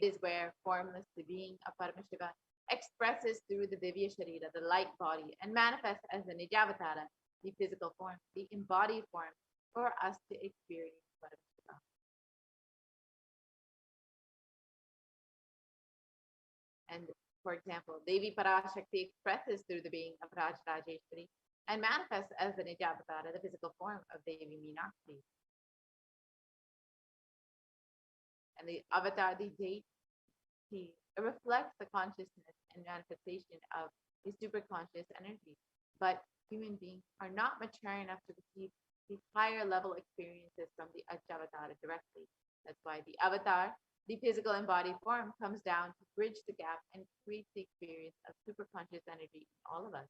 is where formless, the being of Paramashiva, expresses through the Divya Sharira, the light body, and manifests as the Nijavatara, the physical form, the embodied form, for us to experience Paramashiva. And for example, Devi Parashakti expresses through the being of Rajrajeshwari and manifests as the Nijavatara, the physical form of Devi Meenakshi. And the avatar, the deity, reflects the consciousness and manifestation of the superconscious energy. But human beings are not mature enough to receive these higher level experiences from the Ajavatara directly. That's why the avatar, the physical embodied form, comes down to bridge the gap and create the experience of superconscious energy in all of us.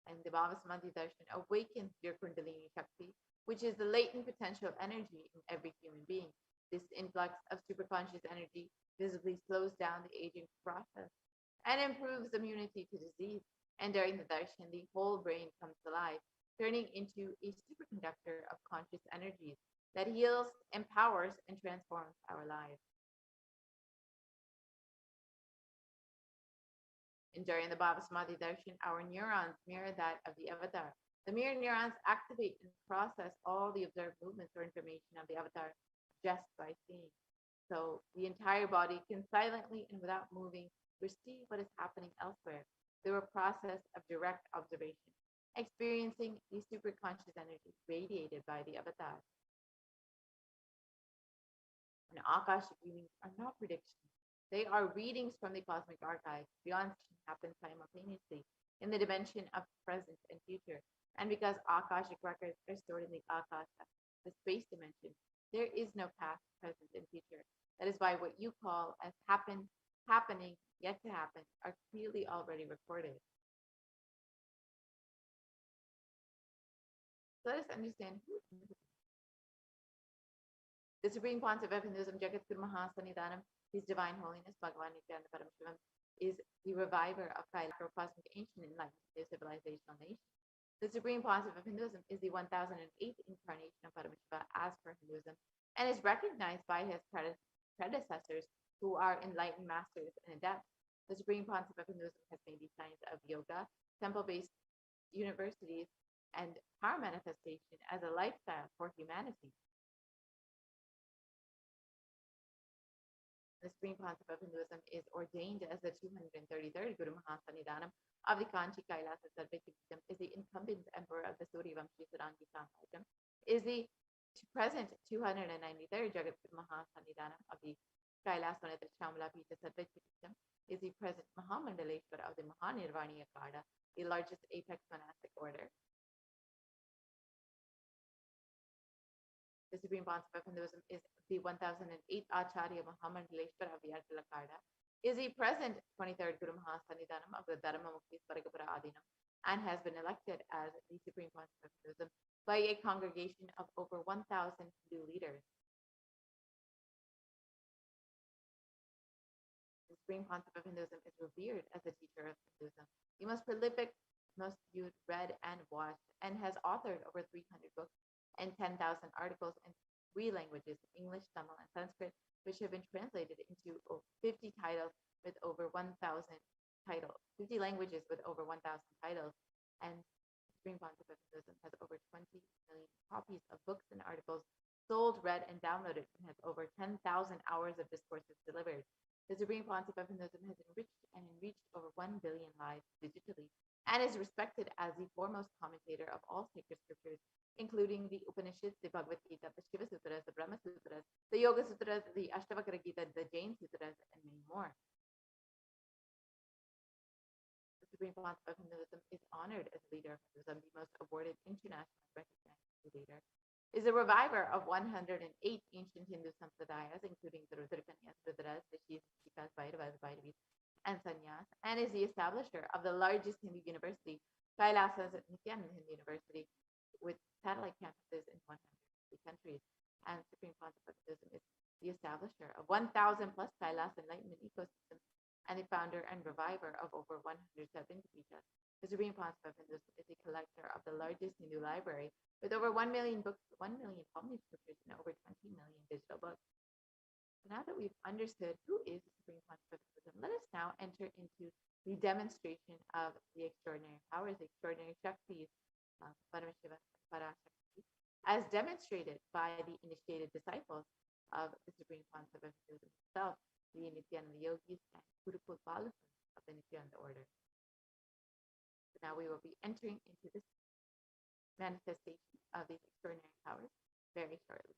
And the Bhavasamadhi Darshan awakens your Kundalini Shakti, which is the latent potential energy in every human being. This influx of superconscious energy visibly slows down the aging process and improves immunity to disease. And during the darshan, the whole brain comes alive, turning into a superconductor of conscious energies that heals, empowers, and transforms our lives. And during the Bhava Samadhi darshan, our neurons mirror that of the avatar. The mirror neurons activate and process all the observed movements or information of the avatar just by seeing. So the entire body can silently and without moving perceive what is happening elsewhere through a process of direct observation, experiencing the superconscious energy radiated by the avatar. And Akashic readings are not predictions. They are readings from the cosmic archive. Beyond happens simultaneously in the dimension of present and future. And because Akashic records are stored in the Akasha, the space dimension, there is no past, present, and future. That is why what you call as happening, yet to happen, are clearly already recorded. So let us understand who the Supreme Pontiff of Hinduism, Jagat Guru Mahasanidanam, His Divine Holiness, Bhagavan Nithyananda Paramashivam, is the reviver of Kailash, cosmic ancient enlightenment civilizational nation. The Supreme Pontiff of Hinduism is the 1008th incarnation of Paramashiva as per Hinduism, and is recognized by his predecessors who are enlightened masters and adepts. The Supreme Pontiff of Hinduism has made the science of yoga, temple-based universities, and power manifestation as a lifestyle for humanity. The Supreme Pontiff of Hinduism is ordained as the 233rd Guru Mahasanidanam of the Kanchi Kailasa Sarvekipitham, is the incumbent emperor of the Suryavamshi Sarangi Samrajyam, is the present 293rd Jagat Guru Mahasanidanam of the Kailasanatha Shamla Pita Sarvekipitham, is the present Mahamandaleshwar of the Mahanirvani Akada, the largest apex monastic order. The Supreme Pontiff of Hinduism is the 1008th Acharya Mahamandaleshwar of the Archalakada, is the present 23rd Guru Mahasanidanam of the Dharma Mukti Sparagapura Adinam, and has been elected as the Supreme Pontiff of Hinduism by a congregation of over 1,000 Hindu leaders. The Supreme Pontiff of Hinduism is revered as the teacher of Hinduism, the most prolific, most viewed, read, and watched, and has authored over 300 books and 10,000 articles in 3 languages, English, Tamil, and Sanskrit, which have been translated into 50 titles with over 1,000 titles, 50 languages with over 1,000 titles, and Supreme Pontiff of Hinduism has over 20 million copies of books and articles sold, read, and downloaded, and has over 10,000 hours of discourses delivered. The Supreme Pontiff of Hinduism has enriched over 1 billion lives digitally, and is respected as the foremost commentator of all sacred scriptures, including the Upanishads, the Bhagavad Gita, the Shiva Sutras, the Brahma Sutras, the Yoga Sutras, the Ashtavakra Gita, the Jain Sutras, and many more. The Supreme Pontiff of Hinduism is honored as leader of Hinduism, the most awarded internationally recognized leader, is a reviver of 108 ancient Hindu sampradayas, including the Rudrakanyas, Rudras, the Shivas, Shikas, Bhairavas, Bhairavis, and Sannyas, and is the establisher of the largest Hindu university, Kailasa Nithyananda University, with satellite campuses in 150 countries. And Supreme Pontiff of Hinduism is the establisher of 1,000 plus Kailasa enlightenment ecosystems, and the founder and reviver of over 170 pithas. The Supreme Concept of Hinduism is the collector of the largest Hindu library with over 1 million books, 1 million published scriptures, and over 20 million digital books. So now that we've understood who is the Supreme Concept of Hinduism, let us now enter into the demonstration of the extraordinary powers, the extraordinary Shaktis of Paramashivoham, Parashakti, as demonstrated by the initiated disciples of the Supreme Concept of Hinduism itself, the Nithyananda Yogis and Gurukul Balasas of the Nithyananda order. So now we will be entering into this manifestation of these extraordinary powers very shortly.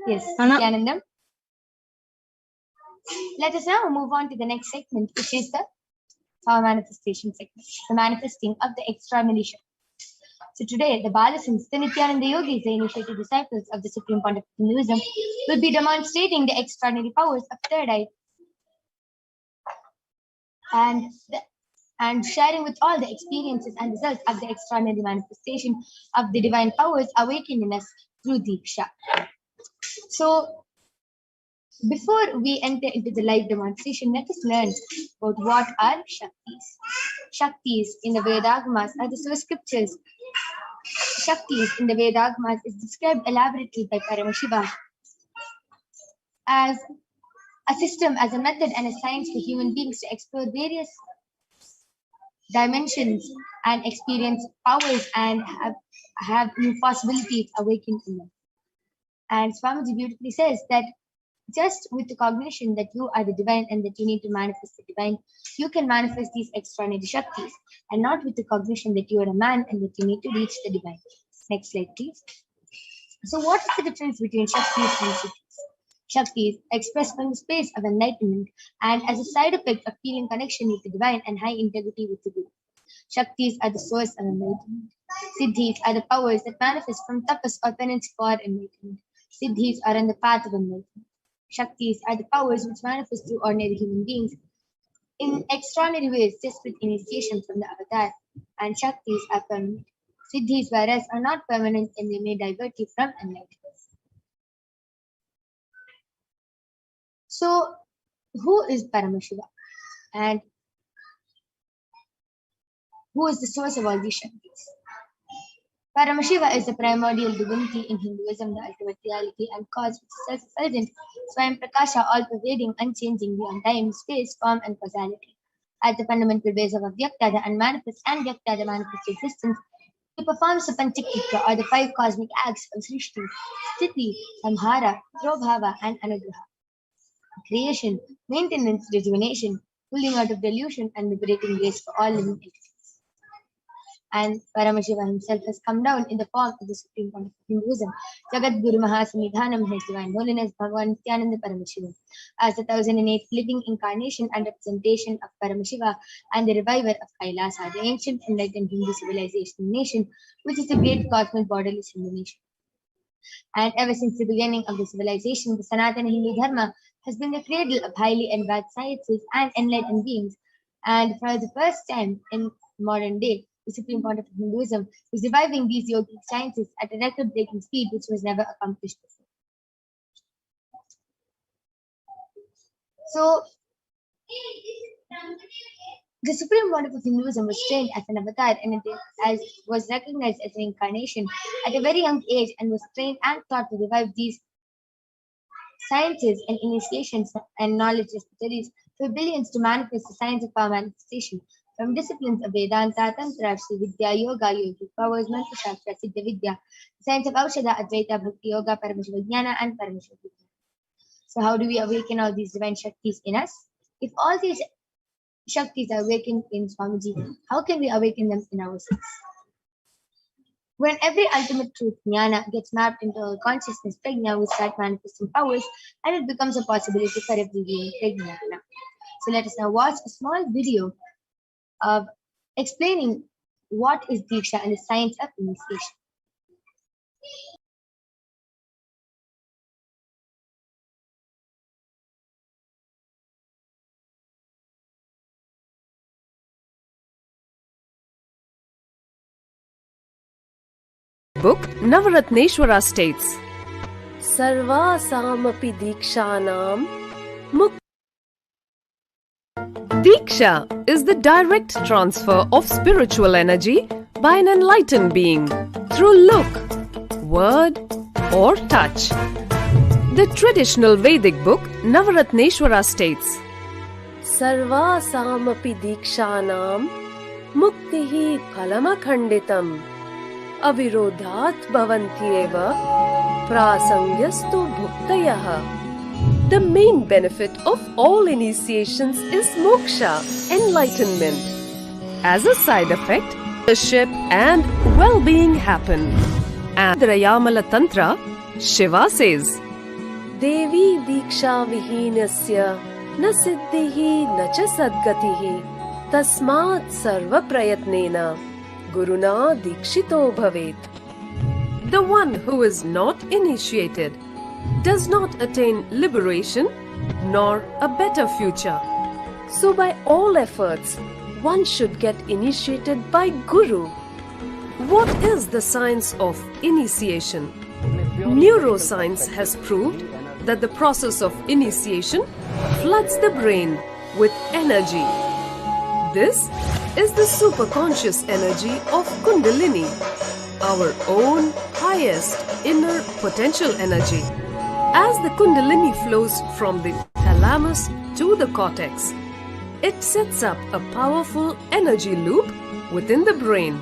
Yes, Nityanandam. Let us now move on to the next segment, which is the power manifestation segment, the manifesting of the extraordinary Shakti. So today, the Balasins, the Nityananda Yogis, the initiated disciples of the Supreme Concept of Hinduism, will be demonstrating the extraordinary powers of third eye and sharing with all the experiences and results of the extraordinary manifestation of the divine powers awakened in us through Diksha. So, before we enter into the live demonstration, let us learn about what are Shaktis. Shaktis in the Vedagamas are the source scriptures Shaktis in the Vedagmas is described elaborately by Paramashivoham as a system, as a method and a science for human beings to explore various dimensions and experience powers and have new possibilities awakened in them. And Swamiji beautifully says that just with the cognition that you are the divine and that you need to manifest the divine, you can manifest these extraordinary Shaktis, and not with the cognition that you are a man and that you need to reach the divine. Next slide, please. So, what is the difference between Shaktis and Siddhis? Shaktis express from the space of enlightenment and as a side effect of feeling connection with the divine and high integrity with the Guru. Shaktis are the source of enlightenment. Siddhis are the powers that manifest from tapas or penance for enlightenment. Siddhis are on the path of enlightenment. Shaktis are the powers which manifest through ordinary human beings in extraordinary ways just with initiation from the avatar. And Shaktis are permanent. Siddhis, whereas, are not permanent and they may divert you from enlightenment. So, who is Paramashiva? And who is the source of all these Shaktis? Paramashiva is the primordial divinity in Hinduism, the ultimate reality and cause which is self-effulgent, Swayam Prakasha, all-pervading, unchanging beyond time, space, form, and causality. At the fundamental base of Avyakta, the unmanifest, and Vyakta, the manifest existence, he performs the Panchakriya, or the 5 cosmic acts of Srishti, Sthiti, Samhara, Prabhava, and Anugraha. Creation, maintenance, rejuvenation, pulling out of delusion, and liberating grace for all living entities. And Paramashiva himself has come down in the form of the Supreme Point of Hinduism, Jagat Guru Mahasamidhanam, His Divine Holiness Bhagavan Nithyananda Paramashivam, as the 1008th living incarnation and representation of Paramashiva and the reviver of Kailasa, the ancient enlightened Hindu civilization nation, which is the great cosmic borderless Hindu nation. And ever since the beginning of the civilization, the Sanatana Hindu Dharma has been the cradle of highly advanced sciences and enlightened beings. And for the first time in modern day, the Supreme Point of Hinduism is reviving these yogic sciences at a record-breaking speed which was never accomplished before. So, the Supreme Point of Hinduism was trained as an avatar and was recognized as an incarnation at a very young age and was trained and taught to revive these sciences and initiations and knowledge repositories for billions to manifest the science of power manifestation. From disciplines of Vedanta, Tantra, Sri Vidya, Yoga, Yogic powers, Mantra Shastra, Siddha Vidya, science of Aushadha, Advaita, Bhakti Yoga, Paramashiva Jnana, and Paramashiva Vidya. So, how do we awaken all these divine Shaktis in us? If all these Shaktis are awakened in Swamiji, how can we awaken them in ourselves? When every ultimate truth, Jnana, gets mapped into our consciousness, Prajna, we start manifesting powers, and it becomes a possibility for every being Prajnana. So, let us now watch a small video of explaining what is Diksha and the science of initiation. Book Navaratneshwara states, Sarva Samapi Dikshanam Muk. Diksha is the direct transfer of spiritual energy by an enlightened being through look, word, or touch. The traditional Vedic book Navaratneshwara states, Sarva Samapi Dikshanam Muktihi Phalamakhanditam Avirodhat Bhavantyeva Prasangyastu Bhuktayaha. The main benefit of all initiations is moksha, enlightenment. As a side effect, worship and well-being happen. And the Rayamala Tantra, Shiva says, Devi Diksha Vihinasya Na Siddhihi Na Cha Sadgatihi Tasmat Sarva Prayatnena Guruna Dikshito Bhavet. The one who is not initiated does not attain liberation nor a better future. So by all efforts, one should get initiated by Guru. What is the science of initiation? Neuroscience has proved that the process of initiation floods the brain with energy. This is the superconscious energy of Kundalini. our own highest inner potential energy. As the Kundalini flows from the thalamus to the cortex, it sets up a powerful energy loop within the brain,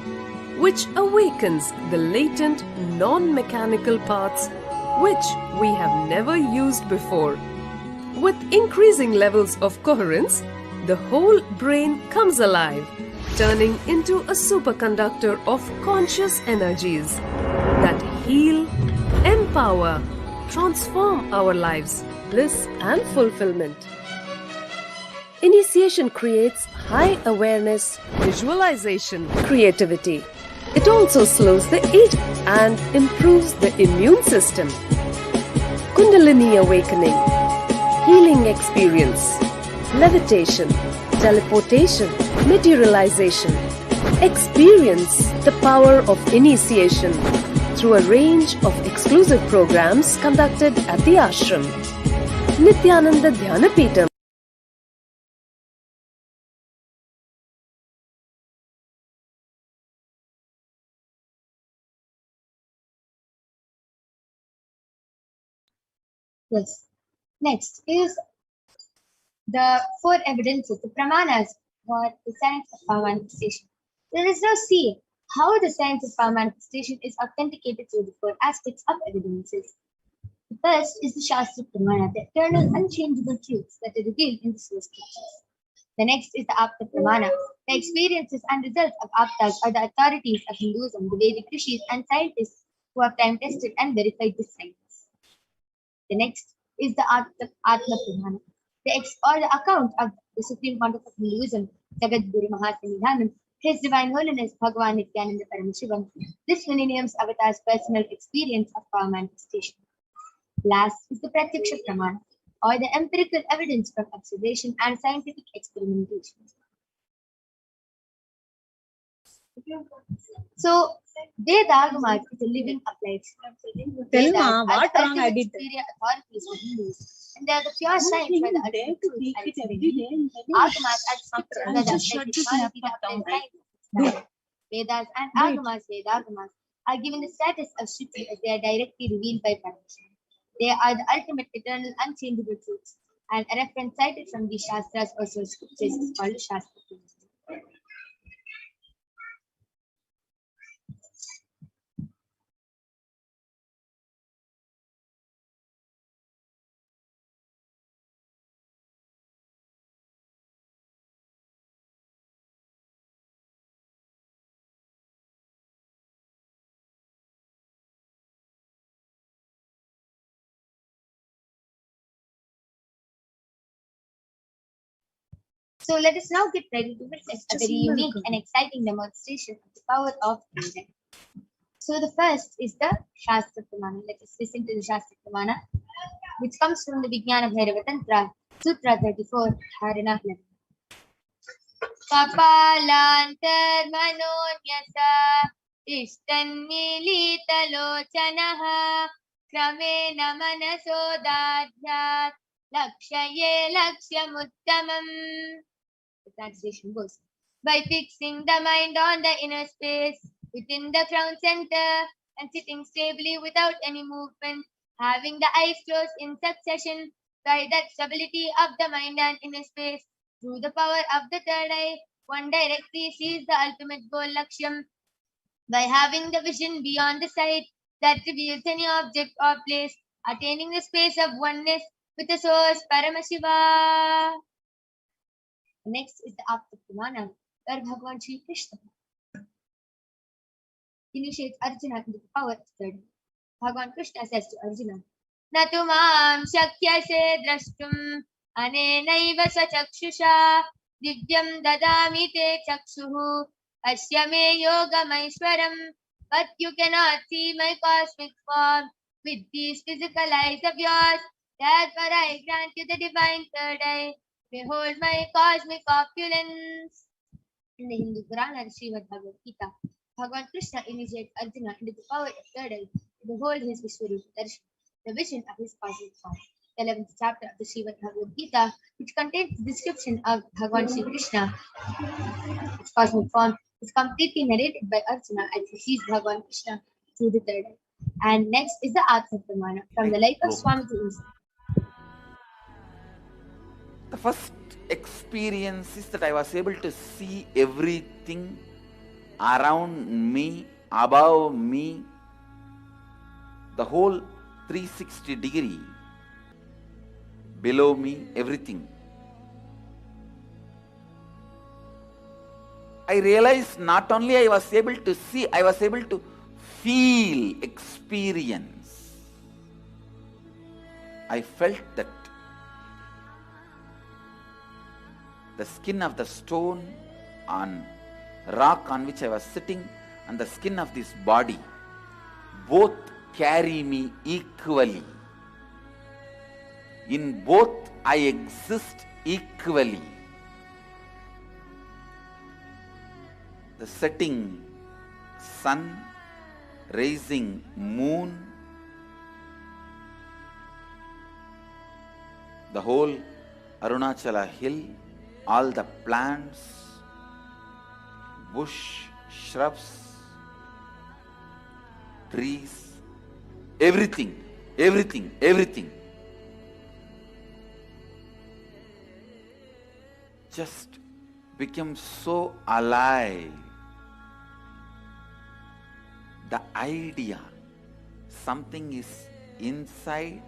which awakens the latent non-mechanical parts which we have never used before. With increasing levels of coherence, the whole brain comes alive, turning into a superconductor of conscious energies that heal, empower, transform our lives, bliss and fulfillment. Initiation creates high awareness, visualization, creativity. It also slows the age and improves the immune system. Kundalini awakening, healing experience, levitation, teleportation, materialization. Experience the power of initiation through a range of exclusive programs conducted at the ashram. Nithyananda Paramashivam. Yes. Next is the four evidences, the pramanas, for the science of power manifestation. Let us now see how the science of power manifestation is authenticated through the four aspects of evidences. The first is the Shastra Pramana, the eternal unchangeable truths that are revealed in the source scriptures. The next is the Apta Pramana, the experiences and results of Aptas or the authorities of Hinduism, the Vedic rishis and scientists who have time tested and verified this science. The next is the Atma Pramana, or the account of the Supreme Pontiff of Hinduism, Jagat Guru Mahasanidhanam, His Divine Holiness Bhagavan Nithyananda Paramashivam, this millennium's avatar's personal experience of power manifestation. Last is the Pratyaksha Pramana, or the empirical evidence from observation and scientific experimentation. So, Vedagamat is a living applied. Vedas are the ultimate superior authorities for Hindus, and they are the pure science by the ultimate truth and experience. Agamas are scripture Vedas like technology that applies science. Vedas and Agamas, Vedagamas, are given the status of Shruti as they are directly revealed by Paramashivoham. They are the ultimate, eternal, unchangeable truths, and a reference cited from these Shastras or source scriptures is called a Shastra. So let us now get ready to witness a very unique and exciting demonstration of the power of breathing. So the first is the Shastra Pramana. Let us listen to the Shastra Pramana, which comes from the Vijnana Bhairava Tantra, Sutra 34, Dharana 11. Kapalantar manonyasa ishtanmilitalochanaha kramena manasodadhyat lakshaye lakshyamuttamam. The translation goes, by fixing the mind on the inner space within the crown center and sitting stably without any movement, having the eyes closed in succession, by that stability of the mind and inner space, through the power of the third eye, one directly sees the ultimate goal, Lakshyam, by having the vision beyond the sight that reveals any object or place, attaining the space of oneness with the source, Paramashiva. Next is the Apta Pramana, where Bhagavan Sri Krishna initiates Arjuna into the power of third. Bhagavan Krishna says to Arjuna, Natu mam shakyase drashtum anenaiva sachakshusha divyam dadami te chakshuhu asya me yogamaishwaram. But you cannot see my cosmic form with these physical eyes of yours. Therefore I grant you the divine third eye. Behold my cosmic opulence. In the Hindu Purana, Srimad Bhagavad Gita, Bhagavan Krishna initiates Arjuna into the power of third eye to behold his Vishwarupa Darshan, the vision of his cosmic form. The 11th chapter of the Srimad Bhagavad Gita, which contains the description of Bhagavan Sri Krishna, its cosmic form, is completely narrated by Arjuna as he sees Bhagavan Krishna through the third eye. And next is the Atma Pramana from the life of Swamiji himself. The first experience is that I was able to see everything around me, above me, the whole 360 degree, below me, everything. I realized not only I was able to see, I was able to feel, experience. I felt that the skin of the stone on rock on which I was sitting and the skin of this body both carry me equally. In both I exist equally. The setting sun, rising moon, the whole Arunachala hill, all the plants, bush, shrubs, trees, everything, everything, everything. Just became so alive. The idea, something is inside.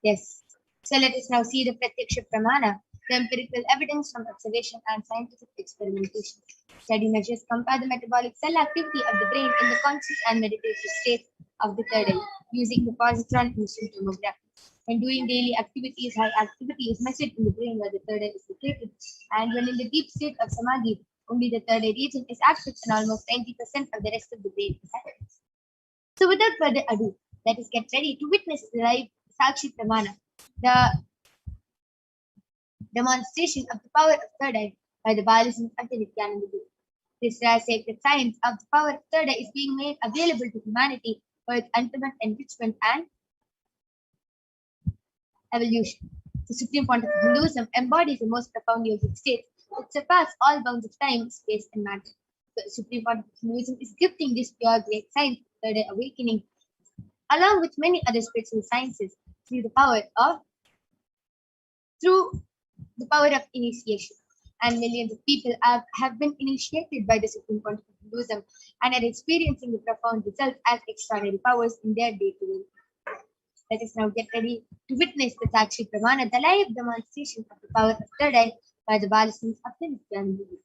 Yes. So let us now see the Pratyaksha Pramana, the empirical evidence from observation and scientific experimentation. Study measures compare the metabolic cell activity of the brain in the conscious and meditative state of the third eye using the positron emission tomography. When doing daily activities, high activity is measured in the brain where the third eye is located. And when in the deep state of samadhi, only the third eye region is active and almost 90% of the rest of the brain is active. So without further ado, let us get ready to witness the live Sakshi Pramana, the demonstration of the power of third eye by the violations of the Nithyananda Guru. This rare sacred science of the power of third eye is being made available to humanity for its ultimate enrichment and evolution. The Supreme Pontiff of Hinduism embodies the most profound yogic states that surpass all bounds of time, space, and matter. The Supreme Pontiff of Hinduism is gifting this pure great science, third eye awakening, along with many other spiritual sciences, through the power of initiation. And millions of people have been initiated by the Supreme Pontiff of Hinduism and are experiencing the profound results as extraordinary powers in their day-to-day. Let us now get ready to witness the Sakshi Pramana, the live demonstration of the power of third eye by the Balasins of the Nithyananda Guru.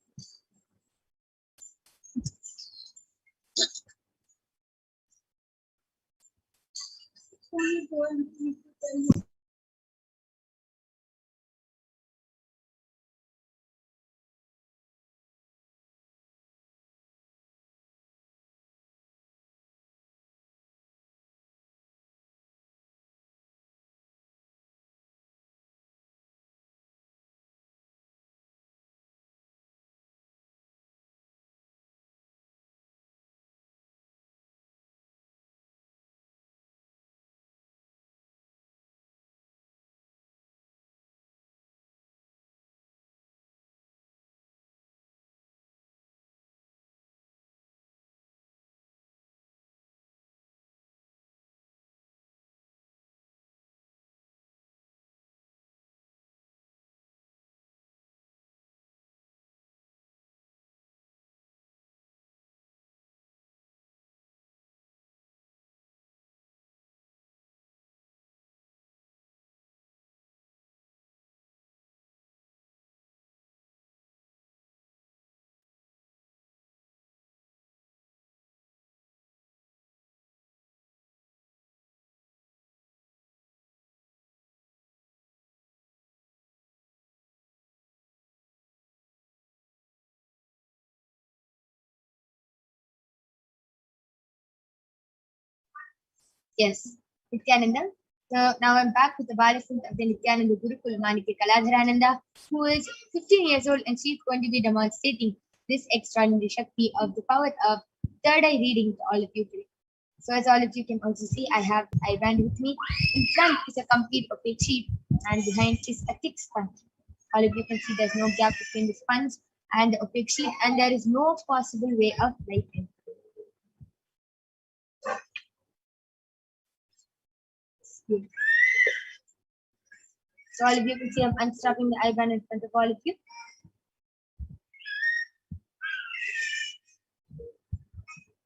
Yes, Nithyananda, So now I'm back with the Balasant of the Nithyananda Gurukul, Manike Kaladharananda, who is 15 years old, and she's going to be demonstrating this extraordinary Shakti of the power of third eye reading to all of you today. So as all of you can also see, I have the eye band with me. In front is a complete opaque sheet, and behind is a thick sponge. All of you can see there's no gap between the sponge and the opaque sheet, and there is no possible way of light entering. So all of you can see I'm unstrapping the eye band in front of all of you.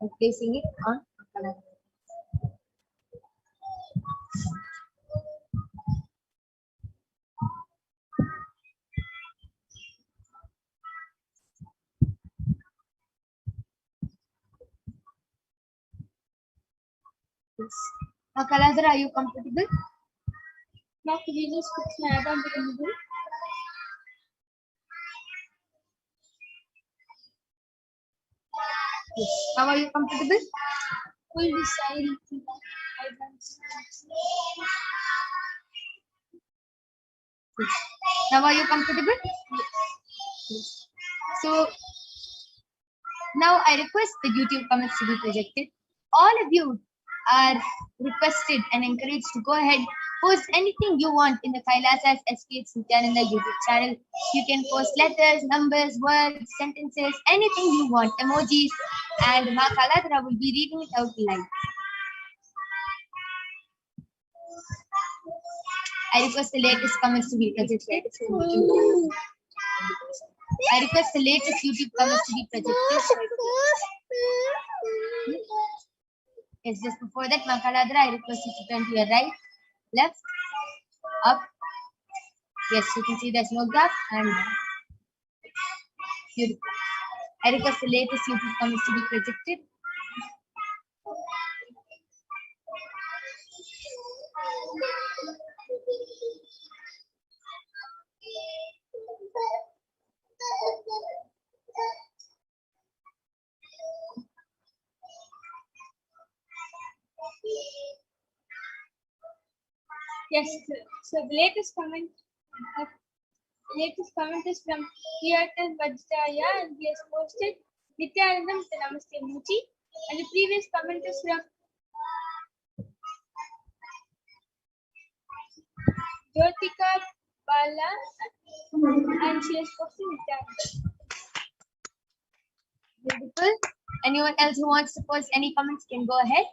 I'm placing it on color. Yes. Now, Kaladhara, are you comfortable? Now, could you just put my eye band in the middle? Yes. Now, are you comfortable? Pull the side of the eye bands. Yes. Now, are you comfortable? Yes. So, now I request the YouTube comments to be projected. All of you are requested and encouraged to go ahead, post anything you want in the Kailasa's HDH Nithyananda YouTube channel. You can post letters, numbers, words, sentences, anything you want, emojis, and Ma Kaladhara will be reading it out live. I request the latest comments to be projected. I request the latest YouTube comments to be projected. Yes, just before that, Ma Kaladhara, I request you to turn to your right, left, up. Yes, you can see there's no gap, and beautiful. I request the latest YouTube comments to be projected. Yes, so the latest comment is from Kirtan Vajraya, and he has posted Nithyanandam with the Namaste emoji. And the previous comment is from Jyotika Bala, and she has posted Nithyanandam. Beautiful. Anyone else who wants to post any comments can go ahead.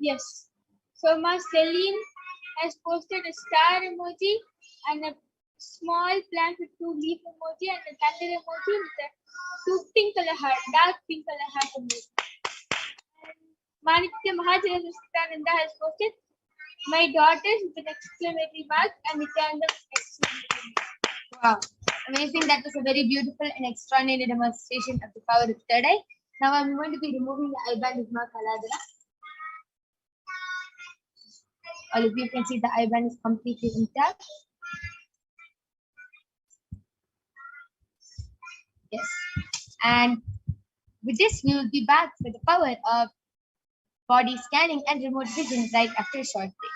Yes. So Ma Celine has posted a star emoji and a small plant with two leaf emoji and a thunder emoji with a two pink color heart, dark pink color heart emoji. And Manikya Mahajanasananda has posted my daughters with an exclamatory mark and Nithyananda exclamatory mark. Wow. Amazing. That was a very beautiful and extraordinary demonstration of the power of third eye. Now I'm going to be removing the eye band with Ma Kaladhara. All of you can see the eye band is completely intact. Yes. And with this, we will be back with the power of body scanning and remote vision right after a short break.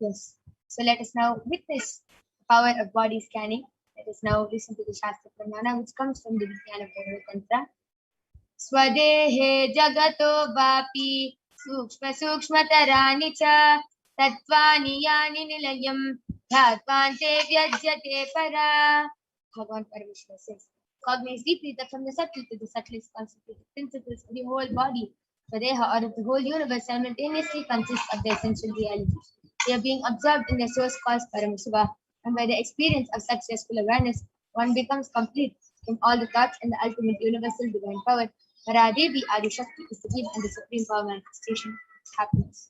Yes. So let us now witness the power of body scanning. Let us now listen to the Shastra Pramana, which comes from the Vijnana Tantra. Swadehe jagato vapi sukshma sukshmatarani cha tatvani yani nilayam dhatvante vyajyate para. Bhagavan Parashakti says, cognize deeply that from the subtle to the subtlest constituted principles of the whole body, Swadeha, or of the whole universe, simultaneously consists of the essential realities. They are being observed in their source called Paramashiva, and by the experience of such restful awareness, one becomes complete in all the thoughts and the ultimate universal divine power. Paradevi Adishakti is the being and the supreme power manifestation of happiness.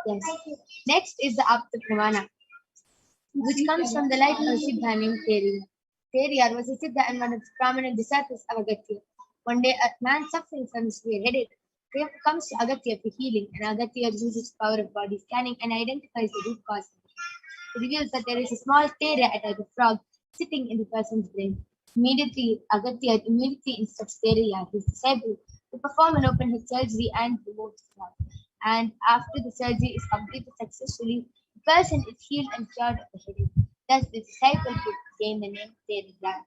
Yes. Next is the Apta Pramana, which comes from the life of Siddha named Teriyar. Teriyar was a Siddha and one of the prominent disciples of Agatya. One day, a man suffering from a severe headache comes to Agatya for healing, and Agatya uses power of body scanning and identifies the root cause. It reveals that there is a small Teriyar, a type of frog, sitting in the person's brain. Agatya immediately instructs Teriyar, his disciple, to perform an open head surgery and remove the frog. And after the surgery is completed successfully, the person is healed and cured of the headache. Thus, the disciple could gain the name Teriyar.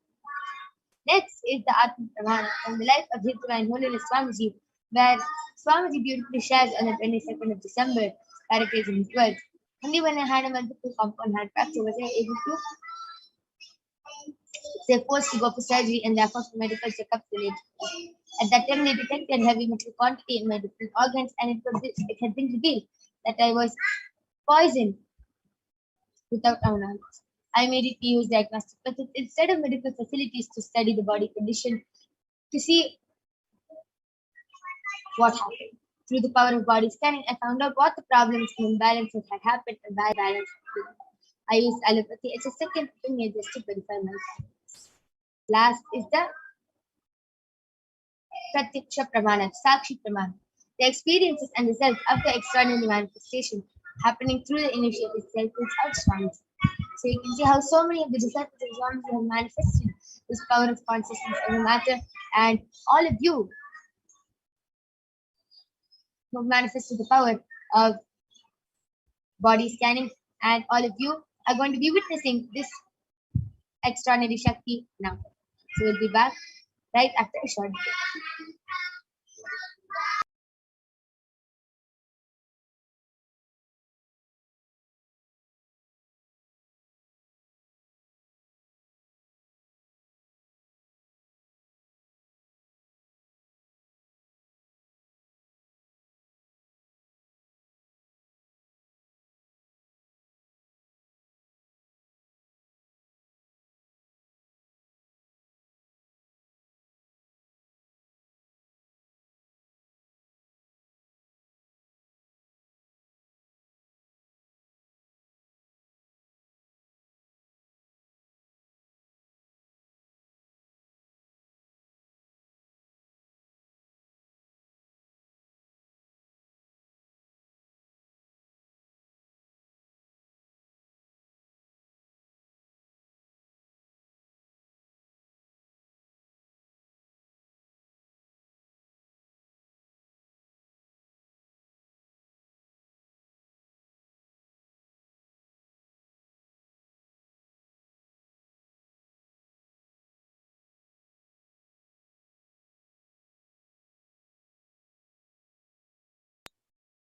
Next is the Atma Pramana from the life of His Divine Holiness Swamiji, where Swamiji beautifully shares on the 22nd of December, paraphrasing his words. Only when I had a multiple compound hand fracture was I able to say forced to go for surgery and therefore for medical checkups related. At that time, they detected heavy metal quantity in my different organs, and it had been revealed that I was poisoned without our knowledge. I immediately used diagnostic methods instead of medical facilities to study the body condition to see what happened. Through the power of body scanning, I found out what the problems and imbalances had happened and why balance had been. I used allopathy as a second opinion just to verify myself. Last is the Pratyaksha Pramana, Sakshi Pramana. The experiences and results of the extraordinary manifestation happening through the initiative cycles of Swamiji. So you can see how so many of the disciples of Swamiji have manifested this power of consciousness in the matter, and all of you who have manifested the power of body scanning, and all of you are going to be witnessing this extraordinary Shakti now. So we'll be back right after a short break.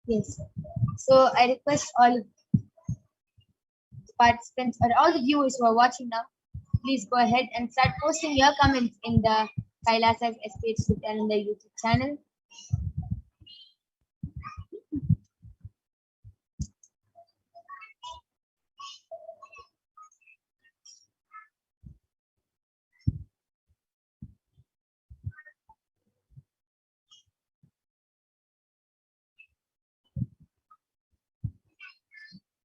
Yes. So I request all of the participants or all the viewers who are watching now, please go ahead and start posting your comments in the Kailasa's HDH Nithyananda YouTube channel.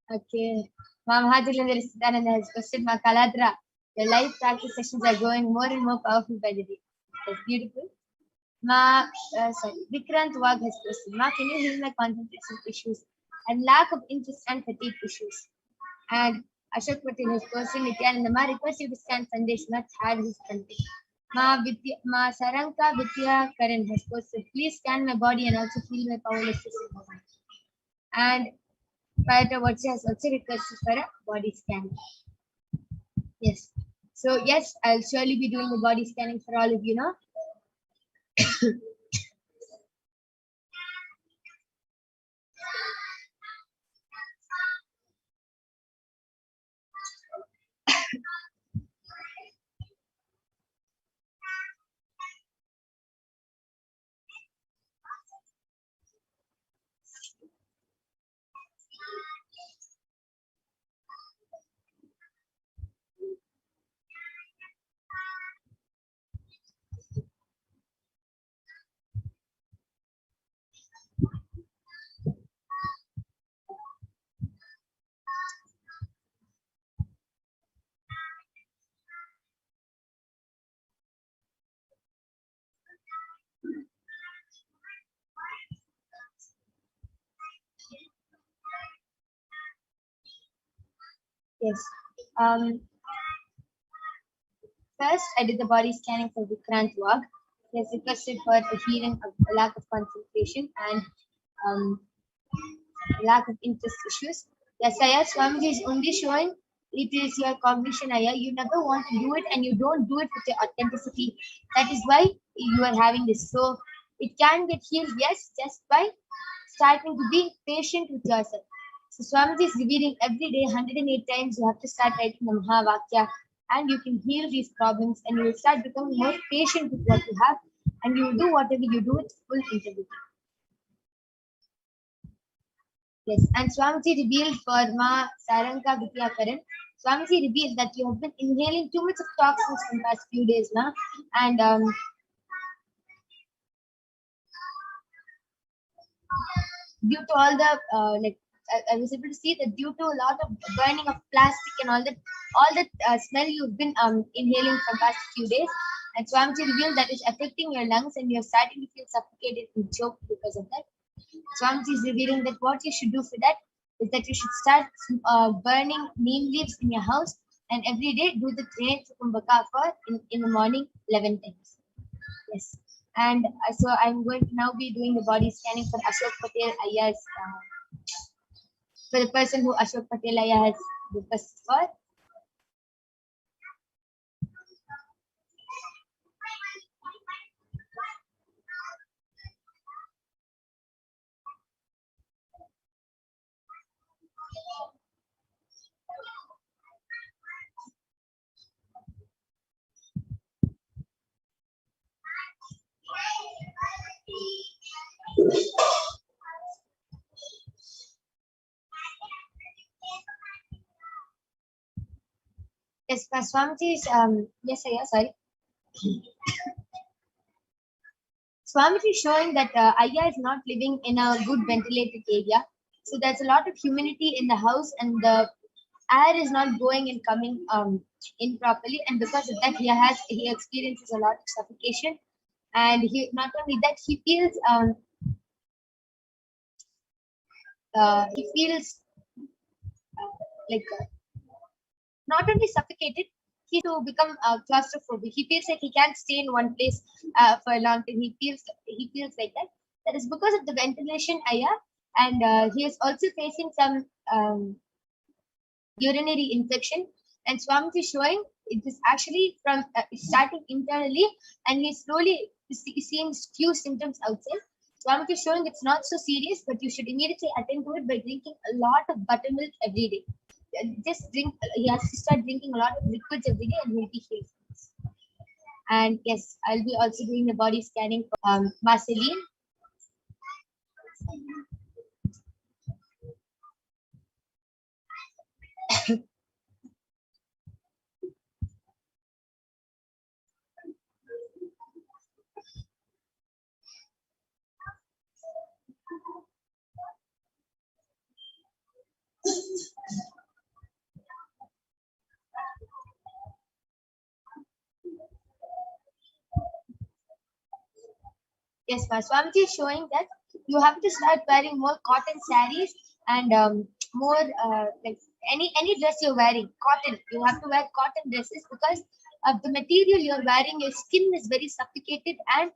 Okay. Mahajilendra Siddhananda has posted, Ma Kaladra, your live practice sessions are growing more and more powerful by the day. That's beautiful. Vikrant Wag has posted, Ma, can you heal my concentration issues and lack of interest and fatigue issues? And Ashok Patel, his person, Nithyananda Ma request you to scan Sandesh Nath had his content. Ma Saranka Vidya Karan has posted, please scan my body and also feel my powerlessness. And Payata Vatsya has also requested for a body scan. Yes. So yes, I'll surely be doing the body scanning for all of you now. Yes. First, I did the body scanning for Vikrant Wag. He has requested for a healing of a lack of concentration and lack of interest issues. Yes, Aya, Swamiji is only showing it is your cognition, Aya. You never want to do it and you don't do it with your authenticity. That is why you are having this. So it can get healed, yes, just by starting to be patient with yourself. So Swamiji is revealing every day 108 times you have to start writing the Mahavakya and you can heal these problems and you will start becoming more patient with what you have and you will do whatever you do with full integrity. Yes, and Swamiji revealed for Ma Saranka Vidya Karan. Swamiji revealed that you have been inhaling too much of toxins in the past few days now and due to all the I was able to see that due to a lot of burning of plastic and all that smell you've been inhaling from past few days, and Swamiji revealed that is affecting your lungs and you're starting to feel suffocated and choked because of that. Swamiji is revealing that what you should do for that is that you should start burning neem leaves in your house and every day do the train Kumbhaka for in the morning 11 times. Yes. And so I'm going to now be doing the body scanning for Ashok Patel Aya's, for the person who Ashok Patel Aya has requested for. Yes, Swamiji is, yes, sorry. Swamiji is showing that Aya is not living in a good ventilated area. So there's a lot of humidity in the house and the air is not going and coming in properly. And because of that, he experiences a lot of suffocation. And he not only that, he feels like not only suffocated, he to become claustrophobic. He feels like he can't stay in one place for a long time. He feels like that. That is because of the ventilation area, and he is also facing some urinary infection. And Swamiji is showing it is actually from starting internally, and he slowly seeing few symptoms outside. Swamiji is showing it's not so serious, but you should immediately attend to it by drinking a lot of buttermilk every day. Just drink, he has to start drinking a lot of liquids every day and he'll be healed. And yes, I'll be also doing the body scanning for Marceline. Yes, Swamiji is showing that you have to start wearing more cotton sarees and more like any dress you're wearing, cotton, you have to wear cotton dresses because of the material you're wearing. Your skin is very suffocated, and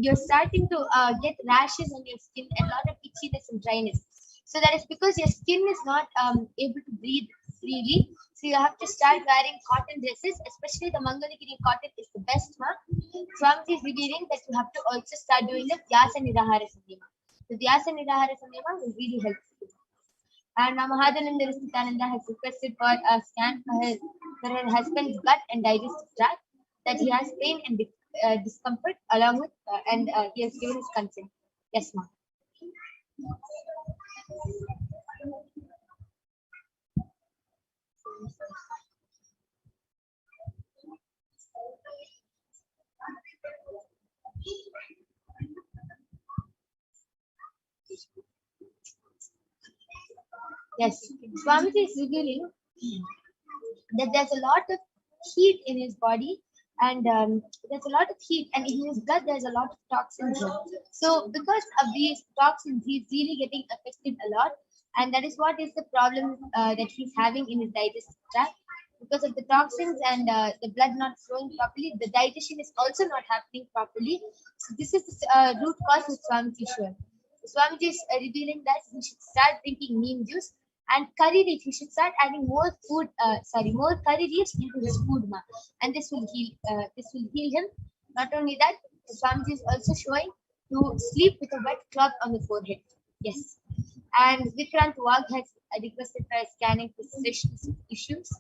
you're starting to get rashes on your skin and a lot of itchiness and dryness. So that is because your skin is not able to breathe freely. So you have to start wearing cotton dresses, especially the Mangaligiri cotton is the best one. Swamiji is revealing that you have to also start doing the Vyasa Nirahara Samyama. The Vyasa Nirahara Samyama will really help you. And Mahadhananda Nithyananda has requested for a scan for her husband's gut and digestive tract, that he has pain and discomfort along with, and he has given his consent. Yes, ma'am. Yes, Swamiji is revealing that there's a lot of heat in his body, and there's a lot of heat, and in his blood there's a lot of toxins here. So because of these toxins, he's really getting affected a lot, and that is what is the problem that he's having in his digestive tract. Because of the toxins and the blood not flowing properly, the digestion is also not happening properly. So this is the root cause of Swamiji Shwar. Swamiji is revealing that he should start drinking neem juice and curry leaf. He should start adding more more curry leaves into his food, and this will heal him. Not only that, Swamiji is also showing to sleep with a wet cloth on the forehead. Yes, and Vikrant Wag has requested for a scanning for sessions issues.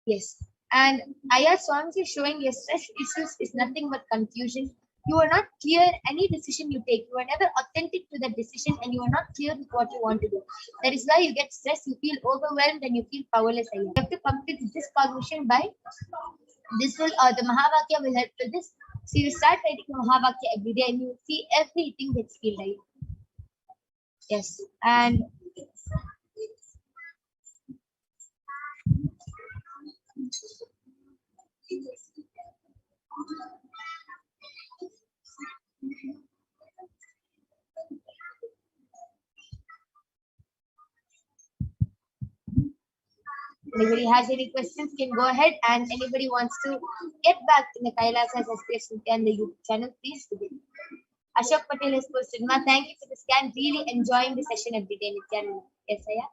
Yes, and Aya Swamiji is showing your stress issues is nothing but confusion. You are not clear any decision you take. You are never authentic to that decision, and you are not clear with what you want to do. That is why you get stressed, you feel overwhelmed, and you feel powerless. You have to complete this cognition by this will the Mahavakya will help with this. So you start writing Mahavakya every day, and you see everything gets feel right. Yes, and anybody has any questions can go ahead, and anybody wants to get back in the Kailasas Aspiration and the YouTube channel, please do it. Ashok Patel has posted, Ma, thank you for the scan. Really enjoying the session every day. Nithyananda. Yes, Aya.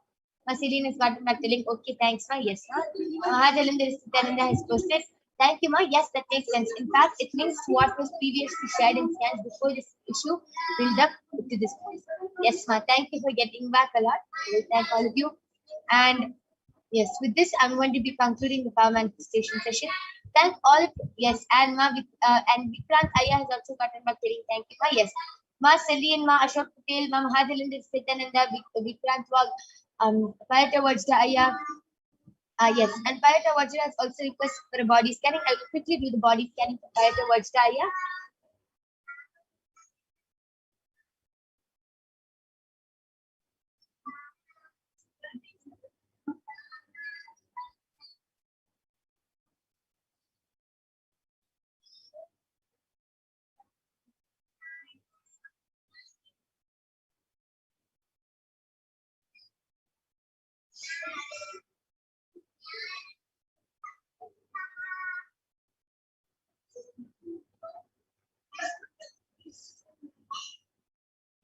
Ma, Celine has gotten back telling, okay, thanks, Ma. Yes, Ma. Mahadhananda Nithyananda has posted, thank you, Ma. Yes, that makes sense. In fact, it links to what was previously shared in scans before this issue build up to this point. Yes, Ma. Thank you for getting back a lot. I will thank all of you. And yes, with this, I'm going to be concluding the power manifestation session. Thank all. Yes, and Ma and Vikrant Aya has also gotten back telling thank you, Ma. Yes, Ma Celine, Ma Ashok Patel, Ma Mahadhananda Nithyananda, Vikrant Wag, Payata Vajda Aya. Yes, and Payata Vajda has also requested for a body scanning. I will quickly do the body scanning for Payata Vajda Aya.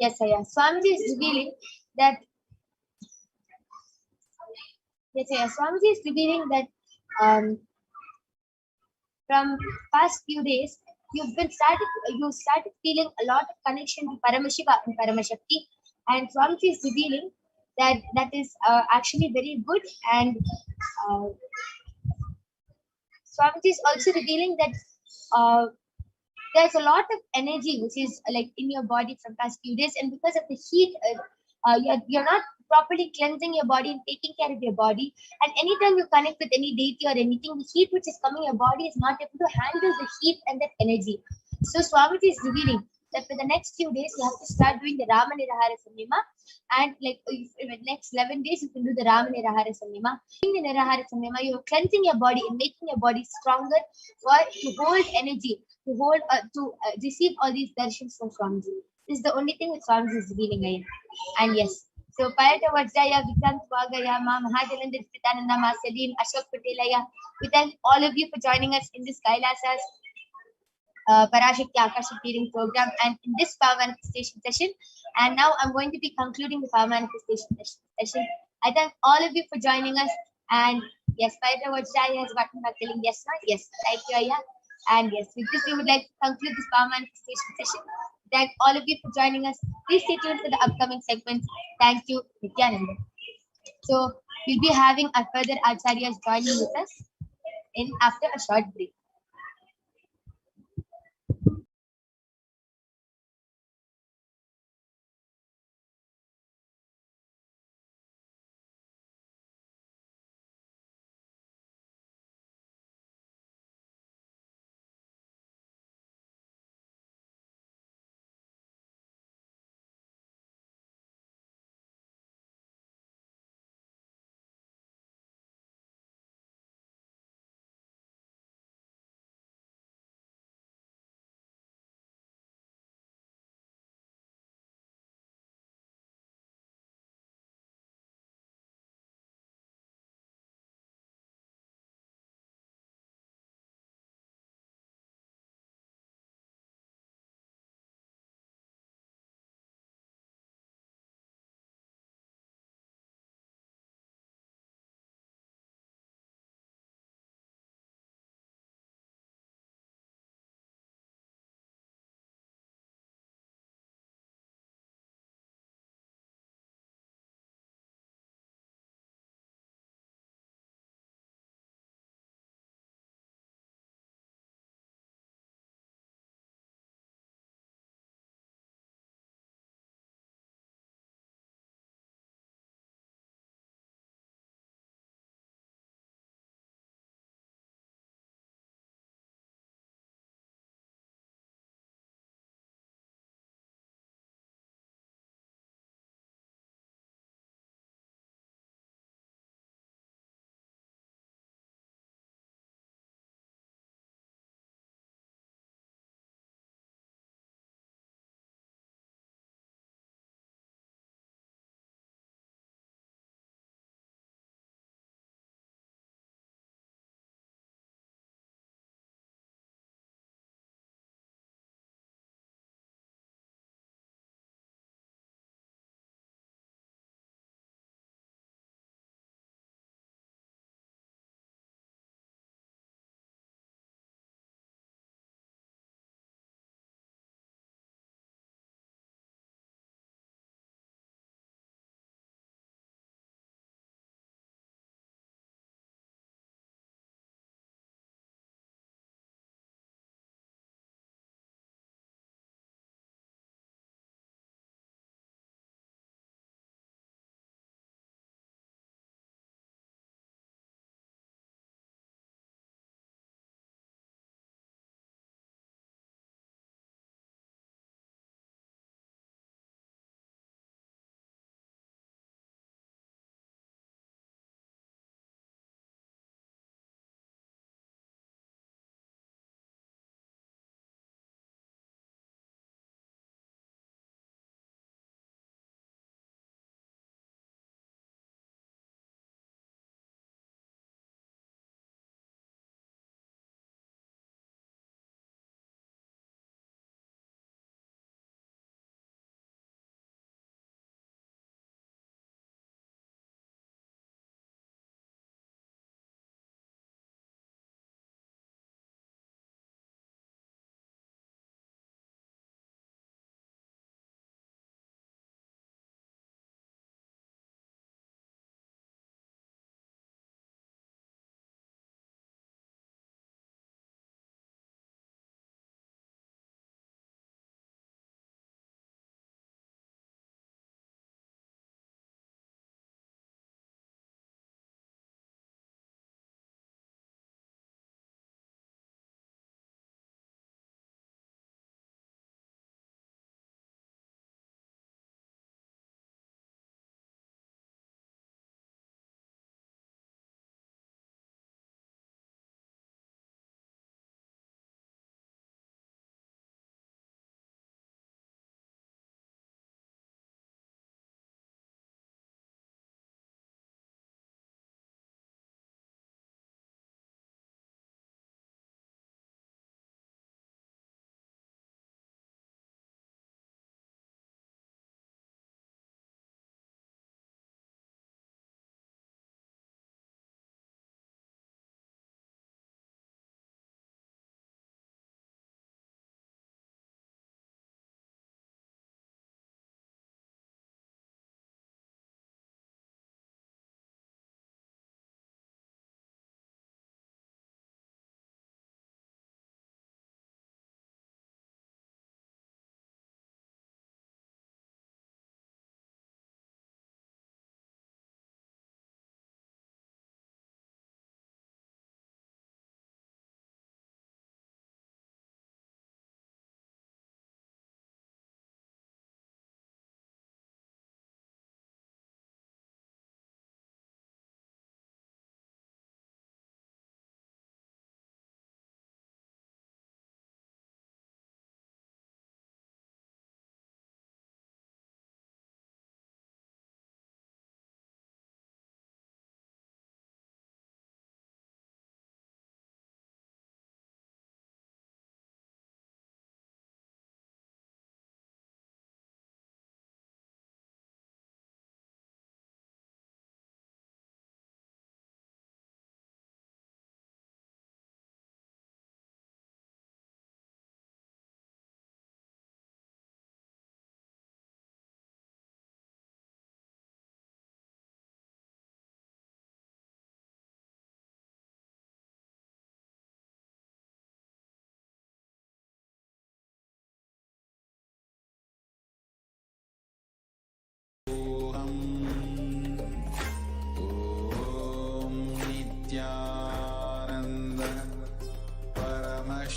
Yes, Aya. Swamiji is revealing that. Yes, Aya. Swamiji is revealing that from past few days, you started feeling a lot of connection to Paramashiva and Paramashakti, and Swamiji is revealing that that is actually very good, and Swamiji is also revealing that there's a lot of energy which is like in your body from past few days, and because of the heat, you're not properly cleansing your body and taking care of your body. And anytime you connect with any deity or anything, the heat which is coming, your body is not able to handle the heat and that energy. So Swamiji is revealing that for the next few days you have to start doing the Rama Nirahara Samyama, and like in the next 11 days you can do the Rama Nirahara Samyama. Doing the Nirahara Samyama, you are cleansing your body and making your body stronger to hold energy, to receive all these darshans from Swamiji. This is the only thing that Swamiji is revealing here. And yes, so Parata Vajjaya, Vikrant Swagaya, Ma Mahadelandra Nithyananda, Ma Salim, Ashok Patelaya. We thank all of you for joining us in this Kailasa's Parashakti Akashic reading program and in this power manifestation session. And now I'm going to be concluding the power manifestation session. I thank all of you for joining us. And yes, Parata Vajjaya has gotten back telling yes, ma? Yes, thank you, Aya. And yes, with this, we would like to conclude this power manifestation session. Thank all of you for joining us. Please stay tuned for the upcoming segments. Thank you, Nithyananda. So we'll be having our further acharyas joining with us after a short break.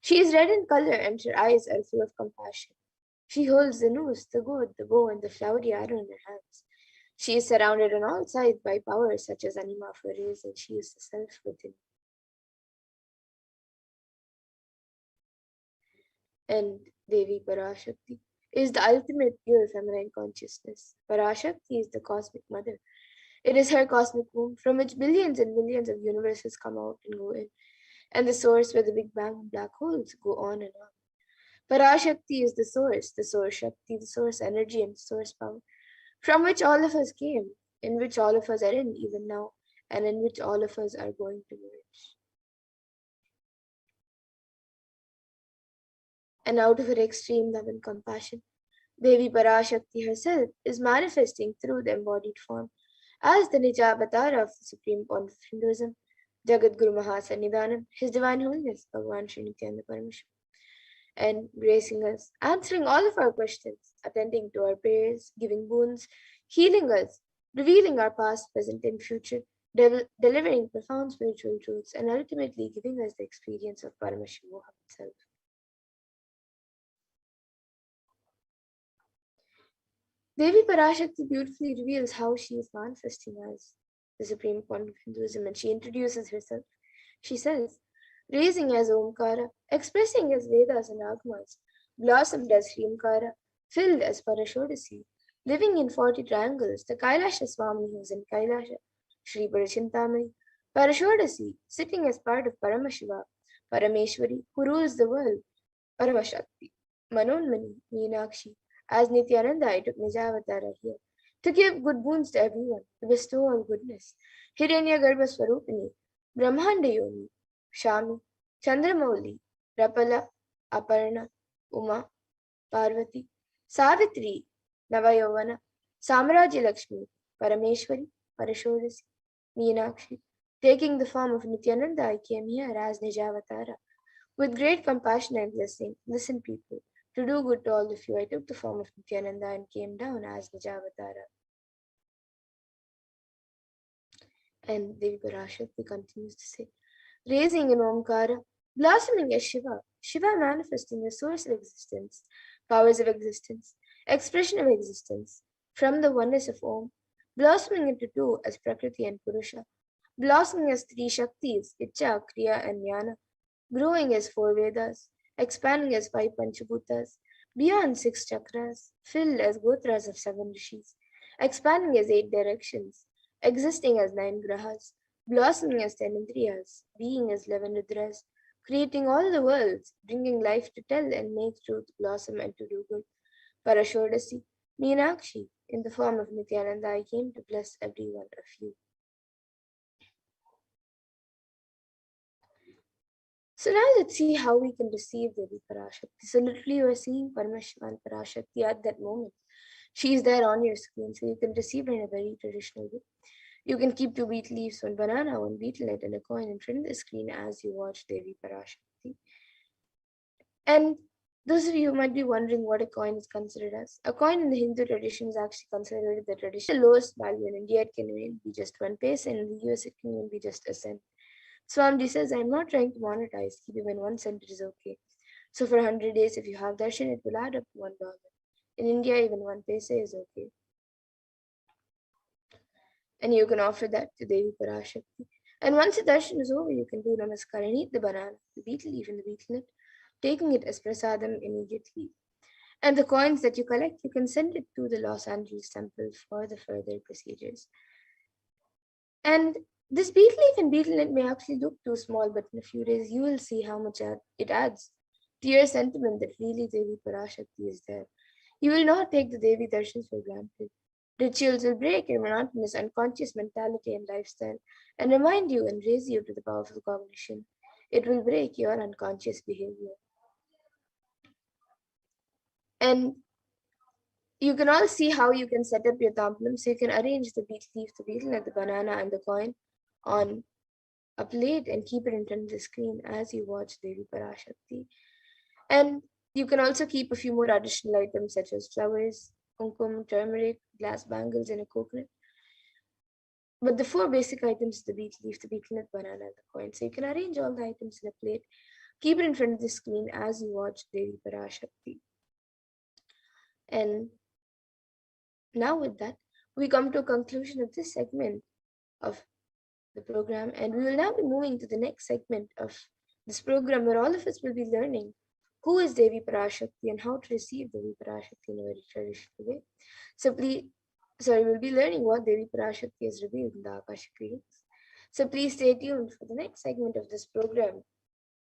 She is red in color and her eyes are full of compassion. She holds the noose, the gourd, the bow, and the flowery arrow in her hands. She is surrounded on all sides by powers such as anima for rays, and she is the self within. And Devi Parashakti is the ultimate pure feminine consciousness. Parashakti is the cosmic mother. It is her cosmic womb from which billions and billions of universes come out and go in, and the source where the Big Bang and black holes go on and on. Parashakti is the source Shakti, the source energy, and the source power, from which all of us came, in which all of us are in even now, and in which all of us are going to merge. And out of her extreme love and compassion, Devi Parashakti herself is manifesting through the embodied form as the Nija avatar of the Supreme Pontiff of Hinduism, Jagat Guru Mahasannidhanam, His Divine Holiness, Bhagavan Sri Nithyananda Paramashivam, and gracing us, answering all of our questions, attending to our prayers, giving boons, healing us, revealing our past, present, and future, delivering profound spiritual truths, and ultimately giving us the experience of Paramashivoham itself. Devi Parashakti beautifully reveals how she is manifesting as the Supreme Pontiff of Hinduism, and she introduces herself. She says, raising as Omkara, expressing as Vedas and Agmas, blossomed as Srimkara, filled as Parashodasi, living in 40 triangles, the Kailasha Swami who is in Kailasha, Sri Parachintamani, Parashodasi, sitting as part of Paramashiva, Parameshwari, who rules the world, Paramashakti, Manonmani, Meenakshi. As Nithyananda, I took Nijavatara here to give good boons to everyone, to bestow all goodness. Hiranya Garbha Swarupini, Brahmanda Yoni, Shami, Chandramauli, Rapala, Aparna, Uma, Parvati, Savitri, Navayovana, Samraji Lakshmi, Parameshwari, Parashodasi, Meenakshi. Taking the form of Nithyananda, I came here as Nijavatara. With great compassion and blessing, listen people. To do good to all of you, I took the form of Nithyananda and came down as Nijavatara. And Devi Parashakti continues to say, raising in Omkara, blossoming as Shiva, Shiva manifesting the source of existence, powers of existence, expression of existence, from the oneness of Om, blossoming into two as Prakriti and Purusha, blossoming as three Shaktis, Icha, Kriya, and Jnana, growing as four Vedas, expanding as 5 Panchabhutas, beyond 6 chakras, filled as Gotras of 7 rishis, expanding as 8 directions, existing as 9 grahas, blossoming as 10 indriyas, being as 11 rudras, creating all the worlds, bringing life to tell and make truth blossom and to do good. Parashodasi, Meenakshi, in the form of Nithyananda, I came to bless every one of you. So now let's see how we can receive Devi Parashakti. So literally you are seeing Paramashiva and Parashakti at that moment. She is there on your screen, so you can receive her in a very traditional way. You can keep 2 beet leaves, 1 banana, 1 beetlet, and a coin in front of the screen as you watch Devi Parashakti. And those of you who might be wondering what a coin is considered as, a coin in the Hindu tradition is actually considered the tradition. The lowest value in India, it can be just 1 paise, and in the US, it can be just a cent. Swamiji says, I'm not trying to monetize, keep even 1 cent is okay. So for 100 days, if you have darshan, it will add up to $1. In India, even 1 paise is okay. And you can offer that to Devi Parashakti. And once the darshan is over, you can do namaskar and eat the banana, the beetle leaf, and the beetlet, taking it as prasadam immediately. And the coins that you collect, you can send it to the Los Angeles temple for the further procedures. And this beetle leaf and beetlenet may actually look too small, but in a few days you will see how much it adds to your sentiment that really Devi Parashakti is there. You will not take the Devi darshans for granted. Rituals will break your monotonous unconscious mentality and lifestyle and remind you and raise you to the powerful cognition. It will break your unconscious behavior. And you can all see how you can set up your tambalam. So you can arrange the beetle leaf, the beetlenet, the banana, and the coin on a plate and keep it in front of the screen as you watch Devi Parashakti. And you can also keep a few more additional items such as flowers, kumkum, turmeric, glass bangles, and a coconut. But the 4 basic items, the beetle leaf, the beetlenet, banana, and the coin. So you can arrange all the items in a plate Keep it in front of the screen as you watch Devi Parashakti. And now with that, we come to a conclusion of this segment of the program, and we will now be moving to the next segment of this program where all of us will be learning who is Devi Parashakti and how to receive Devi Parashakti in a very traditional way. We'll be learning what Devi Parashakti has revealed in the Akashic readings. So please stay tuned for the next segment of this program,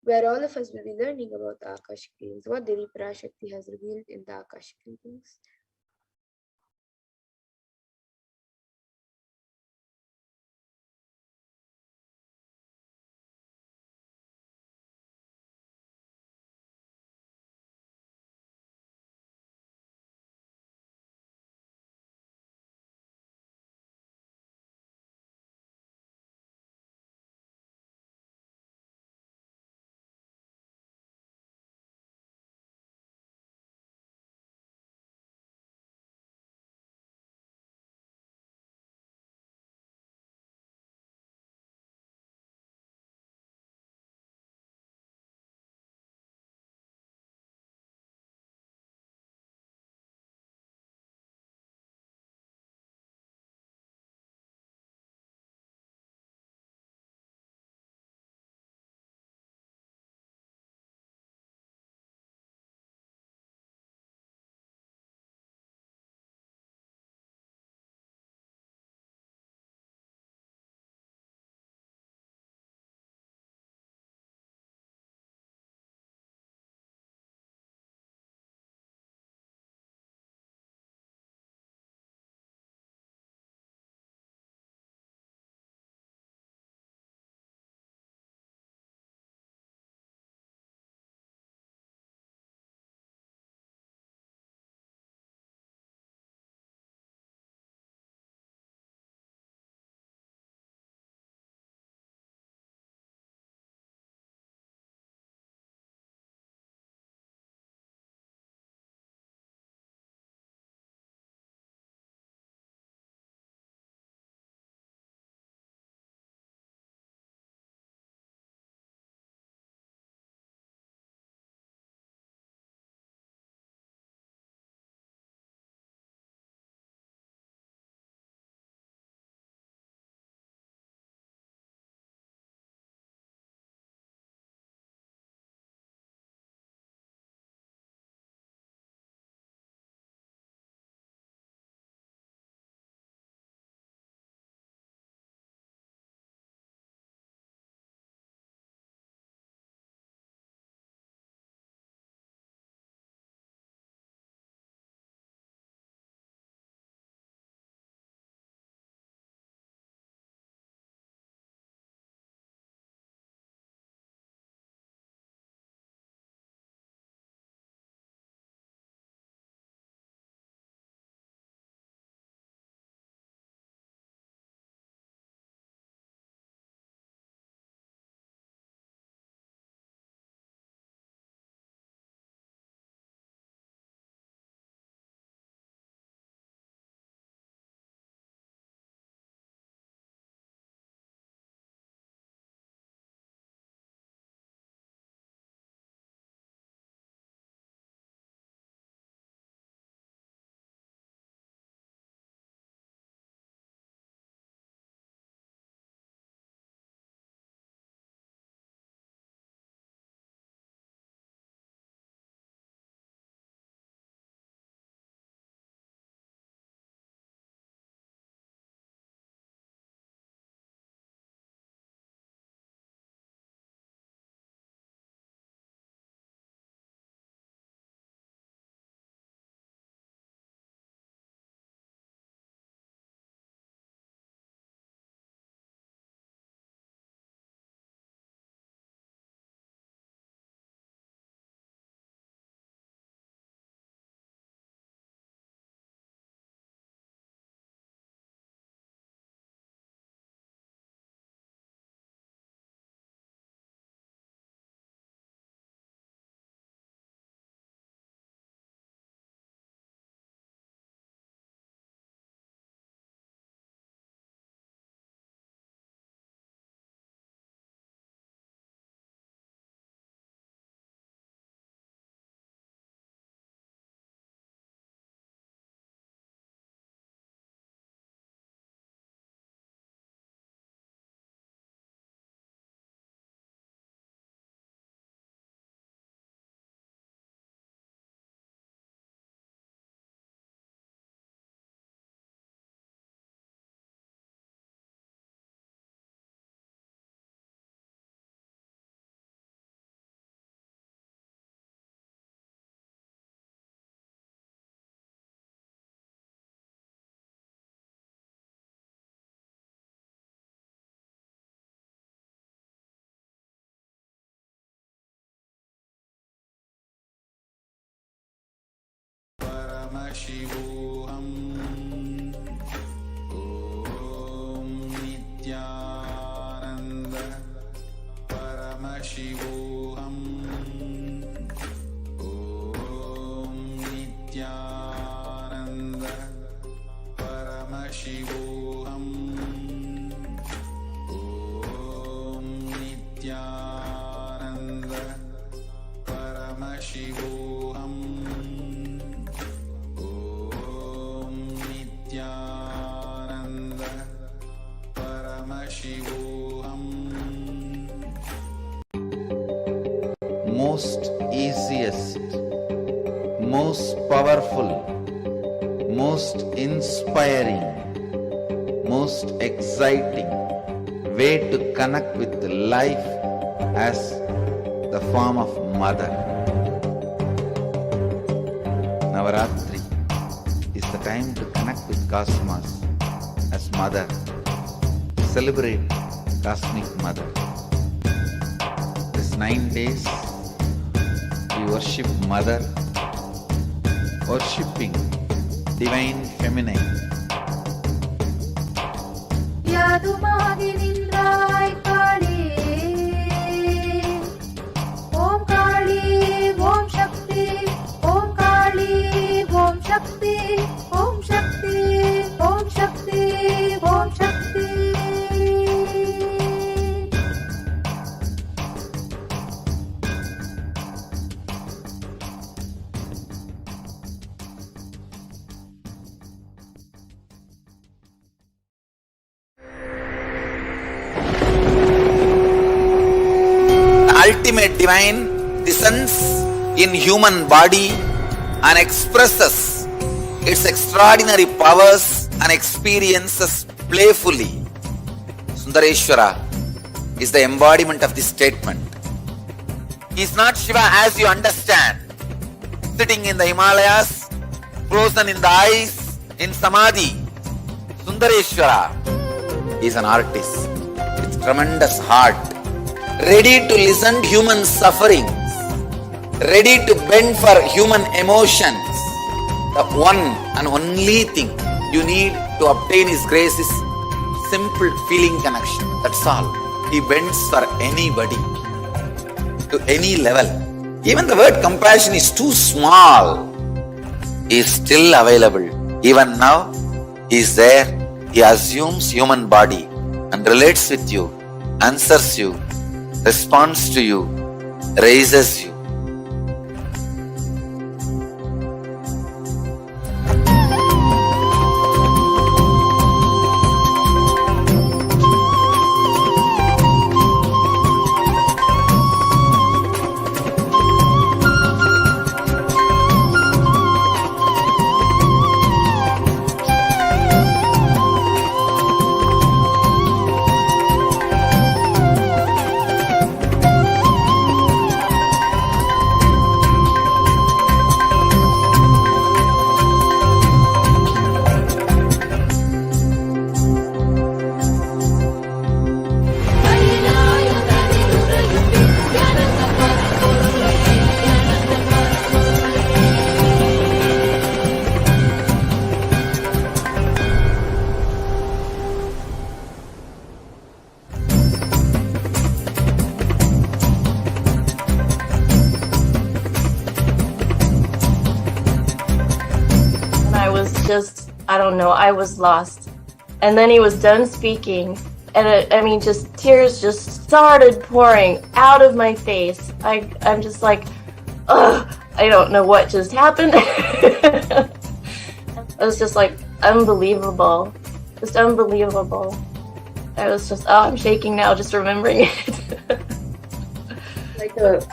where all of us will be learning about the Akashic readings, what Devi Parashakti has revealed in the Akashic readings. Paramashivoham. Om Nithyananda Paramashivoham. Om Nithyananda Paramashivoham. Om Nithyananda Paramashivoham. Om Nithyananda Paramashivoham. Most easiest, most powerful, most inspiring, most exciting way to connect with life as the form of mother. Navaratri is the time to connect with Cosmos as mother. Celebrate Cosmic Mother. This 9 days we worship Mother, worshipping Divine Feminine. யாதுமாகி நின்றாய் காளி ஓம் காளி ஓம் சக்தி ஓம் காளி ஓம் சக்தி ஓம் சக்தி ஓம் சக்தி ஓம் சக்தி Ultimate divine descends in human body and expresses its extraordinary powers and experiences playfully. Sundareshwara is the embodiment of this statement. He is not Shiva as you understand, sitting in the Himalayas, frozen in the ice, in Samadhi. Sundareshwara is an artist with tremendous heart, ready to listen to human sufferings, ready to bend for human emotions. The one and only thing you need to obtain His grace is simple feeling connection. That's all. He bends for anybody, to any level. Even the word compassion is too small. He is still available. Even now, He is there. He assumes human body and relates with you, answers you, responds to you, raises you. I don't know, I was lost. And then he was done speaking, and just tears just started pouring out of my face. I'm just like, ugh, I don't know what just happened. It was just like unbelievable, just unbelievable. I was just, I'm shaking now just remembering it.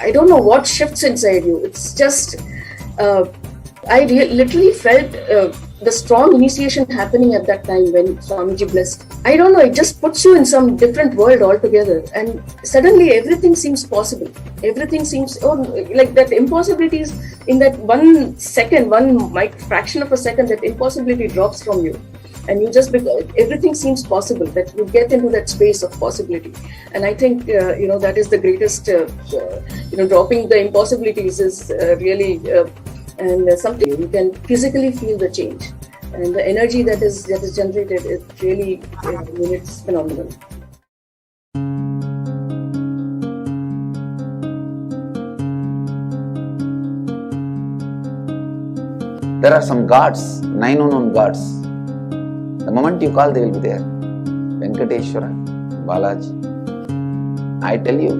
I don't know what shifts inside you. It's just, I literally felt the strong initiation happening at that time when Swamiji blessed. I don't know, it just puts you in some different world altogether, and suddenly everything seems possible. Everything seems, like that impossibilities in that 1 second, fraction of a second, that impossibility drops from you. And you just, everything seems possible, that you get into that space of possibility. And I think, that is the greatest, dropping the impossibilities is really and something you can physically feel the change, and the energy that is generated, it really, it's phenomenal. There are some gods, 9 unknown gods. The moment you call, they will be there. Venkateshwara, Balaji. I tell you,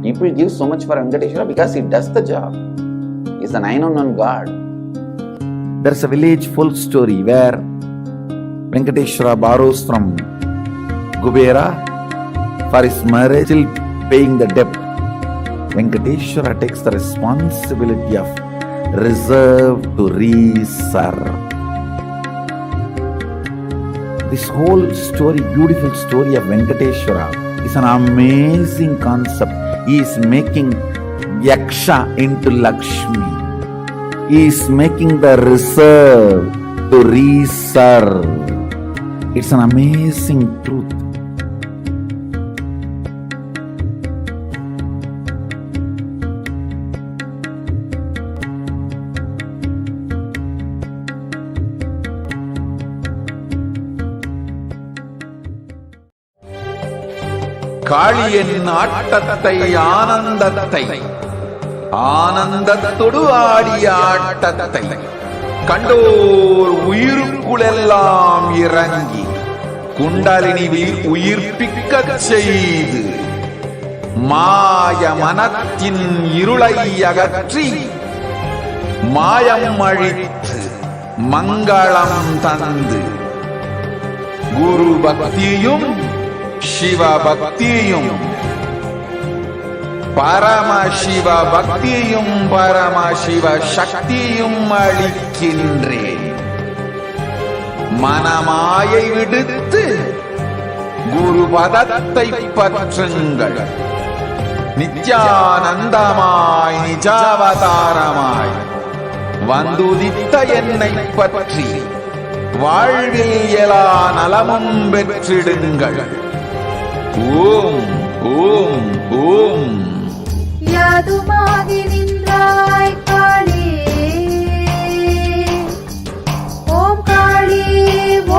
people give so much for Venkateshwara because he does the job. He's the 9 unknown god. There's a village folk story where Venkateshwara borrows from Kubera for his marriage, still paying the debt. Venkateshwara takes the responsibility of reserve to reserve. This whole story, beautiful story of Venkateshwara, is an amazing concept. He is making Yaksha into Lakshmi. He is making the reserve to reserve. It's an amazing truth. காளியின் ஆட்டத்தை ஆனந்தத்தை ஆனந்தத்தொடு ஆடிய ஆட்டத்தை கண்டோர் உயிருக்குளெல்லாம் இறங்கி குண்டலினிவில் உயிர்ப்பிக்கச் செய்து மாய மனத்தின் இருளை அகற்றி மாயம் அழித்து மங்களம் தந்து குரு பக்தியும் சிவ பக்தியும் பரமசிவ பக்தியும் பரமசிவ சக்தியும் அளிக்கின்றேன். மனமாயை விடுத்து குரு பதத்தை பற்றுங்கள். நித்யானந்தமாய் நிஜாவதாரமாய் வந்துதித்த என்னை பற்றி வாழ்வில் எல்லா நலமும் பெற்றிடுங்கள். ஓம் ஓம் ஓம். யாதுமாகி நின்றாய் காளி, ஓம் காளி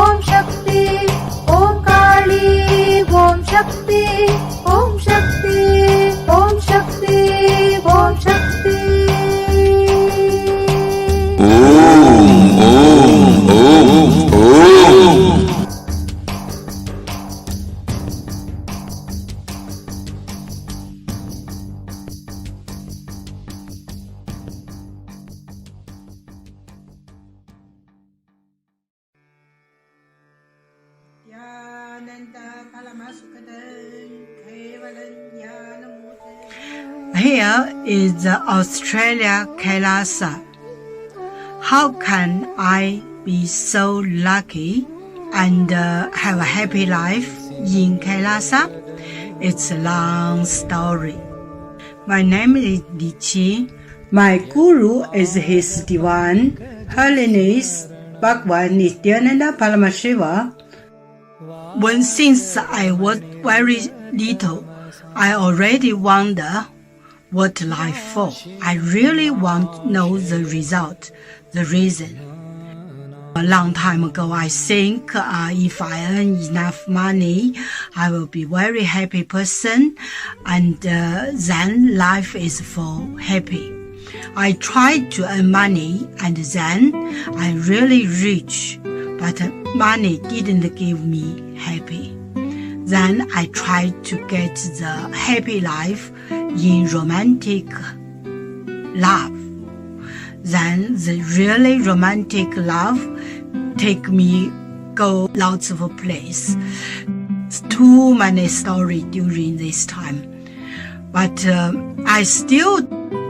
ஓம் சக்தி, ஓம் காளி ஓம் சக்தி, ஓம் சக்தி ஓம் சக்தி ஓம் சக்தி. ஓம் ஓம் ஓம் ஓம். Here is the Australia Kailasa. How can I be so lucky and have a happy life in Kailasa? It's a long story. My name is Li Qi. My guru is His Divine Holiness Bhagwan Nithyananda Paramashivam. Since I was very little, I already wonder what life for. I really want to know the result, the reason. A long time ago, I think if I earn enough money, I will be very happy person, and then life is for happy. I tried to earn money, and then I really rich, but money didn't give me happy. Then I tried to get the happy life in romantic love. Then the really romantic love take me go lots of place. Too many stories during this time. But I still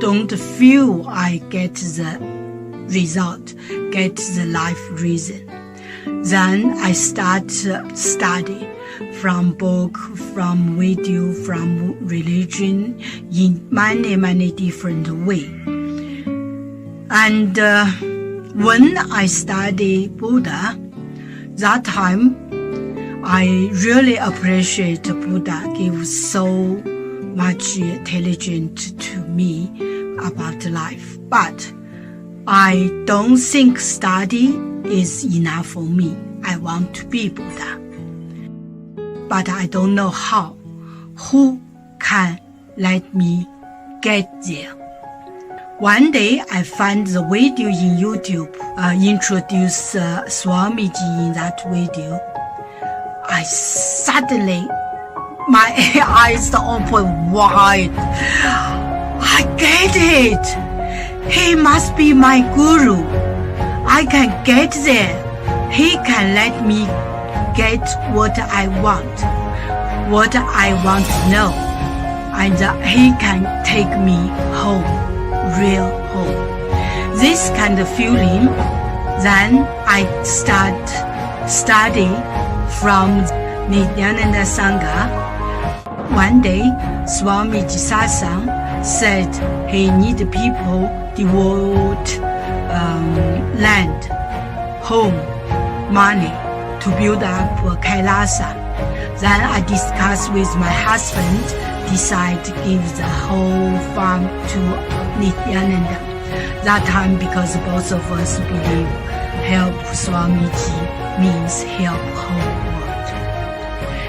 don't feel I get the result, get the life reason. Then I start study from book, from video, from religion in many different ways. And when I study Buddha, that time I really appreciate Buddha gives so much intelligence to me about life. But I don't think study is enough for me. I want to be Buddha. But I don't know how. Who can let me get there? One day I found the video in YouTube, introduced Swamiji in that video. I suddenly, my eyes opened wide. I get it. He must be my guru. I can get there. He can let me get what I want to know. And he can take me home, real home. This kind of feeling, then I start study from Nithyananda Sangha. One day, Swamiji Satsang said he need people devote land, home, money to build up Kailasa. Then I discussed with my husband, decide to give the whole farm to Nithyananda. That time, because both of us believe help Swamiji means help whole world.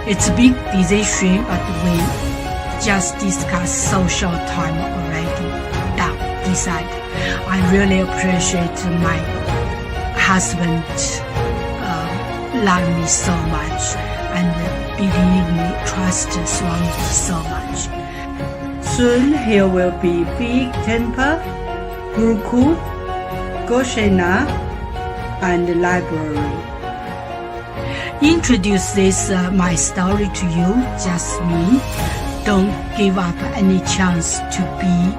It's a big decision, but we just discussed so short time already. Decide. I really appreciate my husband love me so much and believe me, trust Swamiji so much. Soon here will be big temple, Gurukul, Goshena, and library. Introduce this my story to you, just me. Don't give up any chance to be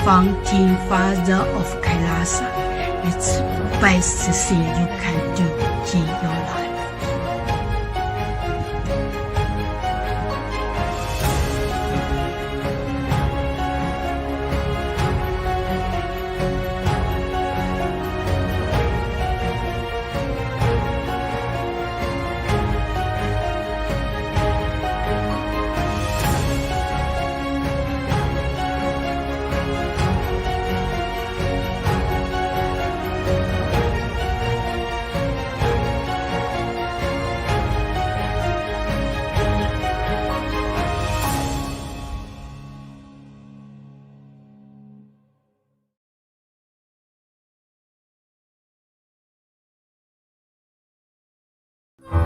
founding father of Kailasa. It's the best thing you can do in your life.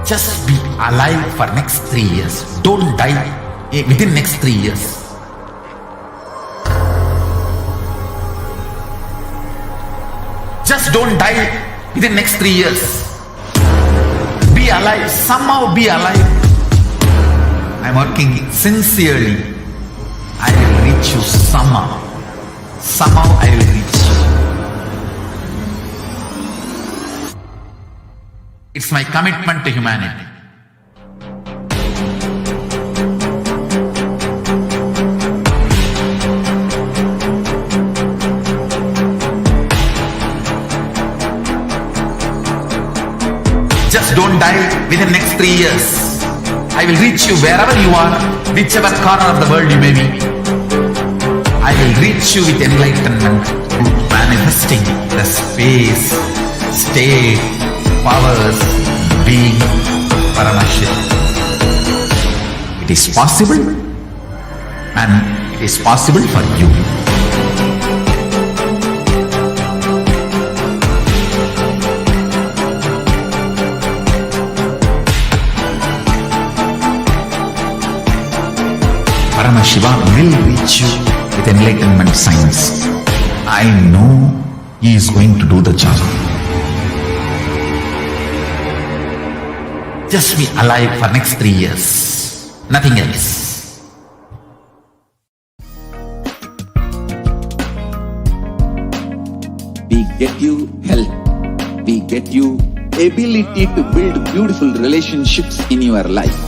Just be alive for next 3 years. Don't die within next 3 years. Just don't die within next 3 years. Be alive. Somehow be alive. I'm working sincerely. I will reach you somehow. Somehow I will reach you. It's my commitment to humanity. Just don't die within the next 3 years. I will reach you wherever you are, whichever corner of the world you may be. I will reach you with enlightenment, manifesting the space, state, powers, being Paramashivoham. It is possible, and it is possible for you. Paramashivoham will reach you with enlightenment science. I know he is going to do the job. Just be alive for next 3 years. Nothing else. We get you health. We get you ability to build beautiful relationships in your life.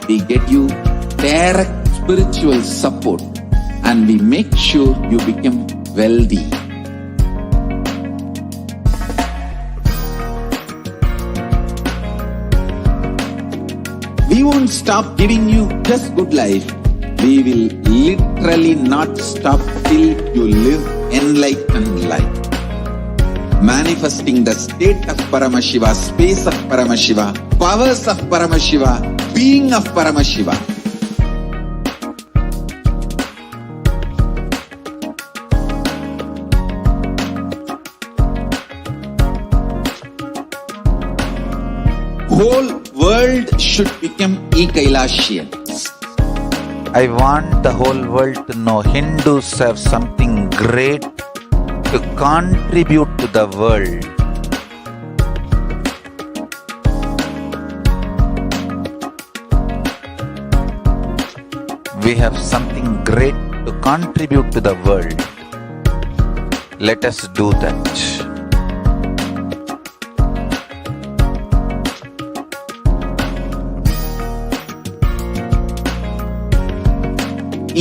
We get you direct spiritual support, and we make sure you become wealthy. We won't stop giving you just good life. We will literally not stop till you live enlightened life. manifesting the state of Paramashiva, space of Paramashiva, powers of Paramashiva, being of Paramashiva. Whole world should become e-Kailashian. I want the whole world to know Hindus have something great to contribute to the world. We have something great to contribute to the world. Let us do that.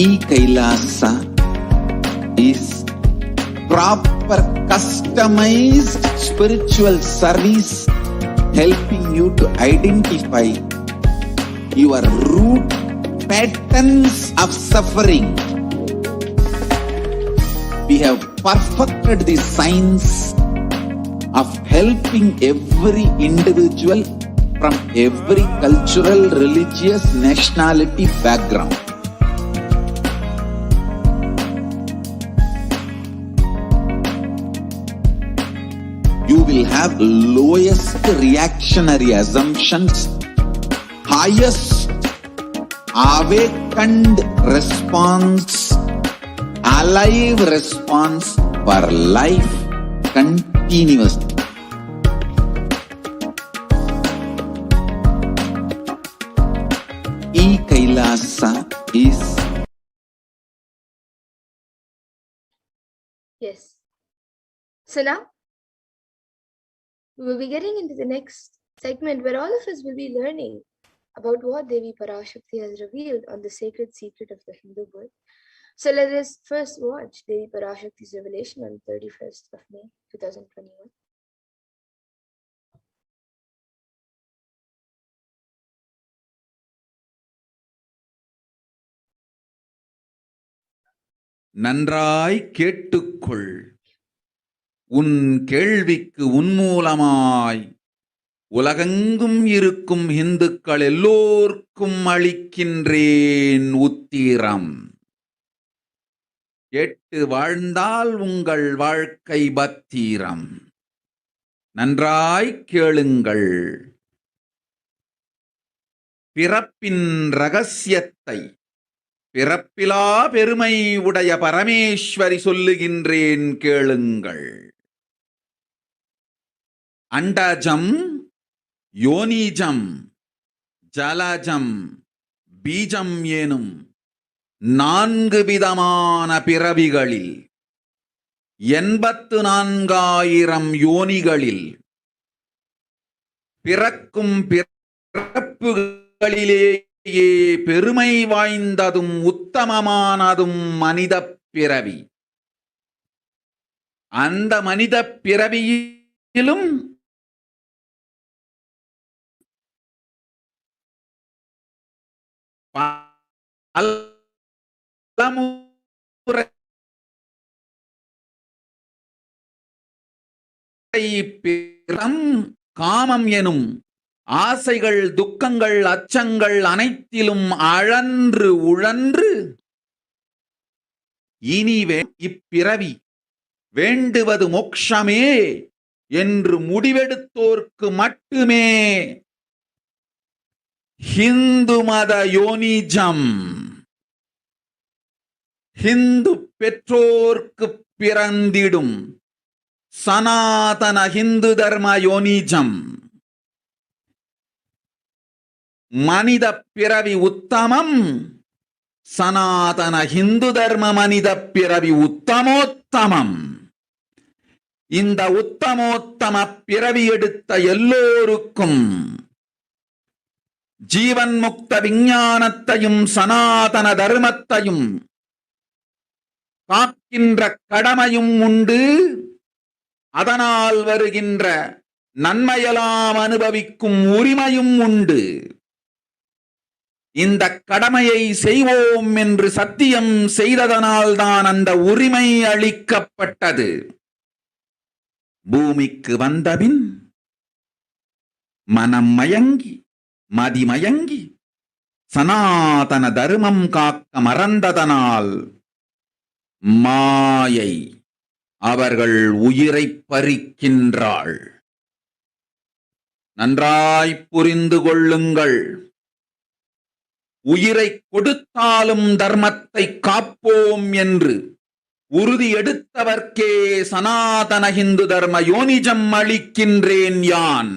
E-Kailasa is proper customized spiritual service helping you to identify your root patterns of suffering. We have perfected the science of helping every individual from every cultural, religious, nationality background. You will have lowest reactionary assumptions, highest awakened response, alive response for life continuously. E-Kailasa is Yes. So now we will be getting into the next segment where all of us will be learning about what Devi Parashakti has revealed on the sacred secret of the Hindu birth. So let us first watch Devi Parashakti's revelation on 31st of May 2021. நன்றாய் கேட்டுக்கொள். உன் கேள்விக்கு உன்மூலமாய் உலகெங்கும் இருக்கும் இந்துக்கள் எல்லோர்க்கும் அளிக்கின்றேன் உத்திரம். கேட்டு வாழ்ந்தால் உங்கள் வாழ்க்கை பத்திரம். நன்றாய் கேளுங்கள். பிறப்பின் ரகசியத்தை பிறப்பிலா பெருமை உடைய பரமேஸ்வரி சொல்லுகின்றேன் கேளுங்கள். அண்டஜம், யோனிஜம், ஜலஜம், பீஜம் எனும் 4 விதமான பிறவிகளில் 84,000 யோனிகளில் பிறக்கும் பிறப்புகளிலேயே பெருமை வாய்ந்ததும் உத்தமமானதும் மனித பிறவி. அந்த மனித பிறவியிலும் பலமுறை காமம் எனும் ஆசைகள், துக்கங்கள், அச்சங்கள் அனைத்திலும் அழன்று உழன்று இனி இப்பிறவி வேண்டுவது மோட்சமே என்று முடிவெடுத்தோர்க்கு மட்டுமே ஹிந்து மத யோனிஜம், ஹிந்து பெற்றோர்க்கு பிறந்திடும் சனாதன ஹிந்து தர்ம யோனிஜம். மனித பிறவி உத்தமம், சனாதன ஹிந்து தர்ம மனித பிறவி உத்தமோத்தமம். இந்த உத்தமோத்தம பிறவி எடுத்த எல்லோருக்கும் ஜீவன் முக்த விஞ்ஞானத்தையும் சனாதன தர்மத்தையும் காக்கின்ற கடமையும் உண்டு. அதனால் வருகின்ற நன்மையெல்லாம் அனுபவிக்கும் உரிமையும் உண்டு. இந்த கடமையை செய்வோம் என்று சத்தியம் செய்ததனால்தான் அந்த உரிமை அளிக்கப்பட்டது. பூமிக்கு வந்தபின் மனம் மயங்கி மதிமயங்கி சனாதன தர்மம் காக்க மறந்ததனால் மாயை அவர்கள் உயிரை பறிக்கின்றாள். நன்றாய் புரிந்து கொள்ளுங்கள். உயிரை கொடுத்தாலும் தர்மத்தை காப்போம் என்று உறுதி எடுத்தவர்க்கே சனாதன இந்து தர்ம யோனிஜம் அளிக்கின்றேன் யான்.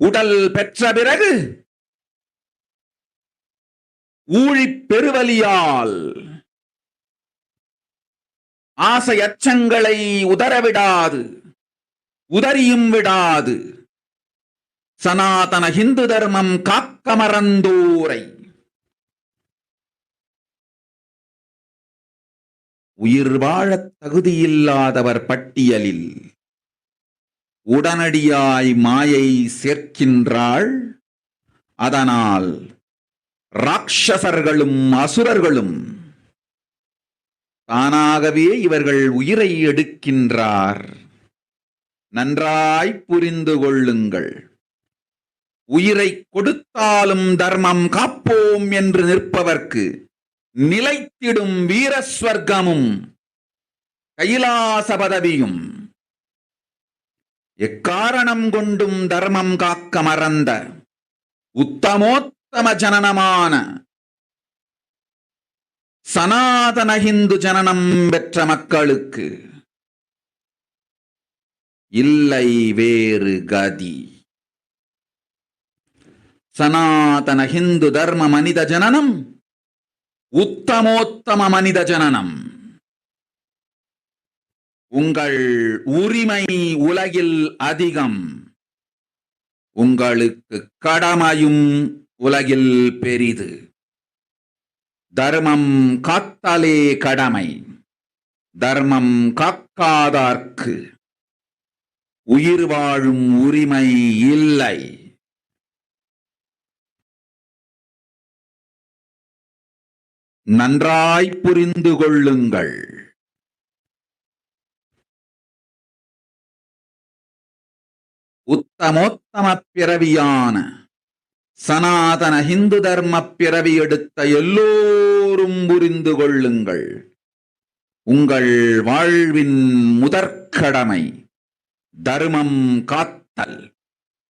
உடல் பெற்ற பிறகு ஊழிப் பெருவலியால் ஆசை அச்சங்களை உதறவிடாது, உதறியும் விடாது சனாதன இந்து தர்மம் காக்க மறந்தோரை உயிர் வாழத் தகுதியில்லாதவர் பட்டியலில் உடனடியாய் மாயை சேர்க்கின்றாள். அதனால் ராட்சசர்களும் அசுரர்களும் தானாகவே இவர்கள் உயிரை எடுக்கின்றார். நன்றாய் புரிந்து கொள்ளுங்கள். உயிரை கொடுத்தாலும் தர்மம் காப்போம் என்று நிற்பவர்க்கு நிலைத்திடும் வீரஸ்வர்க்கமும் கைலாச பதவியும், எக்காரணம் கொண்டும் தர்மம் காக்க மறந்த உத்தமோத்தம ஜனனமான சனாதன இந்து ஜனனம் பெற்ற மக்களுக்கு இல்லை வேறு கதி. சனாதன இந்து தர்ம மனித ஜனனம் உத்தமோத்தம மனித ஜனனம். உங்கள் உரிமை உலகில் அதிகம், உங்களுக்கு கடமையும் உலகில் பெரிது. தர்மம் காத்தாலே கடமை, தர்மம் காக்காதார்க்கு உயிர் வாழும் உரிமை இல்லை. நன்றாய் புரிந்து கொள்ளுங்கள். உத்தமோத்தம பிறவியான சனாதன இந்து தர்ம பிறவி எடுத்த எல்லோரும் புரிந்து கொள்ளுங்கள். உங்கள் வாழ்வின் முதற்கடமை தர்மம் காத்தல்.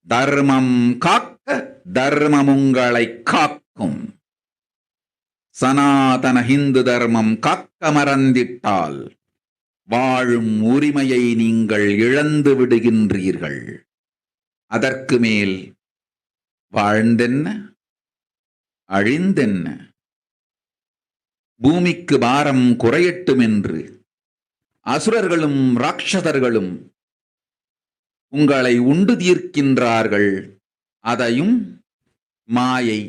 தர்மம் காக்க தர்மம் உங்களை காக்கும். சனாதன இந்து தர்மம் காக்க மறந்திட்டால் வாழும் உரிமையை நீங்கள் இழந்து விடுகின்றீர்கள். அதற்கு மேல் வாழ்ந்தென்ன அழிந்தென்ன? பூமிக்கு பாரம் குறையட்டும் என்று அசுரர்களும் ராட்சதர்களும் உங்களை உண்டு தீர்க்கின்றார்கள். அதையும் மாயை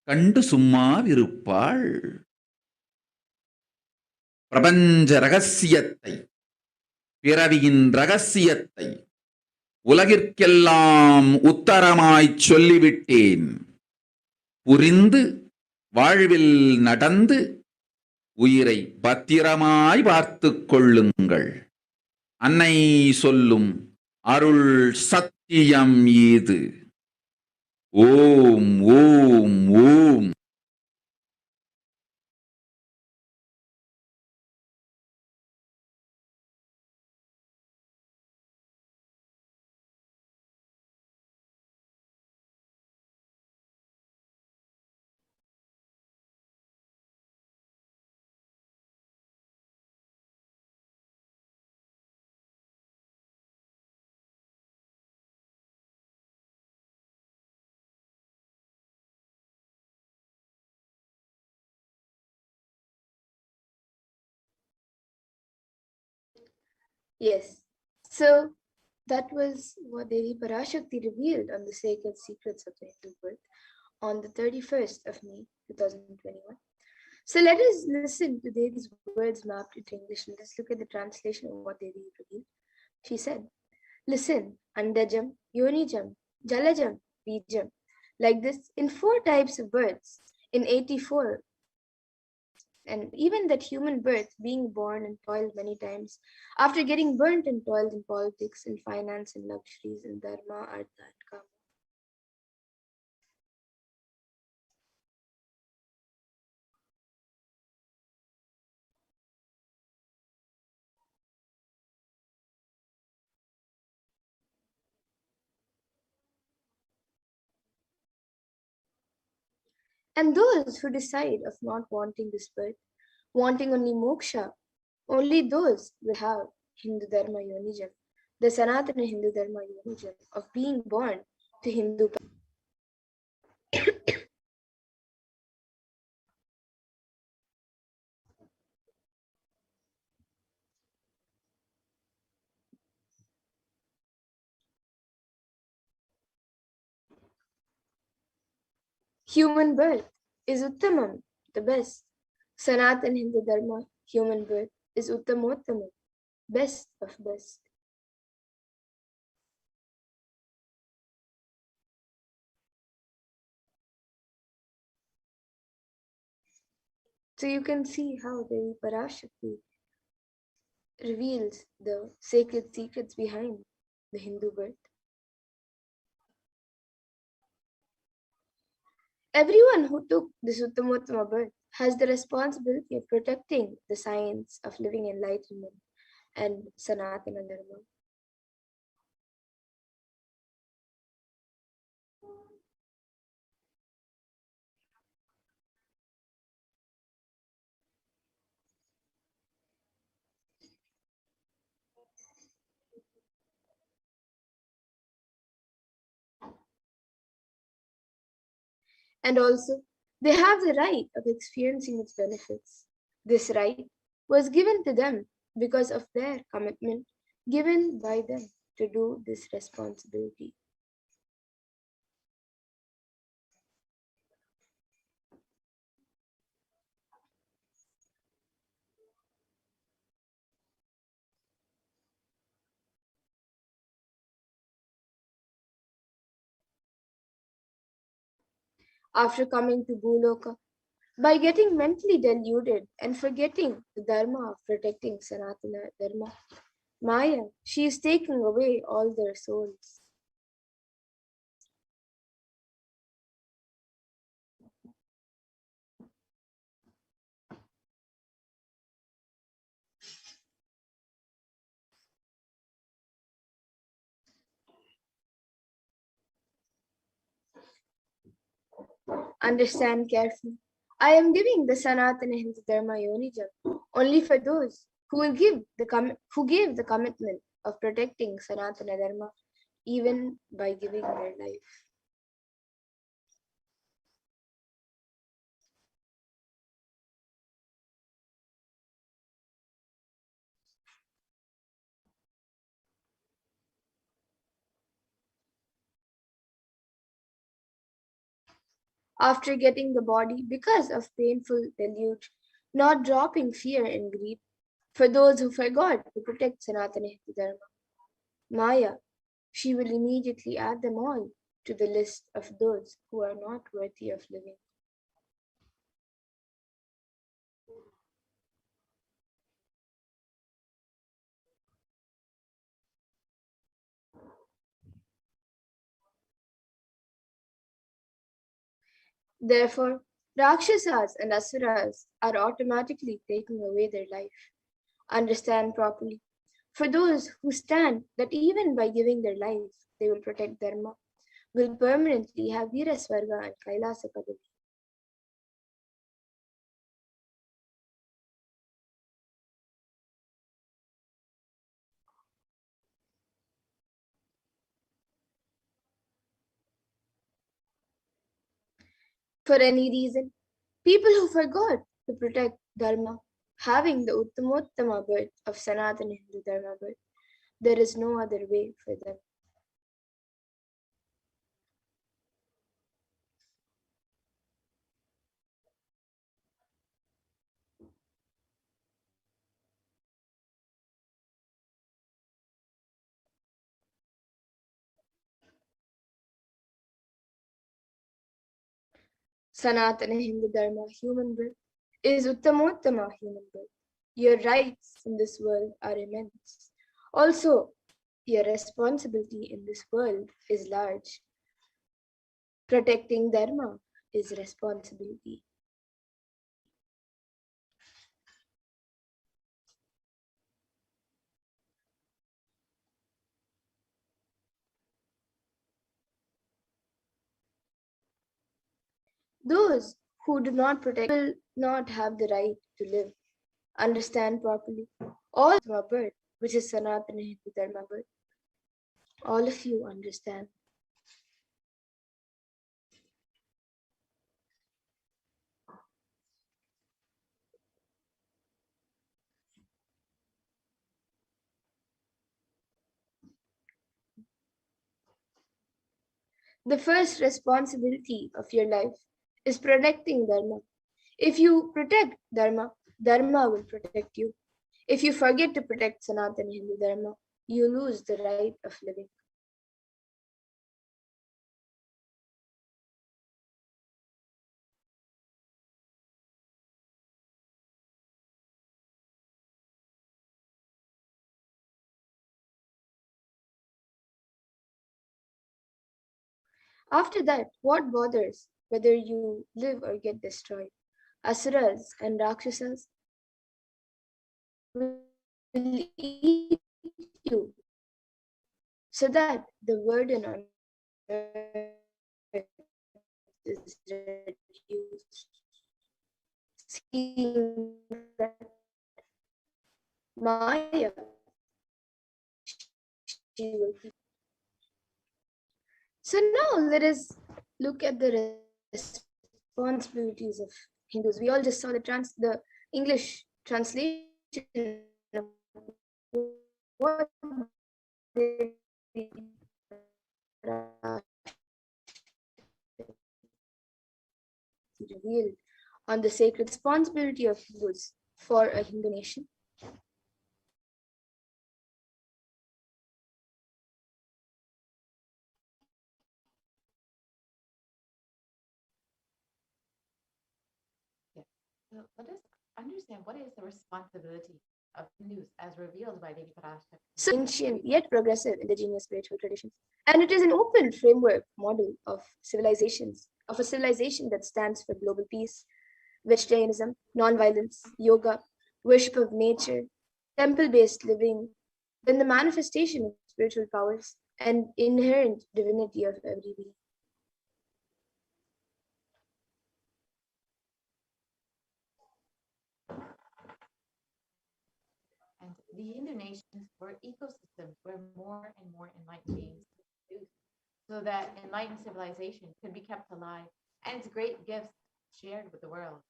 கண்டு சும்மாவிருப்பாள். பிரபஞ்ச ரகசியத்தை, பிறவியின் ரகசியத்தை உலகிற்கெல்லாம் உத்தரமாய்ச் சொல்லிவிட்டேன். புரிந்து வாழ்வில் நடந்து உயிரை பத்திரமாய் பார்த்துக் கொள்ளுங்கள். அன்னை சொல்லும் அருள் சத்தியம் இது. ஓம் ஓம் ஓம். Yes. So that was what Devi Parashakti revealed on the sacred secrets of the Hindu birth on the 31st of May 2021. So let us listen to Devi's words mapped into English and let's look at the translation of what Devi revealed. She said, listen, Andajam, Yonijam, Jalajam, Bijam, like this in 4 types of birds, in 84 And even that human birth, being born and toiled many times, after getting burnt and toiled in politics and finance and luxuries and dharma, artha, and kama. And those who decide of not wanting this birth, wanting only moksha, only those will have Hindu Dharma Yonijam, the Sanatana Hindu Dharma Yonijam of being born to Hindu. Human birth is Uttamam, the best. Sanatana Hindu Dharma, human birth, is Uttamottamam, best of best. So you can see how the Parashakti reveals the sacred secrets behind the Hindu birth. Everyone who took the Uttamottama birth has the responsibility of protecting the science of living enlightenment and Sanatana Dharma. And also, they have the right of experiencing its benefits. This right was given to them because of their commitment given by them to do this responsibility. After coming to Bhuloka, by getting mentally deluded and forgetting the dharma of protecting Sanatana Dharma, Maya, she is taking away all their souls. Understand carefully. I am giving the Sanatana Hindu Dharma Yonijam only for those who will who gave the commitment of protecting Sanatana Dharma even by giving their life. After getting the body because of painful deluge, not dropping fear and grief, for those who forgot to protect Sanatana Hindu Dharma, Maya, she will immediately add them all to the list of those who are not worthy of living. Therefore, Rakshasas and Asuras are automatically taking away their life. Understand properly. For those who stand that even by giving their life, they will protect Dharma, will permanently have Virasvarga and Kailasa Padavi. For any reason, people who forgot to protect Dharma, having the Uttamottama birth of Sanatana Hindu Dharma birth, there is no other way for them. Sanatana Hindu Dharma, human birth, is Uttamottama human birth. Your rights in this world are immense. Also, your responsibility in this world is large. Protecting Dharma is responsibility. Those who do not protect will not have the right to live, understand properly. All Dharma birth, which is Sanatana Hindu Dharma birth, all of you understand. The first responsibility of your life is protecting Dharma. If you protect Dharma, Dharma will protect you. If you forget to protect Sanatana Hindu Dharma, you lose the right of living. After that, what bothers whether you live or get destroyed? Asuras and Rakshasas will eat you so that the burden on earth is reduced. Seeing that Maya, she will keep. So now let us look at the responsibilities of Hindus. We all just saw the English translation of what revealed on the sacred responsibility of Hindus for a Hindu nation. So let us understand what is the responsibility of Hindus as revealed by Devi Parashakti. So ancient yet progressive indigenous spiritual traditions. And it is an open framework model of civilizations, of a civilization that stands for global peace, vegetarianism, non-violence, yoga, worship of nature, temple-based living, then the manifestation of spiritual powers and inherent divinity of every being. And the Hindu nations were ecosystems where more and more enlightened beings could produce, so that enlightened civilization could be kept alive and its great gifts shared with the world.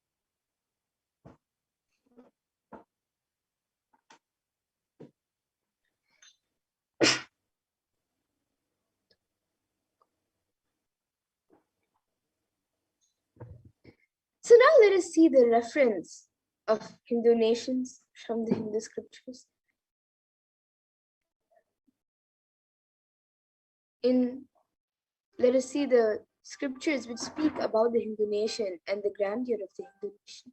So now let us see the reference of Hindu nations from the Hindu scriptures. Let us see the scriptures which speak about the Hindu nation and the grandeur of the Hindu nation.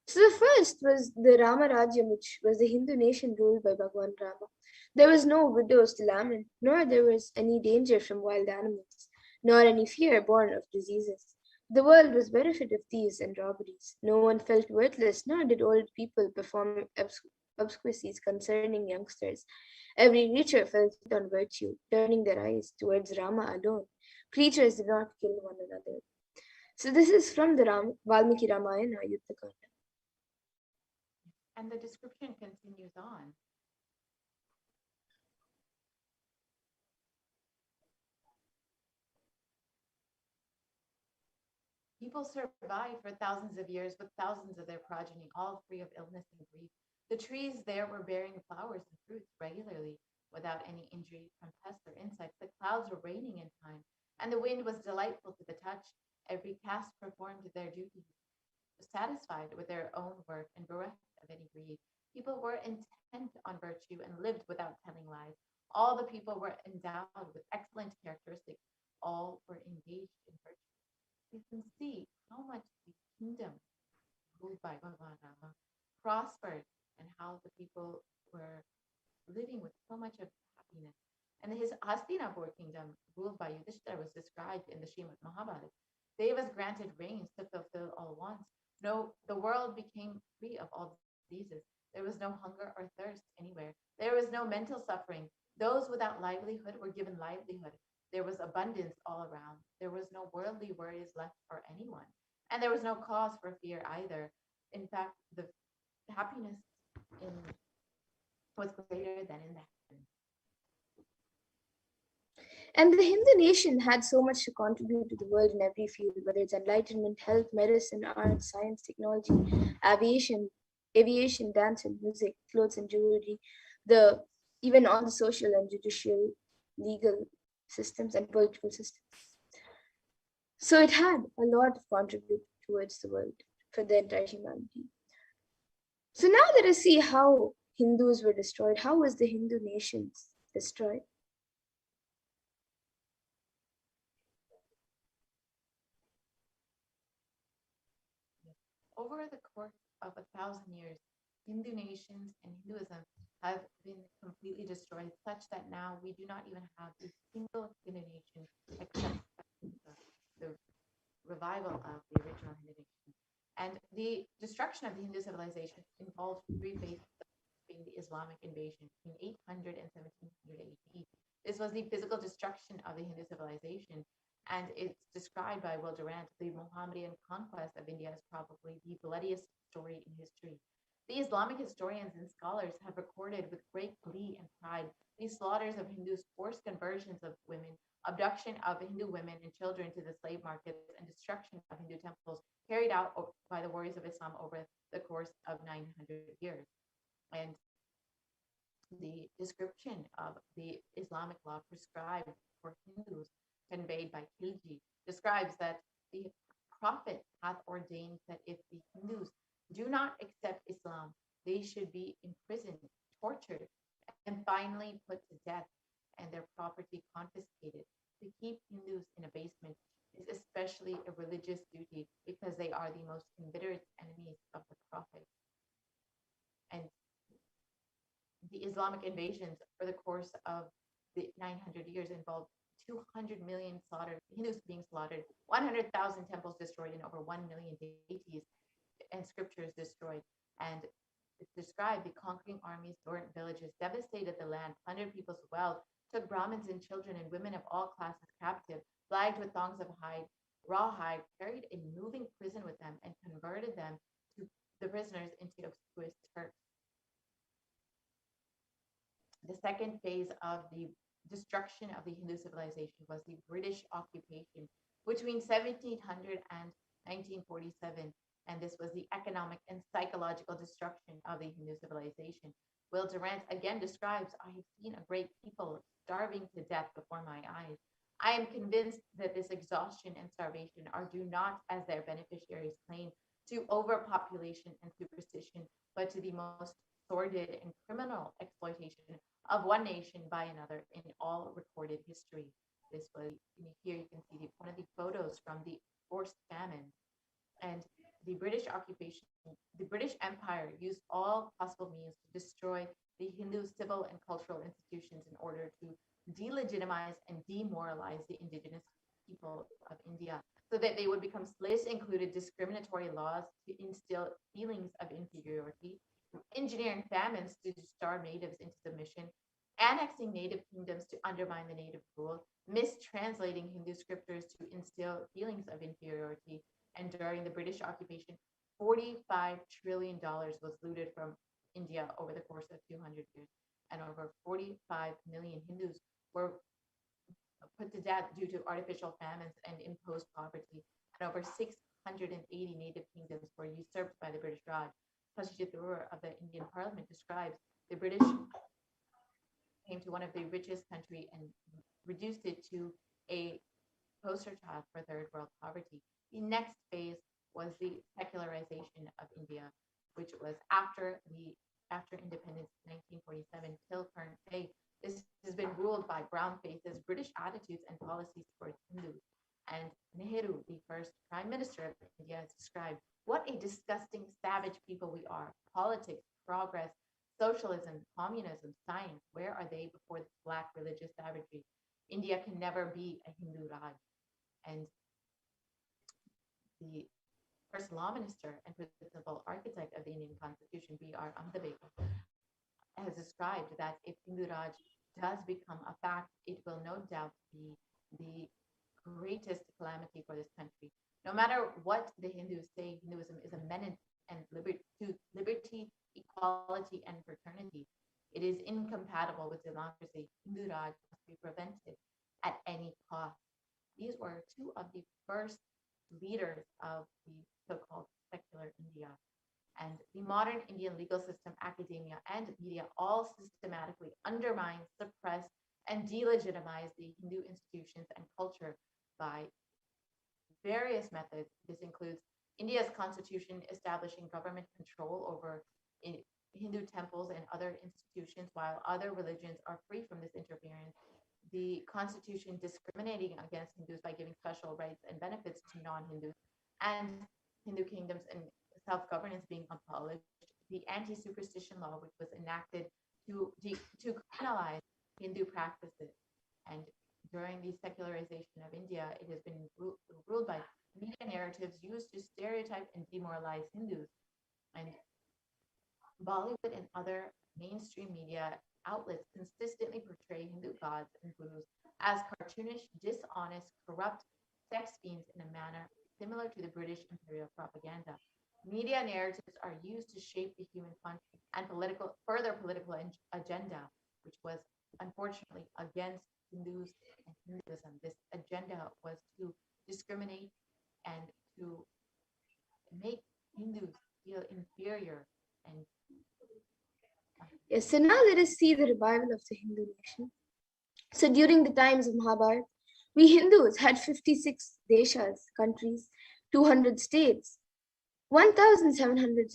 So the first was the Rama Rajyam, which was the Hindu nation ruled by Bhagwan Rama. There was no widows to lament, nor there was any danger from wild animals, nor any fear born of diseases. The world was bereft of thieves and robberies. No one felt worthless, nor did old people perform obscurities concerning youngsters. Every creature felt on virtue, turning their eyes towards Rama alone. Creatures did not kill one another. So this is from the Valmiki Ramayana, Yuddha. And the description continues on. People survived for thousands of years with thousands of their progeny, all free of illness and grief. The trees there were bearing flowers and fruits regularly, without any injury from pests or insects. The clouds were raining in time, and the wind was delightful to the touch. Every caste performed their duties. satisfied with their own work and bereft of any greed. People were intent on virtue and lived without telling lies. All the people were endowed with excellent characteristics. All were engaged in virtue. You can see how much the kingdom ruled by Bhagavan Rama prospered and how the people were living with so much of happiness. And his Hastinapur kingdom, ruled by Yudhishthira, was described in the Srimad Mahabharata. They was granted reins to fulfill all wants. No, the world became free of all diseases. There was no hunger or thirst anywhere. There was no mental suffering. Those without livelihood were given livelihood. There was abundance all around. There was no worldly worries left for anyone. And there was no cause for fear either. In fact, the happiness in was greater than in the heavens. And the Hindu nation had so much to contribute to the world in every field, whether it's enlightenment, health, medicine, art, science, technology, aviation, dance and music, clothes and jewelry, the even all the social and judicial, legal systems and political systems. So it had a lot to contribute towards the world for the entire humanity. So now let us see how Hindus were destroyed. How was the Hindu nations destroyed? Over the course of 1,000 years, Hindu nations and Hinduism have been completely destroyed, such that now we do not even have a single Hindu nation except the revival of the original Hindu nation. And the destruction of the Hindu civilization involved three phases, being the Islamic invasion between 800 and 1700 AD. This was the physical destruction of the Hindu civilization, and it's described by Will Durant. The Mohammedan conquest of India is probably the bloodiest story in history. The Islamic historians and scholars have recorded with great glee and pride these slaughters of Hindus, forced conversions of women, abduction of Hindu women and children to the slave markets, and destruction of Hindu temples carried out by the warriors of Islam over the course of 900 years. And the description of the Islamic law prescribed for Hindus conveyed by Khilji describes that the Prophet hath ordained that if the Hindus do not accept Islam, they should be imprisoned, tortured, and finally put to death, and their property confiscated. To keep Hindus in abasement is especially a religious duty because they are the most inveterate enemies of the Prophet. And the Islamic invasions over the course of the 900 years involved 200 million slaughtered, Hindus being slaughtered, 100,000 temples destroyed, and over 1 million deities and scriptures destroyed. And it's described the conquering armies burnt villages, devastated the land, plundered people's wealth, took Brahmins and children and women of all classes captive, flagged with thongs of hide, rawhide, carried a moving prison with them, and converted them to the prisoners into Swiss Turks. The second phase of the destruction of the Hindu civilization was the British occupation between 1700 and 1947, and this was the economic and psychological destruction of the Hindu civilization. Will Durant again describes, I have seen a great people starving to death before my eyes. I am convinced that this exhaustion and starvation are due not, as their beneficiaries claim, to overpopulation and superstition, but to the most sordid and criminal exploitation of one nation by another in all recorded history. This was, here you can see one of the photos from the forced famine. And the British occupation, the British Empire used all possible means to destroy the Hindu civil and cultural institutions in order to delegitimize and demoralize the indigenous people of India so that they would become slaves. This included discriminatory laws to instill feelings of inferiority, engineering famines to starve natives into submission, annexing native kingdoms to undermine the native rule, mistranslating Hindu scriptures to instill feelings of inferiority. And during the British occupation, $45 trillion was looted from India over the course of 200 years. And over 45 million Hindus were put to death due to artificial famines and imposed poverty. And over 680 native kingdoms were usurped by the British Raj. Pasha Tharoor of the Indian Parliament describes the British came to one of the richest country and reduced it to a poster child for third world poverty. The next phase was the secularization of India, which was after independence in 1947 till current day. This has been ruled by brown faces, British attitudes and policies towards Hindus. And Nehru, the first prime minister of India, has described what a disgusting, savage people we are. Politics, progress, socialism, communism, science, where are they before this black religious savagery? India can never be a Hindu Raj. And the first law minister and principal architect of the Indian Constitution, B.R. Ambedkar, has described that if Hindu Raj does become a fact, it will no doubt be the greatest calamity for this country. No matter what the Hindus say, Hinduism is a menace and to liberty, equality, and fraternity. It is incompatible with democracy. Hindu Raj must be prevented at any cost. These were two of the first leaders of the so-called secular India. And the modern Indian legal system, academia, and media all systematically undermine, suppress, and delegitimize the Hindu institutions and culture by various methods. This includes India's constitution establishing government control over Hindu temples and other institutions, while other religions are free from this interference. The constitution discriminating against Hindus by giving special rights and benefits to non-Hindus, and Hindu kingdoms and self-governance being abolished. The anti-superstition law, which was enacted to criminalize Hindu practices. And during the secularization of India, it has been ruled by media narratives used to stereotype and demoralize Hindus. And Bollywood and other mainstream media outlets consistently portray Hindu gods and gurus as cartoonish, dishonest, corrupt sex fiends in a manner similar to the British imperial propaganda. Media narratives are used to shape the human conscience and further political agenda, which was unfortunately against Hindus and Hinduism. This agenda was to discriminate and to make Hindus feel inferior. And Yes, so now let us see the revival of the Hindu nation. So during the times of Mahabharata, we Hindus had 56 deshas, countries, 200 states, 1,700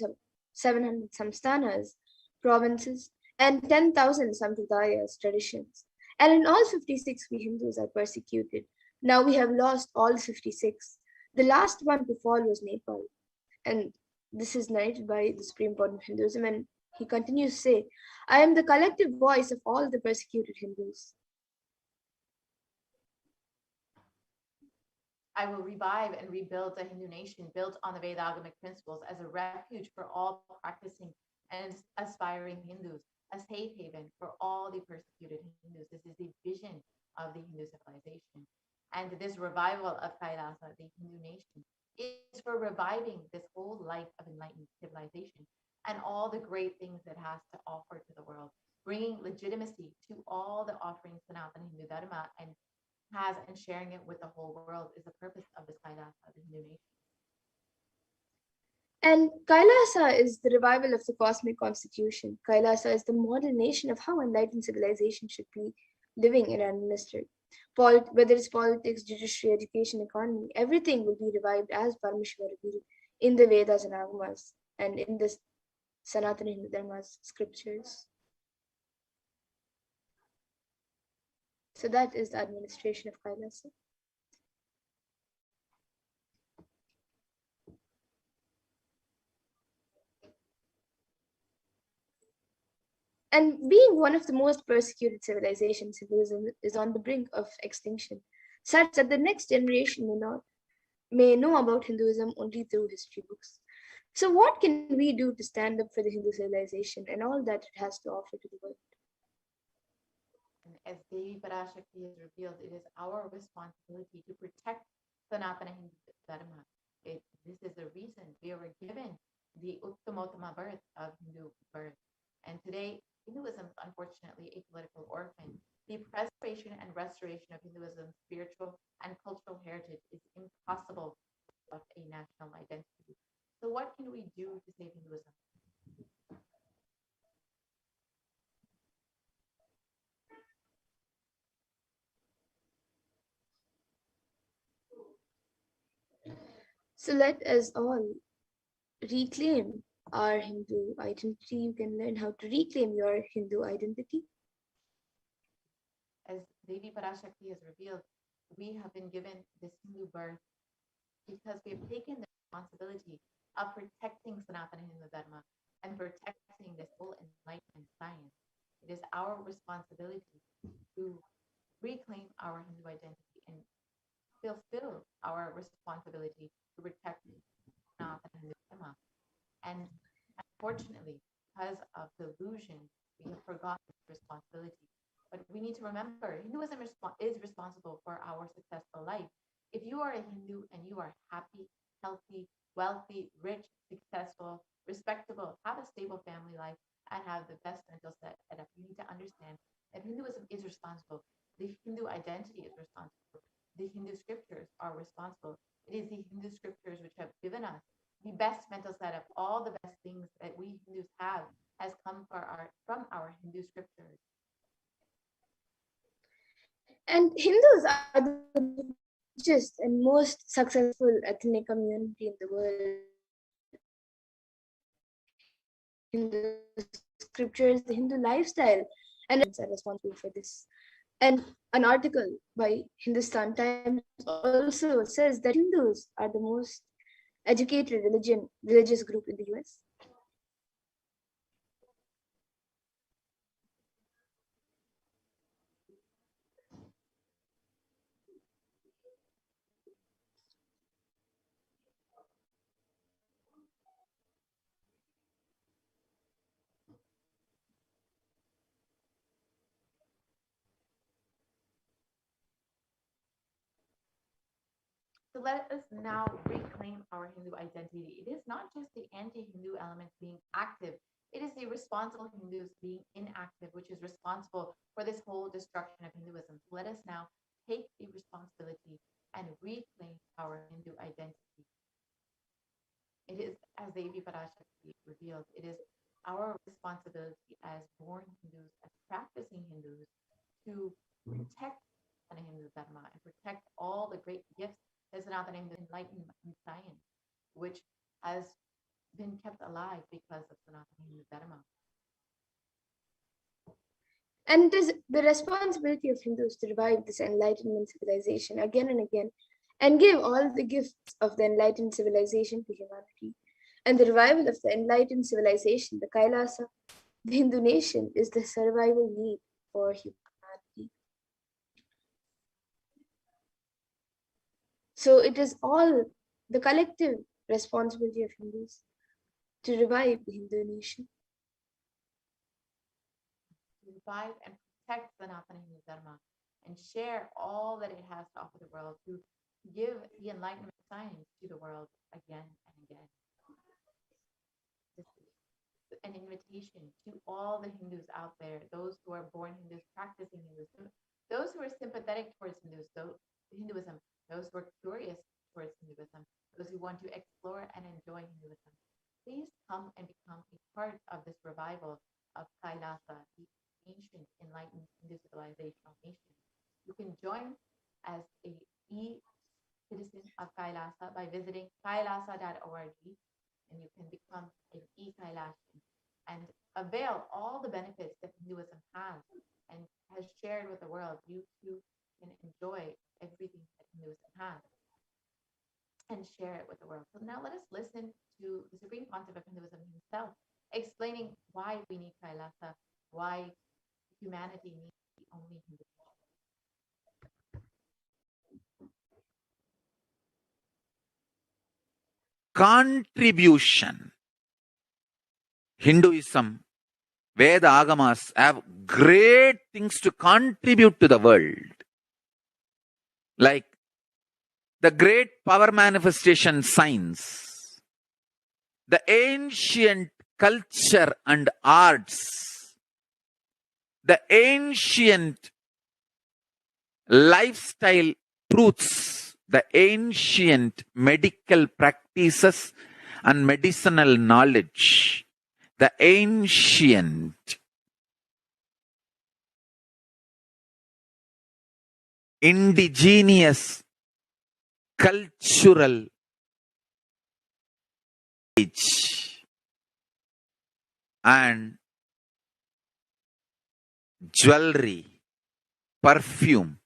samsthanas, provinces, and 10,000 sampradayas, traditions. And in all 56, we Hindus are persecuted. Now we have lost all 56. The last one to fall was Nepal. And this is narrated by the Supreme Court of Hinduism. And he continues to say, I am the collective voice of all the persecuted Hindus. I will revive and rebuild the Hindu nation built on the Vedagamic principles as a refuge for all practicing and aspiring Hindus, a safe haven for all the persecuted Hindus. This is the vision of the Hindu civilization. And this revival of Kailasa, the Hindu nation, is for reviving this whole life of enlightened civilization and all the great things it has to offer to the world, bringing legitimacy to all the offerings Sanatana Hindu Dharma and sharing it with the whole world is the purpose of this Kailasa, the Hindu nation. And Kailasa is the revival of the cosmic constitution. Kailasa is the model nation of how enlightened civilization should be living and administered. Whether it's politics, judiciary, education, economy, everything will be revived as Paramashiva revealed in the Vedas and Agamas and in the Sanatana Hindu Dharma's scriptures. So that is the administration of Kailasa. And being one of the most persecuted civilizations, Hinduism is on the brink of extinction, such that the next generation may know about Hinduism only through history books. So what can we do to stand up for the Hindu civilization and all that it has to offer to the world? And as Devi Parashakti has revealed, it is our responsibility to protect Sanatana Hindu Dharma. This is the reason we were given the Uttamotama birth of Hindu birth. And today, Hinduism is unfortunately a political orphan. The preservation and restoration of Hinduism's spiritual and cultural heritage is impossible without a national identity. So what can we do to save Hinduism? So let us all reclaim our Hindu identity. You can learn how to reclaim your Hindu identity. As Devi Parashakti has revealed, we have been given this Hindu birth because we have taken the responsibility of protecting Sanatana Hindu Dharma and protecting this whole enlightenment science. It is our responsibility to reclaim our Hindu identity and fulfill our responsibility to protect Sanatana Hindu Dharma. And unfortunately, because of delusion, we have forgotten this responsibility. But we need to remember, Hinduism is responsible for our successful life. If you are a Hindu and you are happy, healthy, wealthy, rich, successful, respectable, have a stable family life, and have the best mental setup, you need to understand that Hinduism is responsible. The Hindu identity is responsible. The Hindu scriptures are responsible. It is the Hindu scriptures which have given us the best mental setup. All the best things that we Hindus have has come from our Hindu scriptures. And Hindus are the richest and most successful ethnic community in the world. Hindu scriptures, the Hindu lifestyle, and are responsible for this. And an article by Hindustan Times also says that Hindus are the most educated religious group in the US. So let us now reclaim our Hindu identity. It is not just the anti-Hindu elements being active, it is the responsible Hindus being inactive, which is responsible for this whole destruction of Hinduism. So let us now take the responsibility and reclaim our Hindu identity. It is, as Devi Parashakti revealed, it is our responsibility as born Hindus, as practicing Hindus, to protect Sanatana Hindu Dharma and protect all the great gifts that Sanatana Hindu enlightenment science, which has been kept alive because of Sanatana Hindu Dharma. And it is the responsibility of Hindus to revive this enlightenment civilization again and again, and give all the gifts of the enlightened civilization to humanity. And the revival of the enlightened civilization, the Kailasa, the Hindu nation, is the survival need for humanity. So it is all the collective responsibility of Hindus to revive the Hindu nation. To revive and protect Sanatana Hindu Dharma and share all that it has to offer the world, to give the enlightenment science to the world again and again. This is an invitation to all the Hindus out there, those who are born Hindus, practicing Hinduism, those who are sympathetic towards Hinduism, those who are curious towards Hinduism, those who want to explore and enjoy Hinduism. Please come and become a part of this revival of Kailasa, the ancient enlightened Hindu civilizational nation. You can join as a e-citizen of Kailasa by visiting kailasa.org, and you can become an e-Kailashian and avail all the benefits that Hinduism has and has shared with the world. You too can enjoy everything that Hinduism has and share it with the world. So now let us listen to the Supreme Pontiff of Hinduism himself, explaining why we need Kailasa, why humanity needs the only Hindu. Contribution. Hinduism, Veda Agamas have great things to contribute to the world. Like the great power manifestation science, the ancient culture and arts, the ancient lifestyle truths, the ancient medical practices and medicinal knowledge, the ancient indigenous cultural and jewelry, perfume,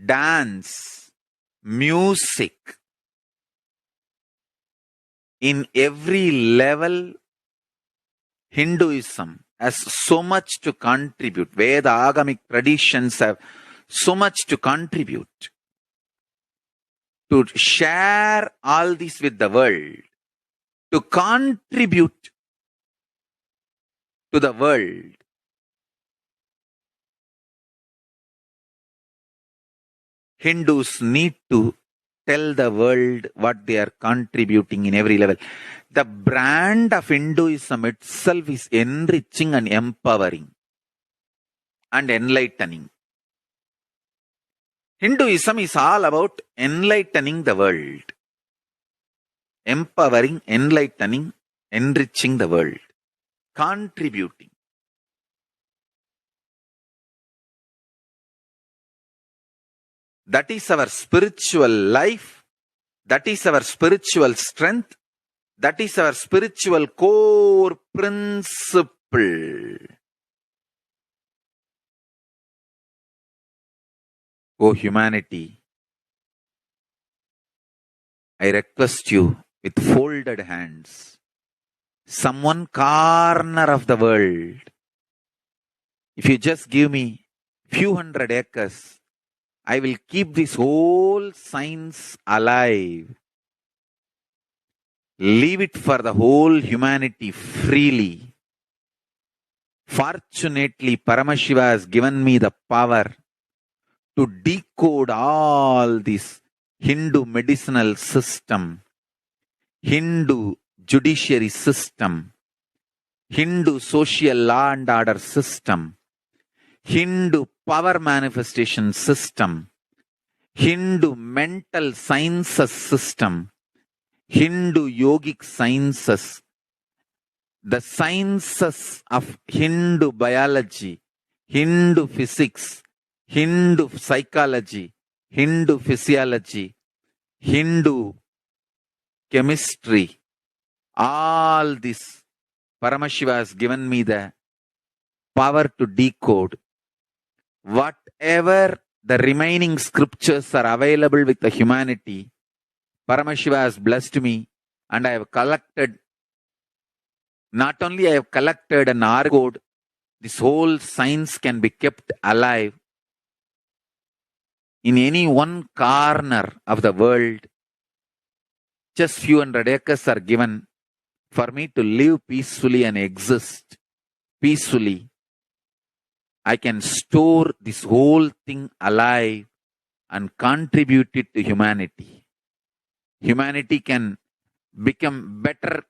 dance, music. In every level, Hinduism has so much to contribute. Veda, Agamic traditions have so much to contribute. To share all this with the world. To contribute to the world. Hindus need to tell the world what they are contributing in every level. The brand of Hinduism itself is enriching and empowering and enlightening. Hinduism is all about enlightening the world. Empowering, enlightening, enriching the world. Contributing. That is our spiritual life. That is our spiritual strength. That is our spiritual core principle. O humanity, I request you with folded hands, some one corner of the world, if you just give me few hundred acres, I will keep this whole science alive. Leave it for the whole humanity freely. Fortunately, Paramashiva has given me the power to decode all this Hindu medicinal system, Hindu judiciary system, Hindu social law and order system, Hindu power manifestation system, Hindu mental sciences system, Hindu yogic sciences, the sciences of Hindu biology, Hindu physics, Hindu psychology, Hindu physiology, Hindu chemistry, all this Paramashiva has given me the power to decode. Whatever the remaining scriptures are available with the humanity, Paramashiva has blessed me, and I have collected, not only I have collected an R-code, this whole science can be kept alive in any one corner of the world. Just few hundred acres are given for me to live peacefully and exist peacefully. I can store this whole thing alive and contribute it to humanity. Humanity can become better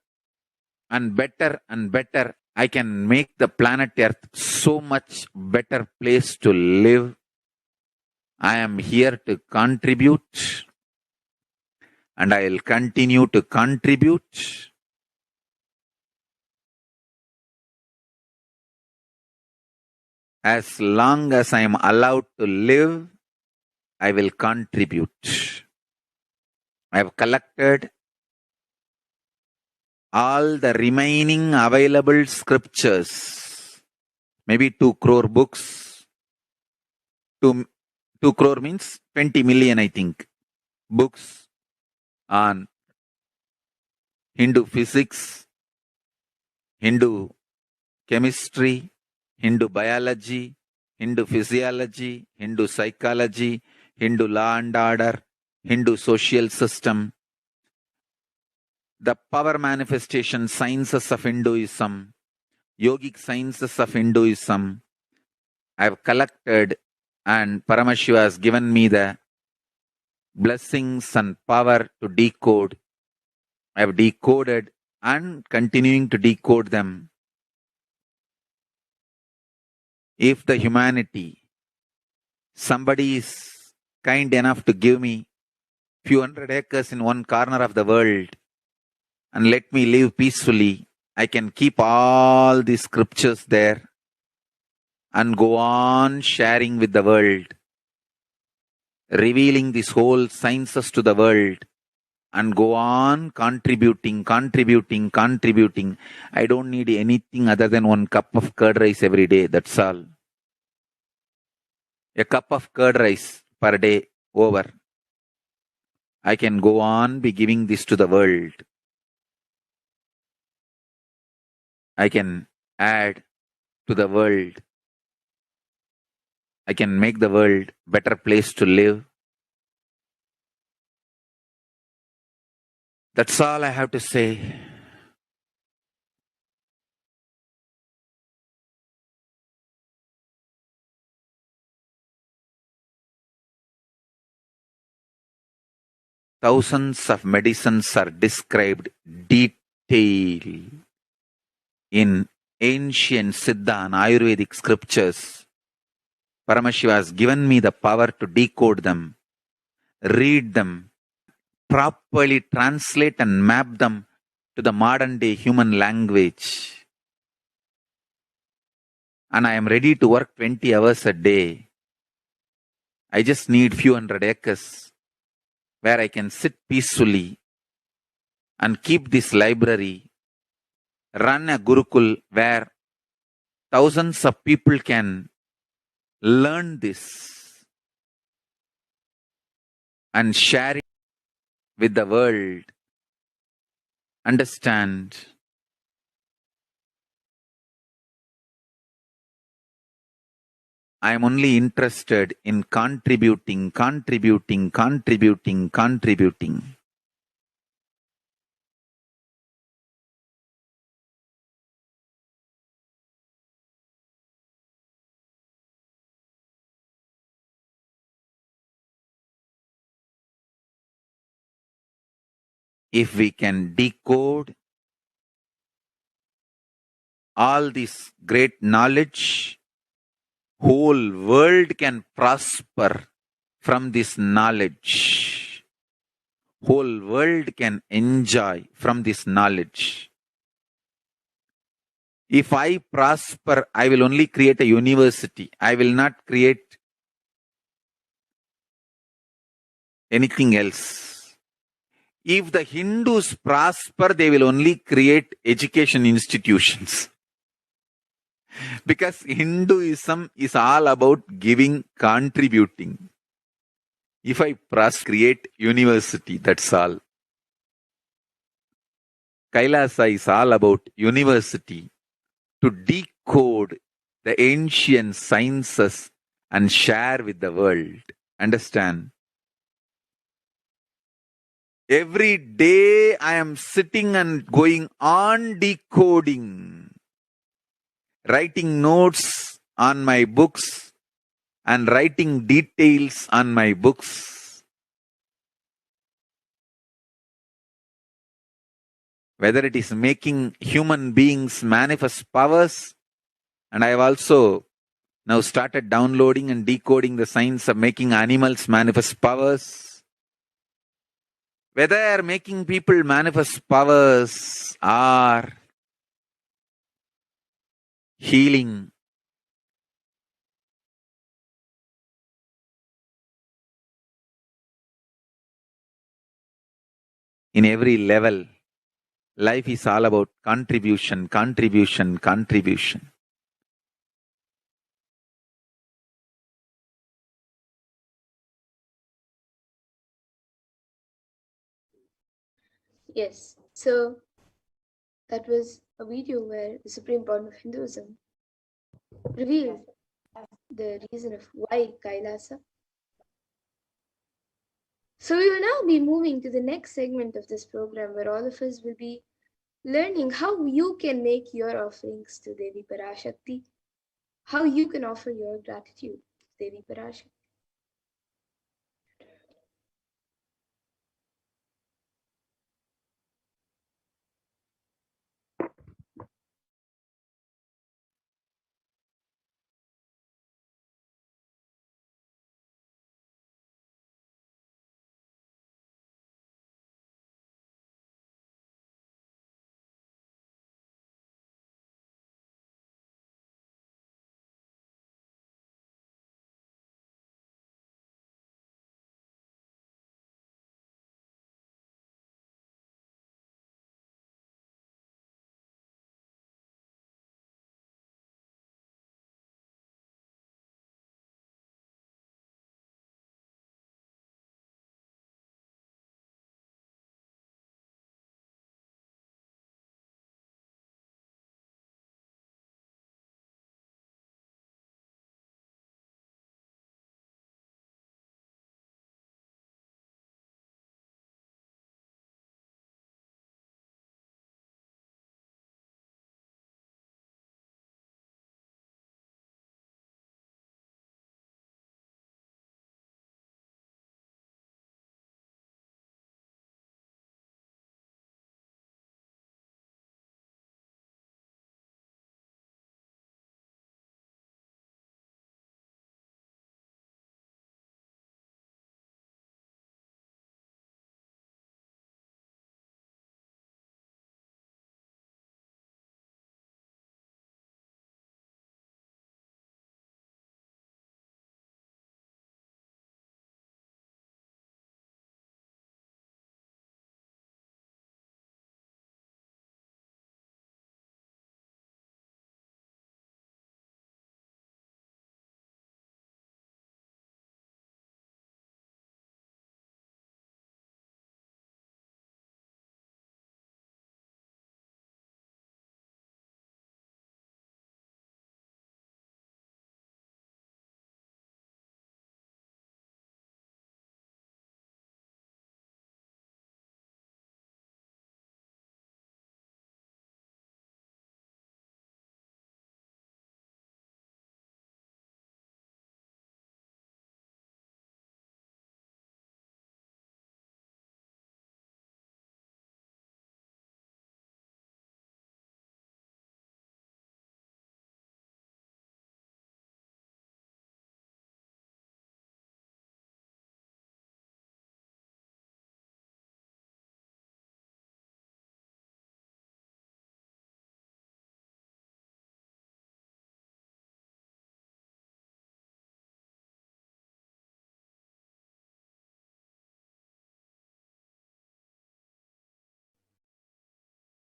and better and better. I can make the planet Earth so much better place to live. I am here to contribute, and I will continue to contribute. As long as I am allowed to live, I will contribute. I have collected all the remaining available scriptures, maybe 2 crore books. 2 crore means 20 million, I think, books on Hindu physics, Hindu chemistry, Hindu biology, Hindu physiology, Hindu psychology, Hindu law and order, Hindu social system, the power manifestation sciences of Hinduism, yogic sciences of Hinduism. I have collected, and Paramashiva has given me the blessings and power to decode. I have decoded and continuing to decode them. If the humanity, somebody is kind enough to give me few hundred acres in one corner of the world and let me live peacefully, I can keep all these scriptures there and go on sharing with the world, revealing this whole sciences to the world, and go on contributing. I don't need anything other than 1 cup of curd rice every day. That's all. A cup of curd rice per day over. I can go on be giving this to the world. I can add to the world. I can make the world better place to live. That's all I have to say. Thousands of medicines are described detail in ancient Siddha and Ayurvedic scriptures. Paramashiva has given me the power to decode them, read them, properly translate and map them to the modern day human language. And I am ready to work 20 hours a day. I just need few hundred acres where I can sit peacefully and keep this library, run a Gurukul where thousands of people can learn this and share it with the world. Understand? I am only interested in contributing. If we can decode all this great knowledge, whole world can prosper from this knowledge. Whole world can enjoy from this knowledge. If I prosper, I will only create a university. I will not create anything else. If the Hindus prosper, they will only create education institutions. Because Hinduism is all about giving, contributing. If I create university, that's all. Kailasa is all about university to decode the ancient sciences and share with the world. Understand? Every day I am sitting and going on decoding, writing notes on my books and writing details on my books. Whether it is making human beings manifest powers, and I have also now started downloading and decoding the science of making animals manifest powers. Whether making people manifest powers or healing, in every level, life is all about contribution. Yes. So that was a video where the Supreme Point of Hinduism revealed the reason of why Kailasa. So we will now be moving to the next segment of this program where all of us will be learning how you can make your offerings to Devi Parashakti, how you can offer your gratitude to Devi Parashakti.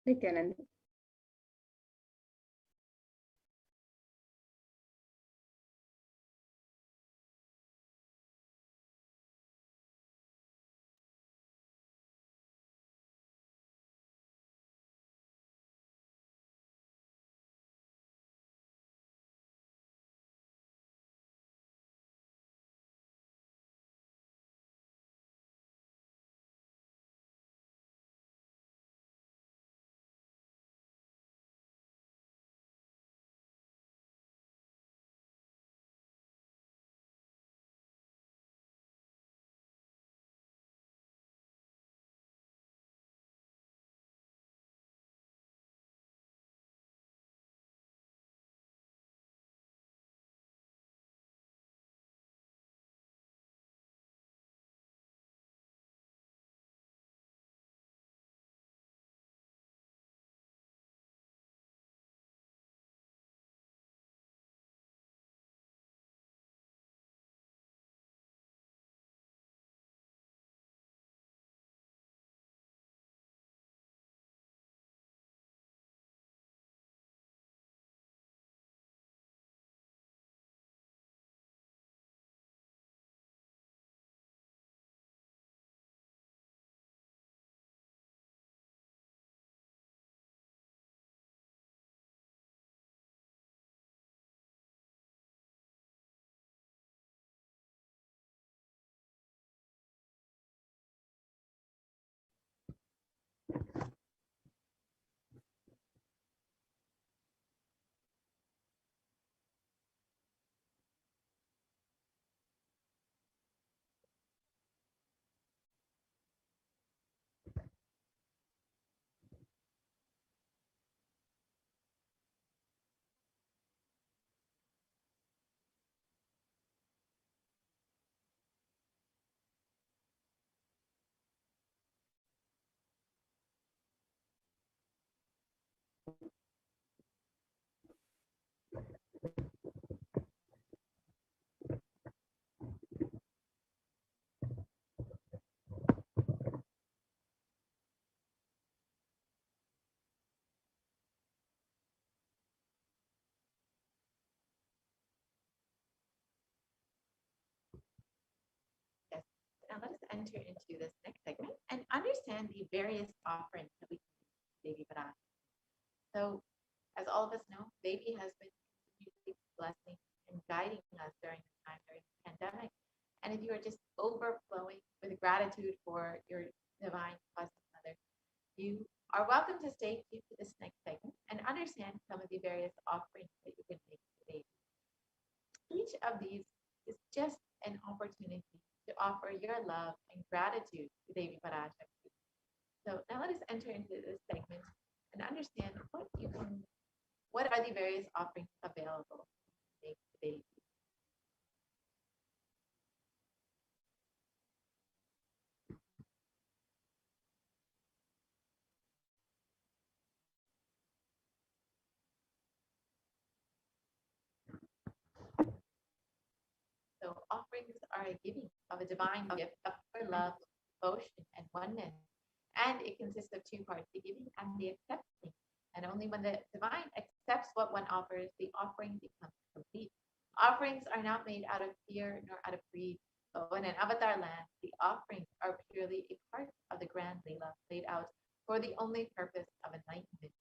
Nithyananda. Yes. Now let us enter into this next segment and understand the various offerings that we can do to Devi Parashakti. So, as all of us know, Devi has been continuously blessing and guiding us during this time, during the pandemic. And if you are just overflowing with gratitude for your divine cosmic mother, you are welcome to stay tuned to this next segment and understand some of the various offerings that you can make today. Each of these is just an opportunity to offer your love and gratitude to Devi Parashakti. So now let us enter into this segment and understand what are the various offerings available to make today. So offerings are a giving of a divine gift of pure love, devotion, and oneness. And it consists of two parts, the giving and the accepting. And only when the divine accepts what one offers, the offering becomes complete. Offerings are not made out of fear nor out of greed, but when in avatar land, the offerings are purely a part of the grand Leela laid out for the only purpose of enlightenment.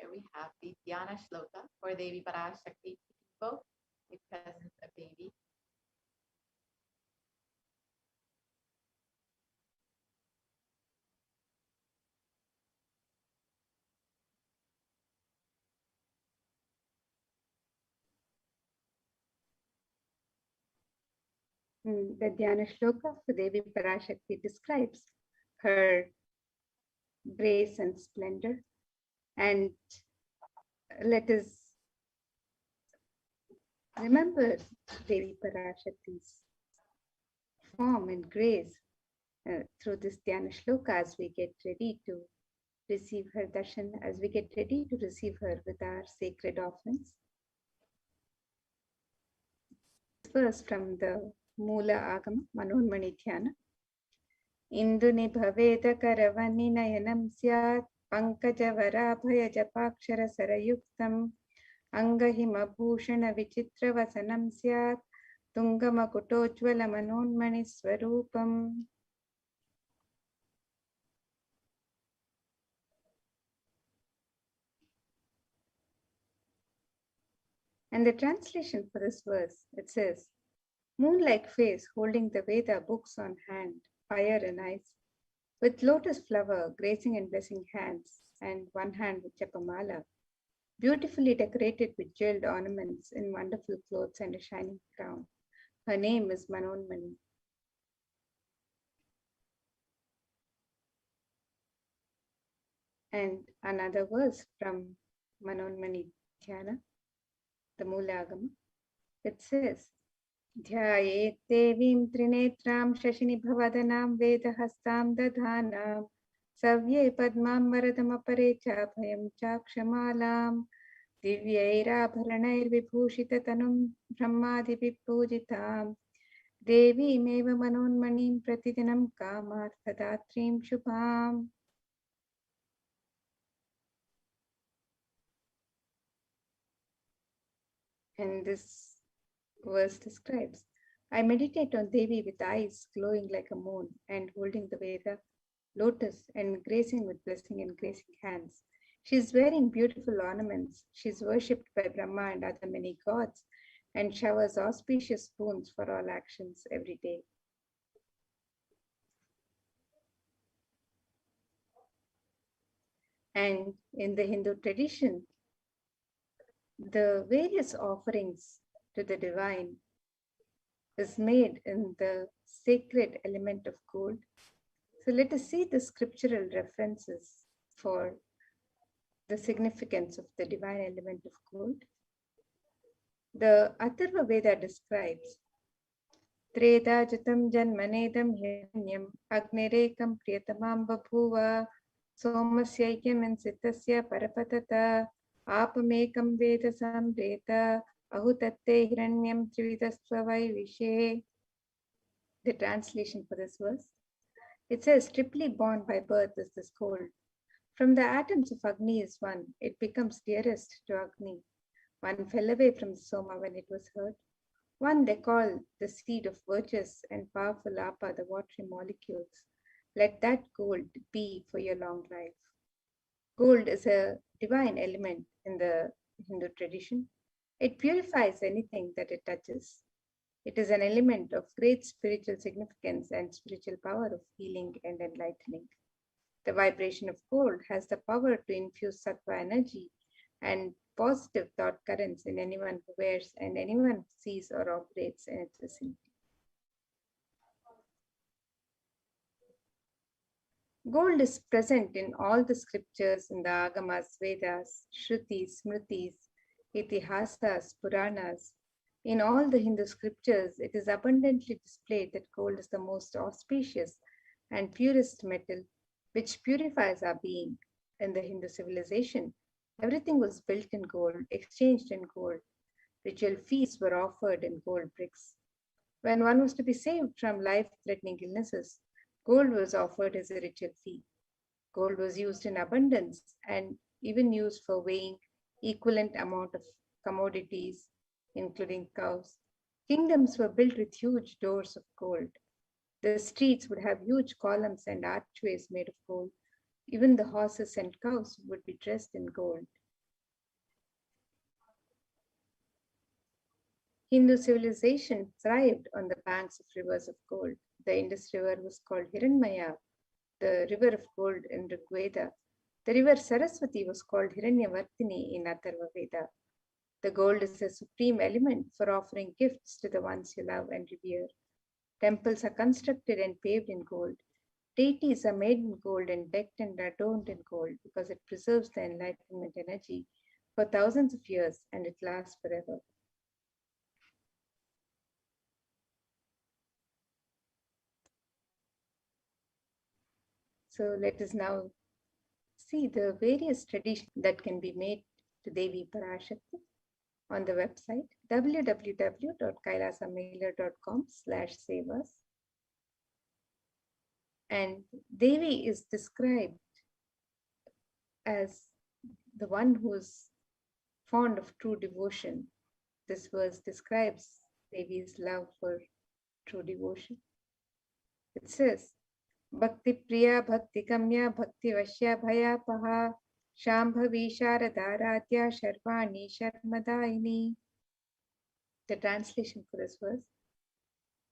Here we have the Dhyana Shloka for Devi Parashakti to invoke the presence of Devi. The Dhyana Shloka for Devi Parashakti describes her grace and splendor. And let us remember Devi Parashakti's form and grace through this Dhyana shloka as we get ready to receive her darshan, as we get ready to receive her with our sacred offerings. First from the Mula Agama, Manonmani Dhyana. Indu nibhaveda karavani nayanam syat pankajavara japakshara sarayuktam angahima bhushana vichitra vasanam syat tungamakutojvala manonmani swarupam. And the translation for this verse, it says, moon-like face holding the Veda books on hand, fire and ice, with lotus flower gracing and blessing hands, and one hand with japamala, beautifully decorated with jeweled ornaments in wonderful clothes and a shining crown. Her name is Manonmani. And another verse from Manonmani Dhyana, the Mulagama, it says, Dhyayet devim trinetram shashinibhavadanam vedahastam dadhanam savye padmam varadam apare chapayam chakshamalam divyairabharanair vibhushita tanum brahmadi vipujitam devi meva manonmanim pratidinam kamarthadatrim shubham. And this verse describes, I meditate on Devi with eyes glowing like a moon and holding the Veda lotus and gracing with blessing and gracing hands. She is wearing beautiful ornaments. She is worshipped by Brahma and other many gods and showers auspicious boons for all actions every day. And in the Hindu tradition, the various offerings to the divine is made in the sacred element of gold. So let us see the scriptural references for the significance of the divine element of gold. The Atharva Veda describes Treda Jatam Janmanedam Hiranyam Agnirekam Priyatamam Babhuva Somasyaikyam and Sitasya Parapatata Apamekam Veda Samreta Ahutatte Hiranyam Trividastva Vishe. The translation for this verse, it says, triply born by birth is this gold. From the atoms of Agni is one, it becomes dearest to Agni. One fell away from the Soma when it was heard. One they call the seed of virtuous and powerful Apa, the watery molecules. Let that gold be for your long life. Gold is a divine element in the Hindu tradition. It purifies anything that it touches. It is an element of great spiritual significance and spiritual power of healing and enlightening. The vibration of gold has the power to infuse sattva energy and positive thought currents in anyone who wears and anyone who sees or operates in its vicinity. Gold is present in all the scriptures in the Agamas, Vedas, Shrutis, Smritis, Itihasas, Puranas. In all the Hindu scriptures, it is abundantly displayed that gold is the most auspicious and purest metal which purifies our being. In the Hindu civilization, everything was built in gold, exchanged in gold. Ritual feasts were offered in gold bricks. When one was to be saved from life-threatening illnesses, gold was offered as a ritual fee. Gold was used in abundance and even used for weighing equivalent amount of commodities, including cows. Kingdoms were built with huge doors of gold. The streets would have huge columns and archways made of gold. Even the horses and cows would be dressed in gold. Hindu civilization thrived on the banks of rivers of gold. The Indus River was called Hiranmaya, the river of gold in Rig Veda. The river Saraswati was called Hiranyavartini in Atharva Veda. The gold is a supreme element for offering gifts to the ones you love and revere. Temples are constructed and paved in gold. Deities are made in gold and decked and adorned in gold because it preserves the enlightenment energy for thousands of years and it lasts forever. So let us now see the various traditions that can be made to Devi Parashakti on the website www.kailasamailer.com/savas. And Devi is described as the one who is fond of true devotion. This verse describes Devi's love for true devotion. It says, Bhakti Priya, Bhakti Kamya, Bhakti Vashya Bhaya Paha, Shambhavi Sharadaradhya Sharvani Sharmadaini. The translation for this verse.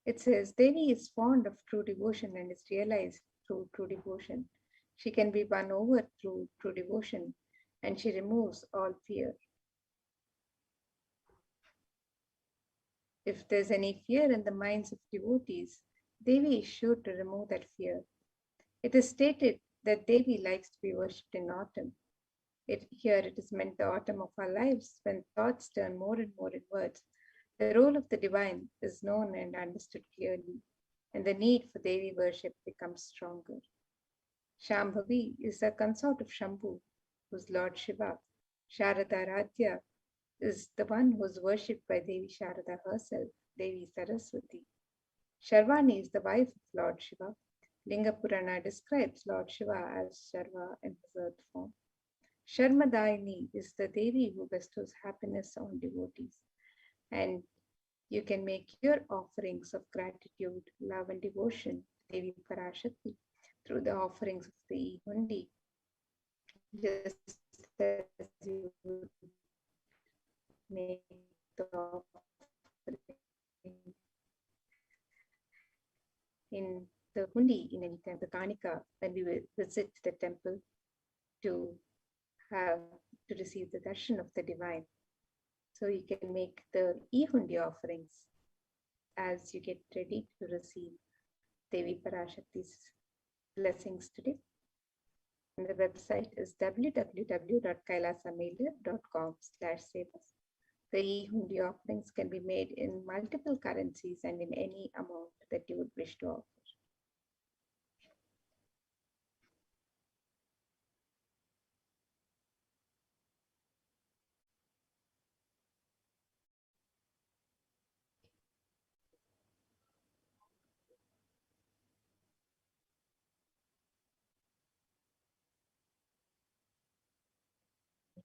It says, Devi is fond of true devotion and is realized through true devotion. She can be won over through true devotion and she removes all fear. If there's any fear in the minds of devotees, Devi is sure to remove that fear. It is stated that Devi likes to be worshipped in autumn. Here it is meant the autumn of our lives when thoughts turn more and more inwards. The role of the divine is known and understood clearly, and the need for Devi worship becomes stronger. Shambhavi is the consort of Shambhu, who's Lord Shiva. Sharadaradhya is the one who is worshipped by Devi Sharada herself, Devi Saraswati. Sharvani is the wife of Lord Shiva. Linga Purana describes Lord Shiva as Sharva in his earth form. Sharmadaini is the Devi who bestows happiness on devotees. And you can make your offerings of gratitude, love, and devotion to Devi Parashakti through the offerings of the e-hundi. Just as you would make the offering in the hundi in any temple, the kanika, when we will visit the temple to receive the darshan of the divine. So you can make the e-hundi offerings as you get ready to receive Devi Parashakti's blessings today. And the website is www.kailasamailer.com/savas. The e-hundi offerings can be made in multiple currencies and in any amount that you would wish to offer.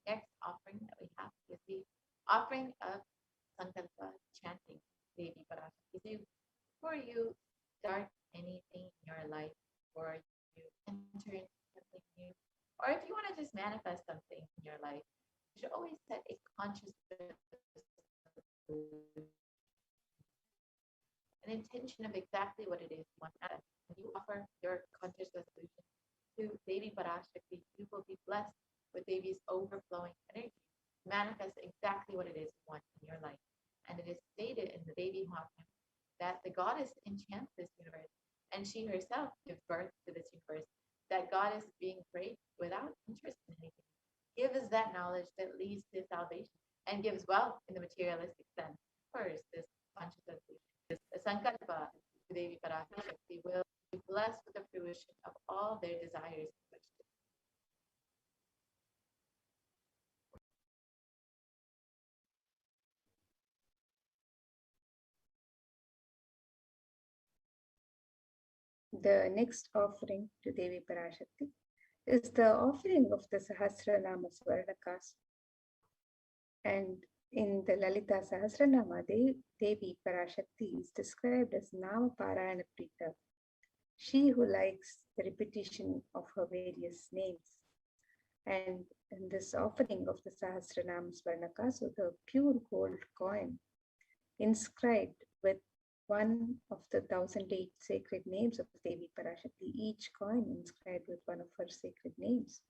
Next offering that we have is the offering of Sankalpa chanting Devi Parashakti. So before you start anything in your life, or you enter into something new, or if you want to just manifest something in your life, you should always set a conscious an intention of exactly what it is you want to manifest. When you offer your conscious resolution to Devi Parashakti, you will be blessed with Devi's overflowing energy, manifest exactly what it is you want in your life. And it is stated in the Devi Mahatmya that the goddess enchants this universe, and she herself gives birth to this universe. That goddess being great without interest in anything, gives that knowledge that leads to salvation and gives wealth in the materialistic sense. First, this conscious resolution, this Sankalpa to Devi Parashakti will be blessed with the fruition of all their desires. The next offering to Devi Parashakti is the offering of the Sahasranama Swarnakas. And in the Lalita Sahasranama, Devi Parashakti is described as Nama Parayana Prita, she who likes the repetition of her various names. And in this offering of the Sahasranama Swarnaka, so the pure gold coin inscribed with one of the 1008 sacred names of Devi Parashakti, each coin inscribed with one of her sacred names.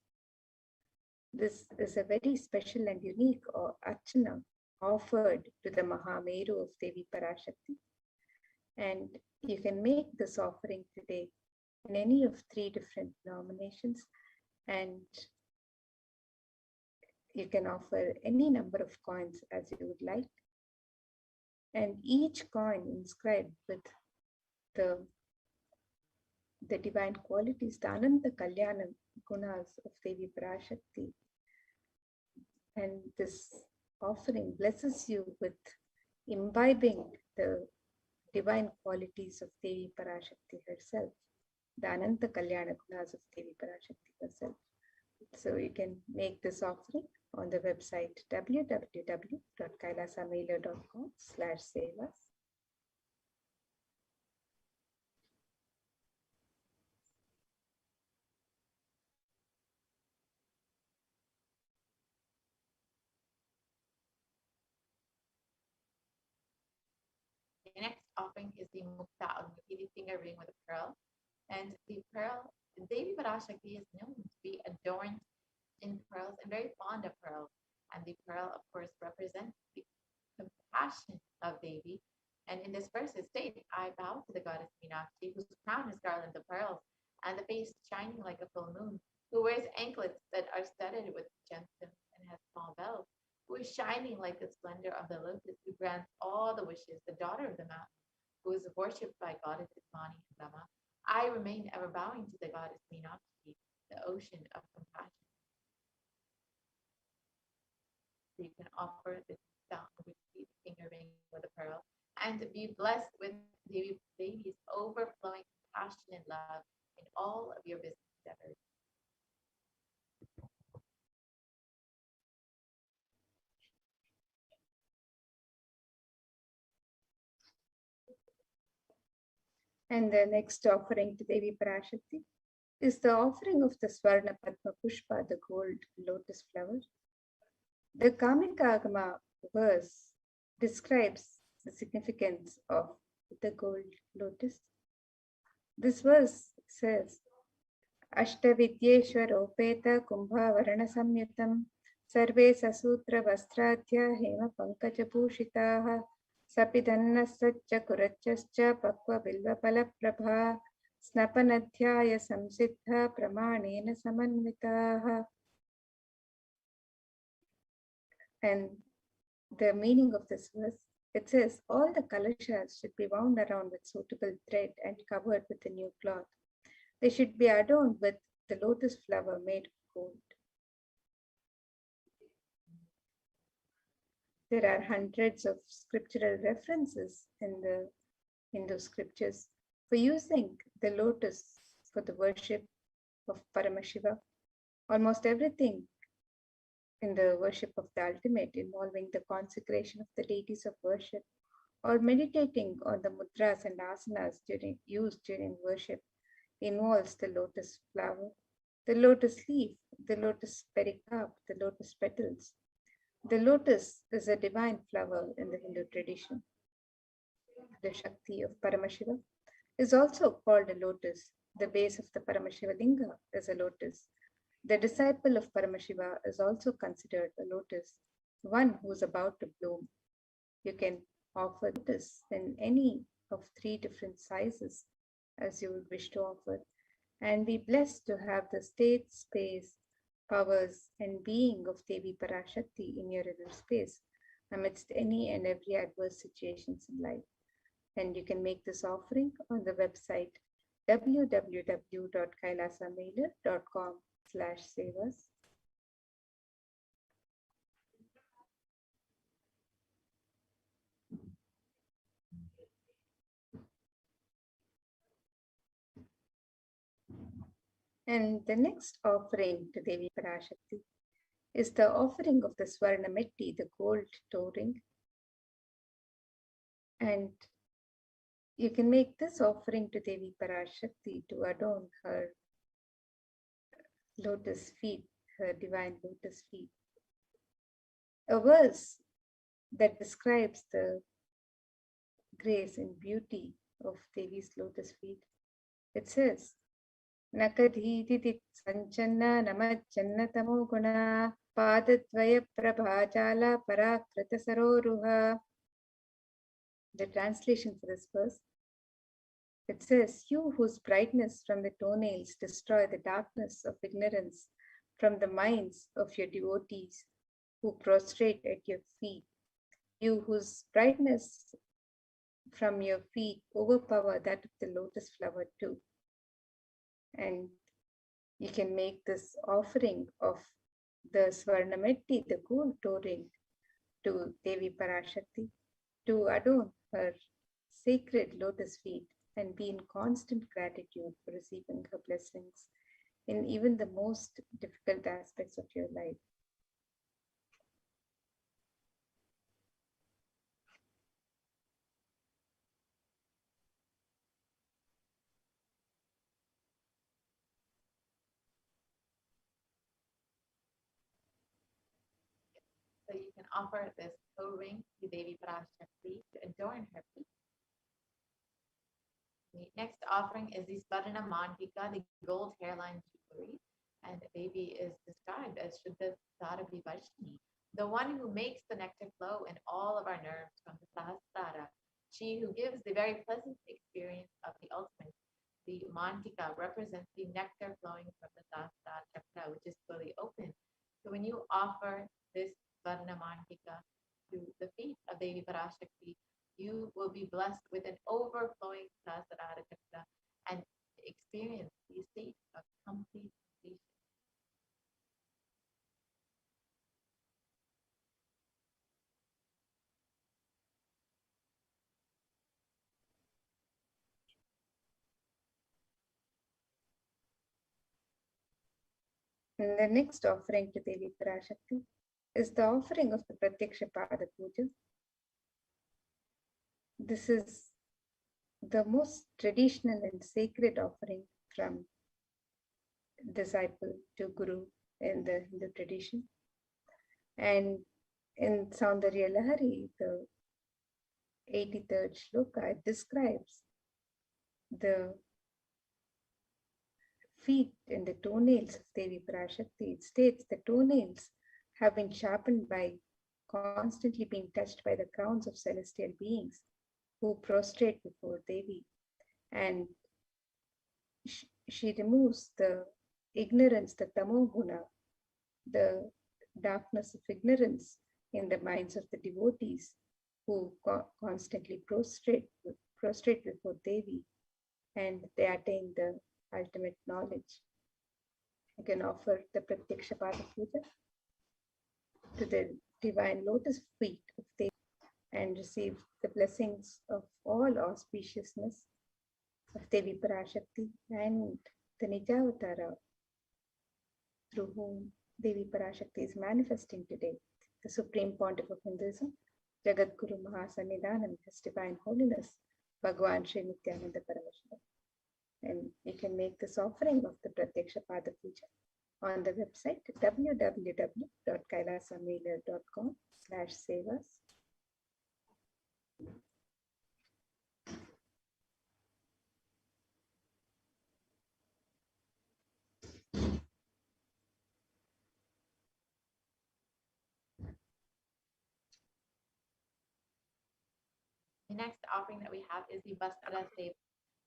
This is a very special and unique archana offered to the Mahameru of Devi Parashakti. And you can make this offering today in any of 3 different denominations, and you can offer any number of coins as you would like. And each coin inscribed with the divine qualities, the Ananta Kalyana gunas of Devi Parashakti. And this offering blesses you with imbibing the divine qualities of Devi Parashakti herself, the Ananta Kalyana gunas of Devi Parashakti herself. So you can make this offering on the website www.kailasamailer.com/sevas. The next offering is the Mukta Agni finger ring with a pearl. And the pearl, Devi Parashakti is known to be adorned in pearls and very fond of pearls. And the pearl, of course, represents the compassion of Devi. And in this verse it states, I bow to the goddess Meenakshi, whose crown is garland of pearls, and the face shining like a full moon, who wears anklets that are studded with gemstones and has small bells, who is shining like the splendor of the lotus, who grants all the wishes, the daughter of the mountain, who is worshipped by goddesses Mani and Brahma. I remain ever bowing to the goddess Meenakshi, the ocean of compassion. So you can offer this finger ring with a pearl and be blessed with Devi's overflowing compassion and love in all of your business endeavors. And the next offering to Devi Parashakti is the offering of the Swarna Padma Pushpa, the gold lotus flower. The Kamika Agama verse describes the significance of the gold lotus. This verse says, Ashtavidyeshwaropeta Kumbha Varana Samyutam Sarve Sasutra Vastradhya Hema Pankaja Bhushitaha Sapidanna Satcha Kurachascha Pakva Bilva Palaprabha Snapanadhyaya Samsiddha Pramanena Samanvitaha. And the meaning of this verse, it says, all the kalashas should be wound around with suitable thread and covered with a new cloth. They should be adorned with the lotus flower made of gold. There are hundreds of scriptural references in the Hindu scriptures for using the lotus for the worship of Paramashiva. Almost everything in the worship of the ultimate involving the consecration of the deities of worship or meditating on the mudras and asanas used during worship involves the lotus flower, the lotus leaf, the lotus pericarp, the lotus petals. The lotus is a divine flower in the Hindu tradition. The Shakti of Paramashiva is also called a lotus. The base of the Paramashiva Linga is a lotus. The disciple of Paramashiva is also considered a lotus, one who is about to bloom. You can offer lotus in any of 3 different sizes as you would wish to offer, and be blessed to have the state, space, powers, and being of Devi Parashakti in your inner space amidst any and every adverse situations in life. And you can make this offering on the website www.kailasamailer.com/sevas. And the next offering to Devi Parashakti is the offering of the Swarna Metti, the gold toe ring. And you can make this offering to Devi Parashakti to adorn her lotus feet, her divine lotus feet. A verse that describes the grace and beauty of Devi's lotus feet. It says, Nakadhiti Sanchanna Namachanna Tamo Guna Padadvaya Prabhajala Parakrita Saroruha. The translation for this verse: It says, "You whose brightness from the toenails destroy the darkness of ignorance from the minds of your devotees who prostrate at your feet. You whose brightness from your feet overpower that of the lotus flower too." And you can make this offering of the Swarnametti, the gold toe ring, to Devi Parashakti to adorn her sacred lotus feet and be in constant gratitude for receiving her blessings in even the most difficult aspects of your life. So you can offer this toe ring to Devi Parashakti to adorn her feet. The next offering is the Svarna Mantika, the gold hairline jewelry. And Devi is described as Shuddha Sarabi Varshini, the one who makes the nectar flow in all of our nerves from the Sahasrara. She who gives the very pleasant experience of the ultimate. The Mantika represents the nectar flowing from the Sahasrara chakra, which is fully open. So when you offer this Svarna Mantika to the feet of Devi Parashakti, you will be blessed with an overflowing Sahasrara chakra and experience the state of complete completion. And the next offering to Devi Parashakti is the offering of the Pratyaksha Pada Puja. This is the most traditional and sacred offering from disciple to guru in the Hindu tradition. And in Saundarya Lahari, the 83rd shloka, it describes the feet and the toenails of Devi Parashakti. It states the toenails have been sharpened by constantly being touched by the crowns of celestial beings who prostrate before Devi. And she removes the ignorance, the tamoguna, the darkness of ignorance in the minds of the devotees who constantly prostrate before Devi, and they attain the ultimate knowledge. You can offer the Pratyaksha Pada Puja to the divine lotus feet of Devi and receive the blessings of all auspiciousness of Devi Parashakti and the Nijavatara through whom Devi Parashakti is manifesting today, the Supreme Pontiff of Hinduism, Jagat Guru Mahasannidhanam, His Divine Holiness, Bhagwan Sri Nithyananda Paramashivam. And you can make this offering of the Pratyaksha Pada Puja on the website www.kailasamailer.com/sevas. The next offering that we have is the Vastra Seva,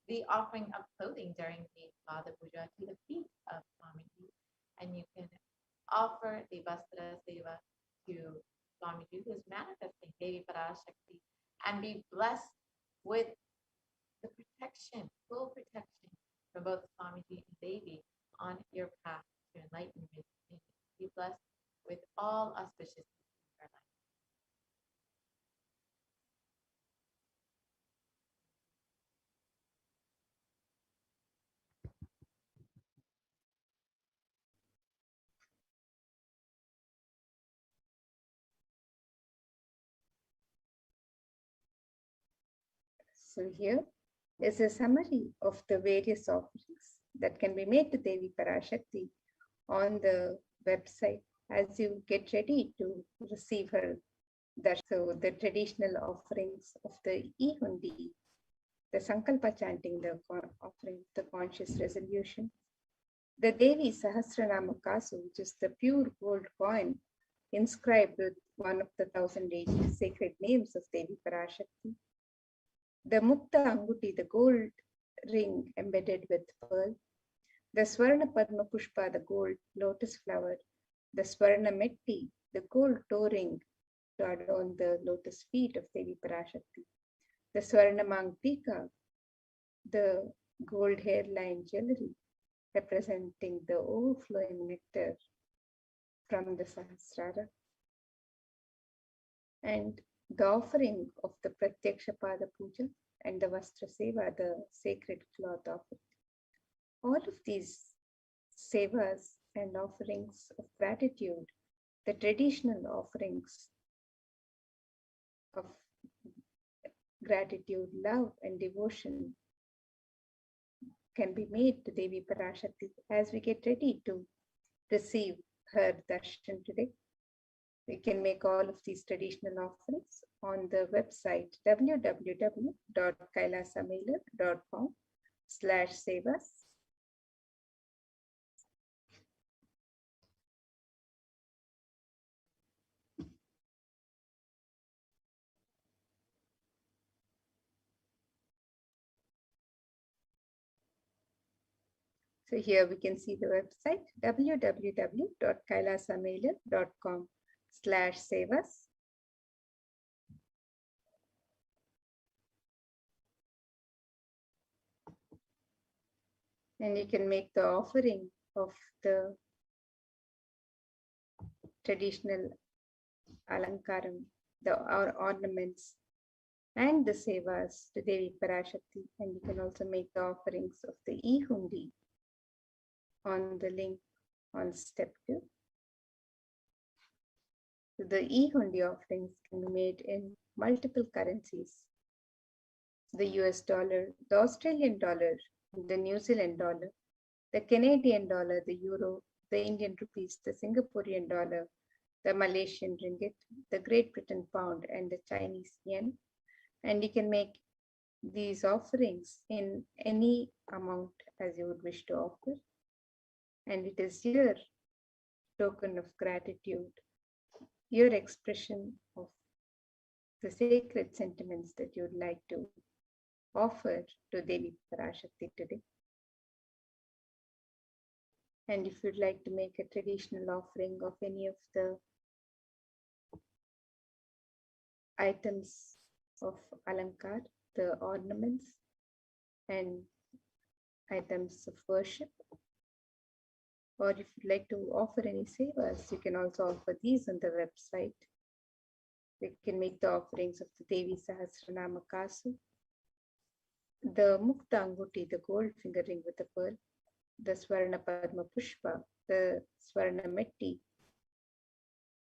the offering of clothing during the Pada Puja to the feet of Swamiji. And you can offer the Vastra Seva to Swamiji, who is manifesting Devi Parashakti, and be blessed with the protection, full protection from both Swamiji and Devi on your path to enlightenment. And be blessed with all auspiciousness in your life. So here is a summary of the various offerings that can be made to Devi Parashakti on the website as you get ready to receive her darshan. So the traditional offerings of the Ihundi, the Sankalpa chanting, the offering, the conscious resolution, the Devi Sahasranama Kasu, which is the pure gold coin inscribed with one of the 1080 sacred names of Devi Parashakti, the Mukta Anguti, the gold ring embedded with pearl, the Swarna Padma Pushpa, the gold lotus flower, the Swarna Metti, the gold toe ring to adorn the lotus feet of Devi Parashakti, the Swarna Mangtika, the gold hairline jewelry representing the overflowing nectar from the Sahasrara, and the offering of the Pratyaksha Pada Puja and the Vastra Seva, the sacred cloth offering. All of these sevas and offerings of gratitude, the traditional offerings of gratitude, love, and devotion can be made to Devi Parashakti as we get ready to receive her darshan today. We can make all of these traditional offerings on the website www.kailasamailer.com/sevas. So here we can see the website www.kailasamailer.com/sevas. And you can make the offering of the traditional alankaram, the ornaments and the sevas to Devi Parashakti. And you can also make the offerings of the e-hundi on the link on step 2. So the e-hundi offerings can be made in multiple currencies: the US dollar, the Australian dollar, the New Zealand dollar, the Canadian dollar, the euro, the Indian rupees, the Singaporean dollar, the Malaysian ringgit, the Great Britain pound, and the Chinese yen. And you can make these offerings in any amount as you would wish to offer. And it is your token of gratitude, your expression of the sacred sentiments that you would like to offer to Devi Parashakti today. And if you'd like to make a traditional offering of any of the items of Alankar, the ornaments and items of worship, or if you'd like to offer any sevas, you can also offer these on the website. You can make the offerings of the Devi Sahasranama Kasu, the Mukta Anguti, the gold finger ring with the pearl, the Swarna Padma Pushpa, the Swarna Metti,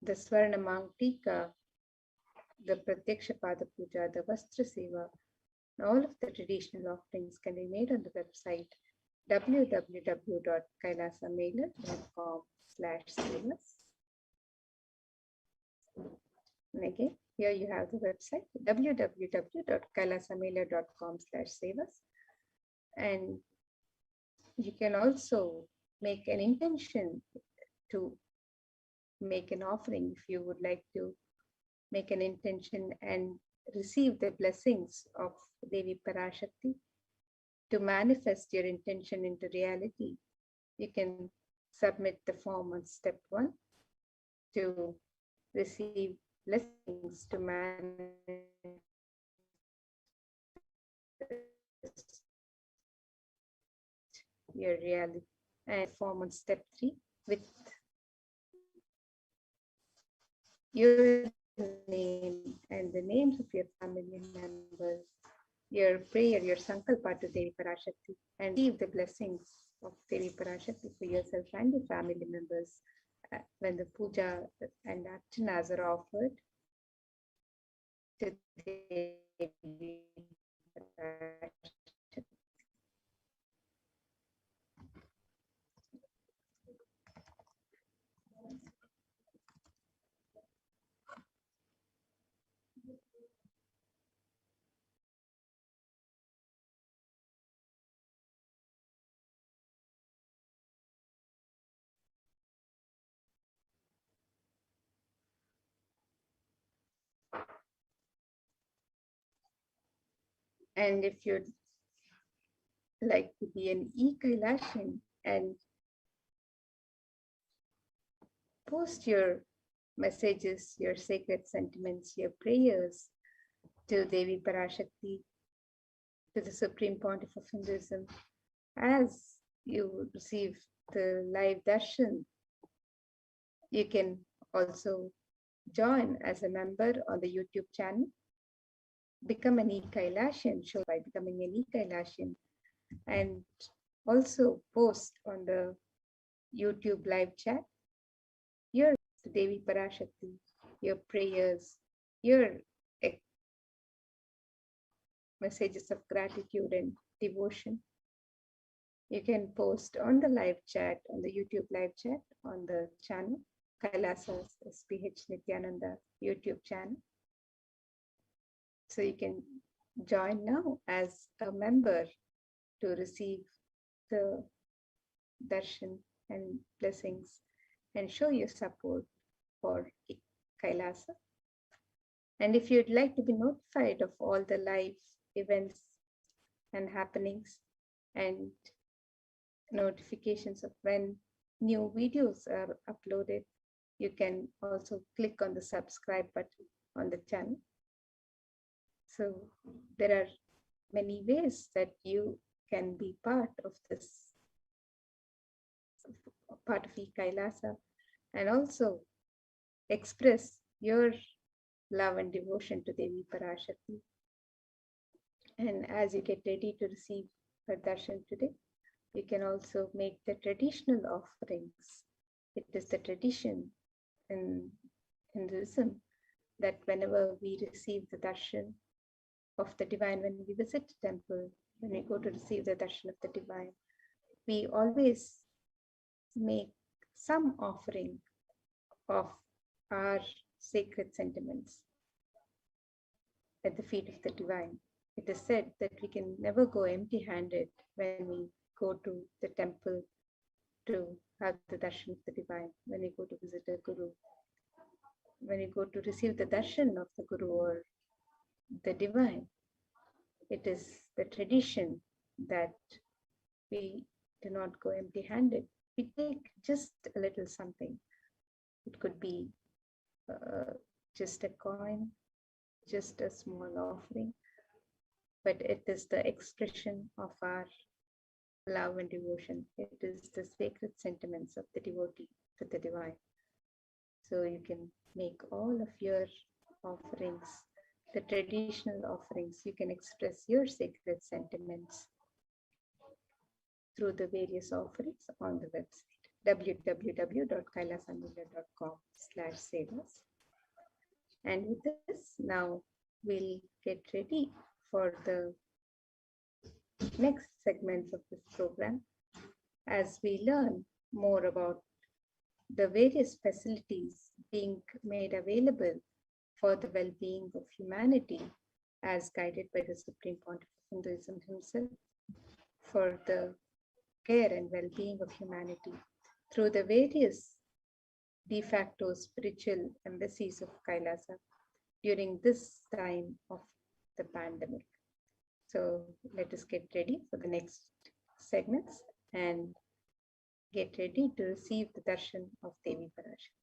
the Swarna Mangtika, the Pratyaksha Pada Puja, the Vastra Seva. All of the traditional offerings can be made on the website www.kailasamailer.com/sevas. And again, here you have the website www.kailasamailer.com/sevas. And you can also make an intention to make an offering if you would like to make an intention and receive the blessings of Devi Parashakti. To manifest your intention into reality, you can submit the form on step 1 to receive blessings to manifest your reality, and form on step 3 with your name and the names of your family members, your prayer, your sankalpa to Devi Parashakti, and receive the blessings of Devi Parashakti for yourself and your family members when the puja and archanas are offered to Devi Parashakti. And if you like to be an e-Kailashian and post your messages, your sacred sentiments, your prayers to Devi Parashakti, to the Supreme Pontiff of Hinduism, as you receive the live darshan. You can also join as a member on the YouTube channel, become an e-Kailashian, show by becoming an e-Kailashian, and also post on the YouTube live chat your Devi Parashakti, your prayers, your messages of gratitude and devotion. You can post on the live chat, on the YouTube live chat, on the channel, Kailasa's HDH Nithyananda YouTube channel. So you can join now as a member to receive the darshan and blessings and show your support for Kailasa. And if you'd like to be notified of all the live events and happenings and notifications of when new videos are uploaded, you can also click on the subscribe button on the channel. So there are many ways that you can be part of this, part of e-Kailasa, and also express your love and devotion to Devi Parashakti. And as you get ready to receive her darshan today, you can also make the traditional offerings. It is the tradition in Hinduism that whenever we receive the darshan of the divine, when we visit the temple, when we go to receive the darshan of the divine, we always make some offering of our sacred sentiments at the feet of the divine. It is said that we can never go empty-handed when we go to the temple to have the darshan of the divine, when we go to visit a guru, when we go to receive the darshan of the guru or the divine. It is the tradition that we do not go empty-handed. We take just a little something. It could be just a coin, just a small offering, but it is the expression of our love and devotion. It is the sacred sentiments of the devotee to the divine. So you can make all of your offerings, the traditional offerings. You can express your sacred sentiments through the various offerings on the website www.kailasamulya.com/sevas. And with this, now we'll get ready for the next segments of this program as we learn more about the various facilities being made available for the well-being of humanity as guided by the Supreme Pontiff of Hinduism himself, for the care and well-being of humanity through the various de facto spiritual embassies of Kailasa during this time of the pandemic. So let us get ready for the next segments and get ready to receive the darshan of Devi Parashakti.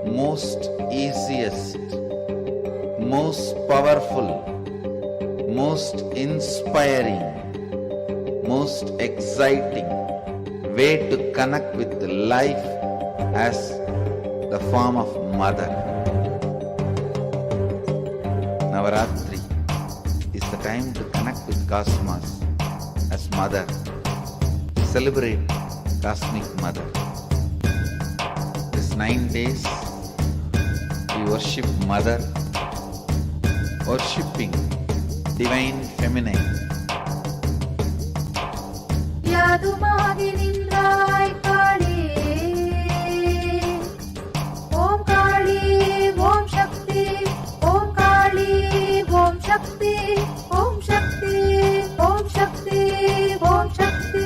Most easiest, most powerful, most inspiring, most exciting way to connect with life as the form of mother. Navaratri is the time to connect with cosmos as mother. Celebrate cosmic mother. These 9 days we worship mother, worshipping divine feminine. யாதுமாகி நின்றாய் காளி ஓம் காளி ஓம் சக்தி ஓம் காளி ஓம் சக்தி ஓம் சக்தி ஓம் சக்தி ஓம் சக்தி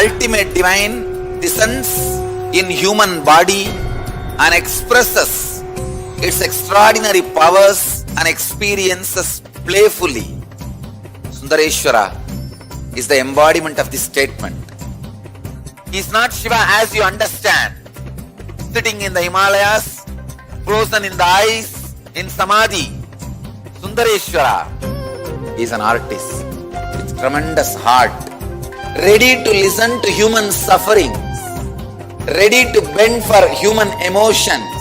Ultimate divine descends in human body and expresses its extraordinary powers and experiences playfully. Sundareshwara is the embodiment of this statement. He is not Shiva as you understand, sitting in the Himalayas, frozen in the ice, in Samadhi. Sundareshwara is an artist with tremendous heart, ready to listen to human sufferings, ready to bend for human emotions.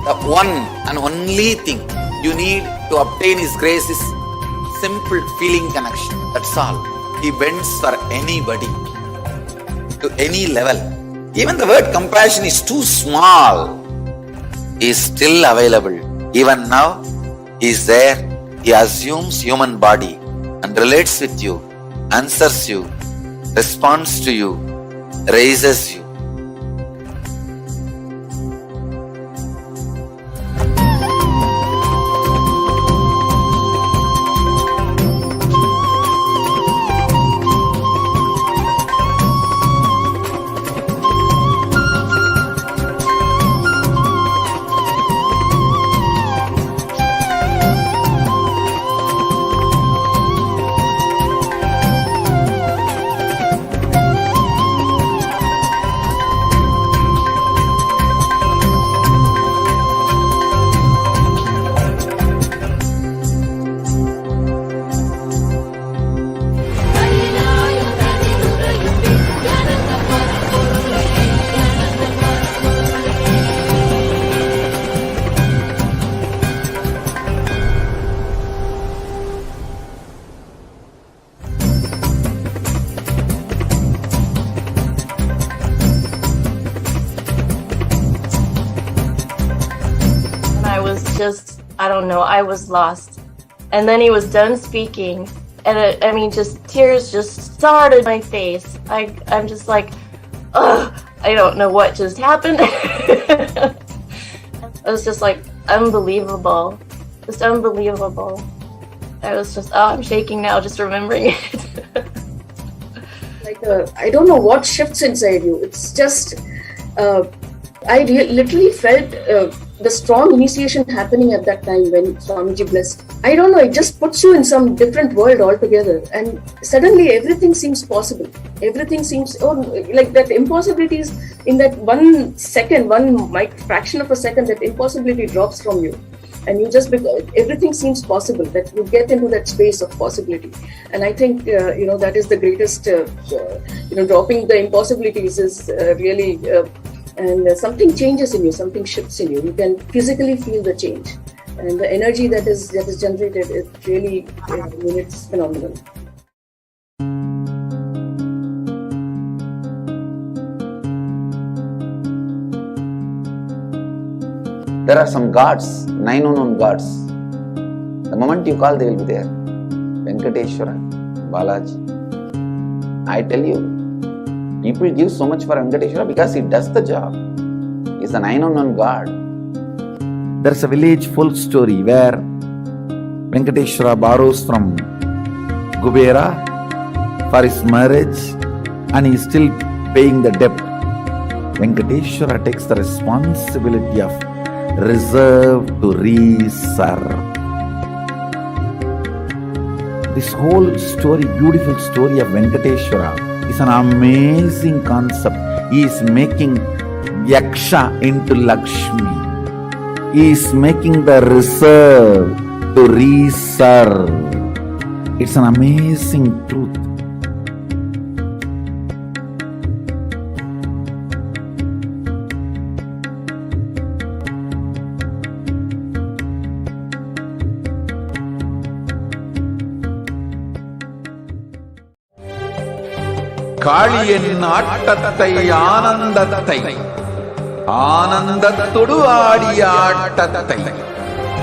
The one and only thing you need to obtain His grace is simple feeling connection. That's all. He bends for anybody, to any level. Even the word compassion is too small. He is still available. Even now, He is there. He assumes human body and relates with you, answers you, responds to you, raises you. I don't know, I was lost. And then he was done speaking, and just tears just started my face. I'm just like, ugh, I don't know what just happened. It was just like unbelievable, just unbelievable. I was just, I'm shaking now just remembering it. I don't know what shifts inside you. It's just, I literally felt the strong initiation happening at that time when Swamiji blessed. I don't know, it just puts you in some different world altogether, and suddenly everything seems possible. Everything seems, like that impossibilities in that 1 second, fraction of a second, that impossibility drops from you. And you just, everything seems possible, that you get into that space of possibility. And I think, that is the greatest, dropping the impossibilities is really, and something changes in you, something shifts in you. You can physically feel the change. And the energy that is generated, it really, it's phenomenal. There are some gods, 9 unknown gods. The moment you call, they will be there. Venkateshwara, Balaji. I tell you, people give so much for Venkateshwara because he does the job. He is the 9 unknown god. There's a village folk story where Venkateshwara borrows from Kubera for his marriage and he is still paying the debt. Venkateshwara takes the responsibility of reserve to reserve. This whole story, beautiful story of Venkateshwara is an amazing concept. He is making Yaksha into Lakshmi. He is making the reserve to reserve. It's an amazing truth. காளியின் ஆட்டத்தை ஆனந்தத்தை ஆனந்தத்தொடு ஆடிய ஆட்டத்தை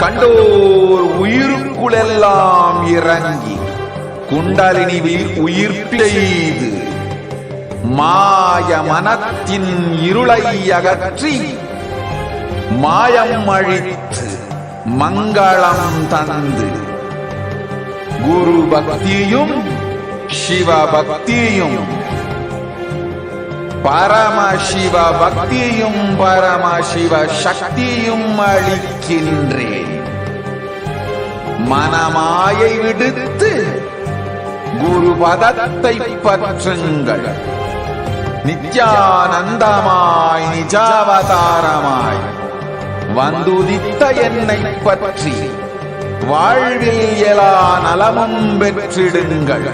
கண்டோர் உயிருக்குளெல்லாம் இறங்கி குண்டலினி உயிர் செய்து மாய மனத்தின் இருளை அகற்றி மாயம் அழித்து மங்களம் தந்து குரு பக்தியும் சிவ பக்தியும் பரமசிவ பக்தியும் பரமசிவ சக்தியும் அளிக்கின்றேன். மனமாயை விடுத்து குரு பதத்தை பற்றுங்கள். நித்யானந்தமாய் நிஜாவதாரமாய் வந்துதித்த என்னை பற்றி வாழ்வில் எல்லா நலமும் பெற்றிடுங்கள்.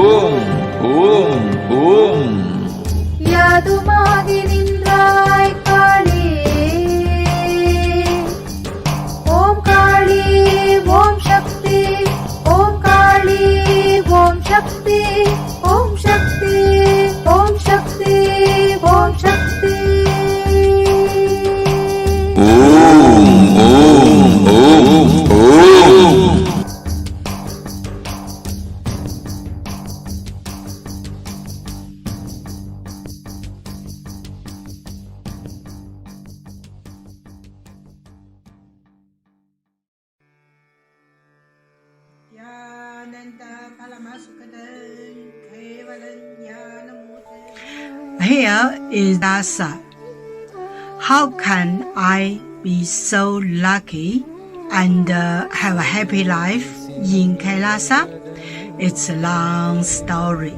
ஓம் ஓம் ஓம். யாதுமாகி நின்றாய் காளி, ஓம் காளி ஓம் சக்தி, ஓம் காளி ஓம் சக்தி, ஓம் சக்தி ஓம் சக்தி ஓம் சக்தி. ஓம் ஓம் ஓம் ஓம். Here is Dasa. How can I be so lucky and have a happy life in Kailasa? It's a long story.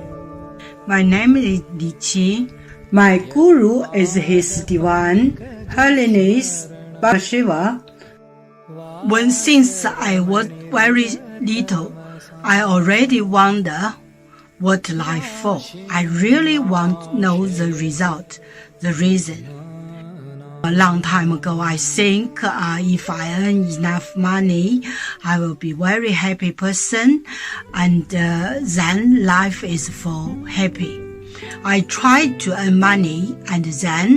My name is Lichi. My guru is His Divine Holiness Paramashivoham. Since I was very little, I already wonder what life for. I really want to know the result, the reason. A long time ago, I think if I earn enough money, I will be very happy person, and then life is for happy. I tried to earn money, and then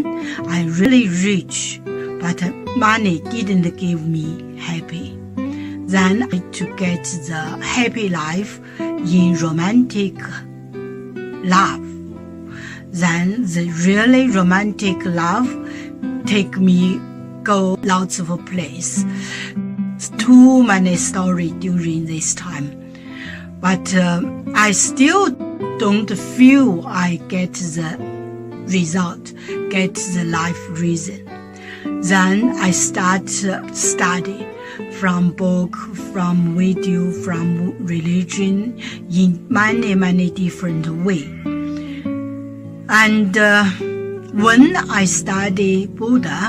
I'm really rich, but money didn't give me happy. Then I to get the happy life in romantic love. Then the really romantic love take me go lots of place. Too many stories during this time, but I still don't feel I get the result, get the life reason. Then I start study from book, from video, from religion in many different ways. And when I study Buddha,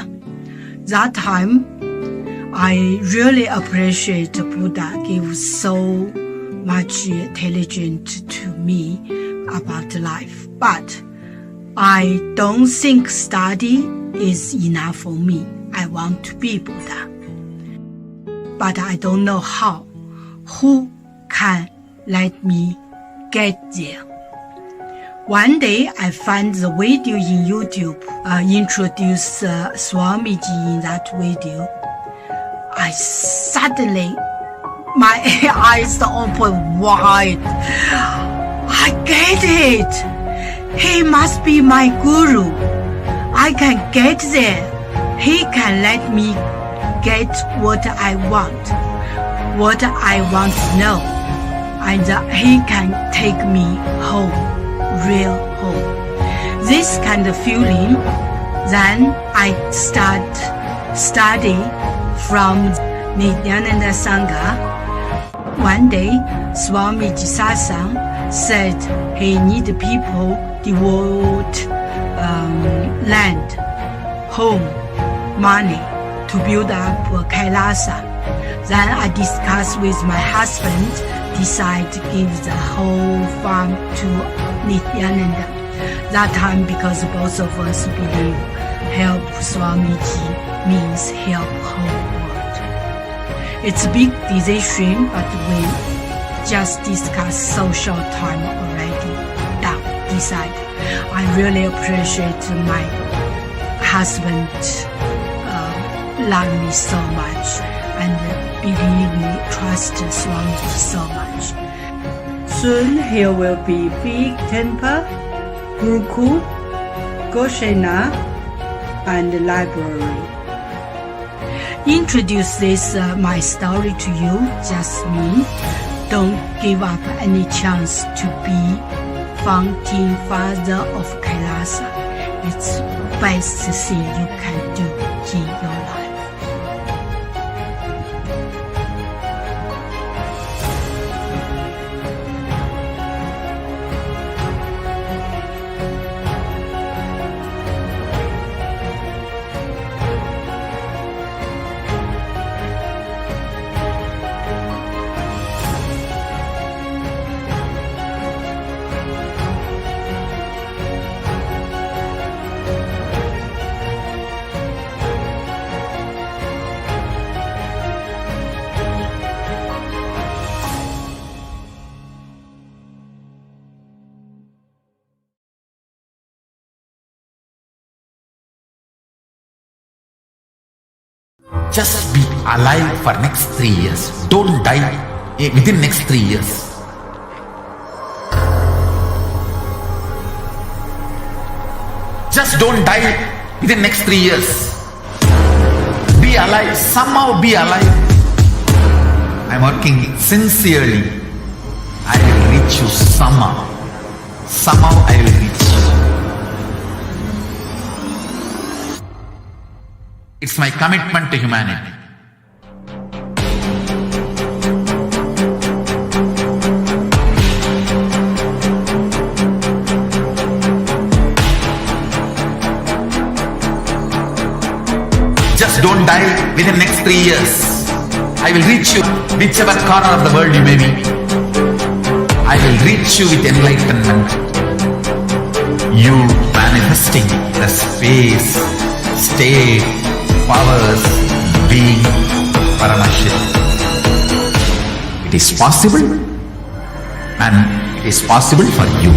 that time I really appreciate Buddha gives so much intelligence to me about life. But I don't think study is enough for me. I want to be Buddha. But I don't know how. Who can let me get there? One day I found the video in YouTube, introduced Swamiji in that video. I suddenly, my eyes open wide. I get it. He must be my guru. I can get there. He can let me get what I want to know, and he can take me home, real home. This kind of feeling, then I start study from Nithyananda Sangha. one day, Swamiji Satsang said he need people devote land, home, money to build up Kailasa. Then I discussed with my husband, decide to give the whole farm to Nithyananda. That time, because both of us believe help Swamiji means help whole world. It's a big decision, but we just discussed so short time already. Done, decide. I really appreciate my husband love me so much and believe me, trust Swamiji so much. Soon here will be big temple, Gurukul, Goshena, and library. Introduce this my story to you, just me. Don't give up any chance to be founding father of Kailasa. It's best thing you can do in your life. Just be alive for next 3 years. Don't die within next 3 years. Just don't die within next 3 years. Be alive. Somehow be alive. I'm working sincerely. I will reach you somehow. Somehow I will reach you. It's my commitment to humanity. Just don't die within next 3 years. I will reach you whichever corner of the world you may be. I will reach you with enlightenment. You manifesting the space, state, powers, being Paramashivoham. It is possible, and it is possible for you.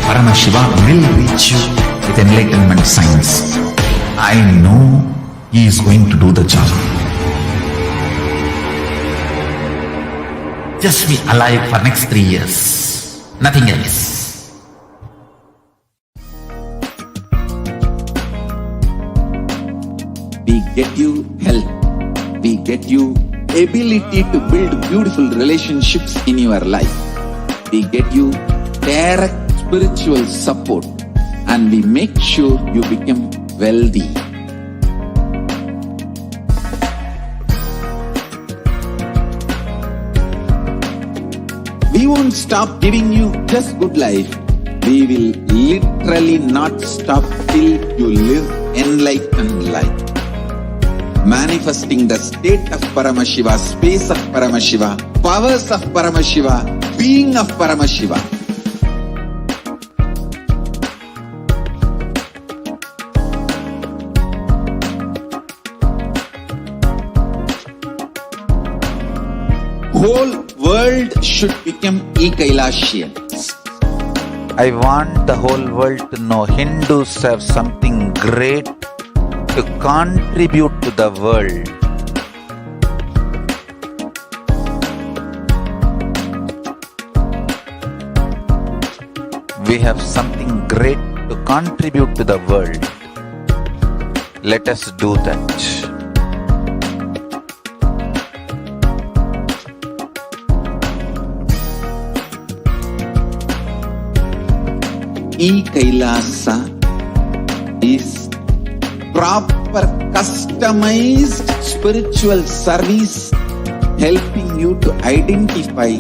Paramashivoham will reach you with enlightenment science. I know he is going to do the job. Just be alive for next 3 years. Nothing else. We get you health. We get you ability to build beautiful relationships in your life. We get you direct spiritual support, and we make sure you become wealthy. We won't stop giving you just good life. We will literally not stop till you live enlightened life. Manifesting the state of Paramashiva, space of Paramashiva, powers of Paramashiva, being of Paramashiva. Whole world should become e-Kailashians. I want the whole world to know Hindus have something great to contribute to the world. We have something great to contribute to the world. Let us do that. E-Kailasa is proper customized spiritual service helping you to identify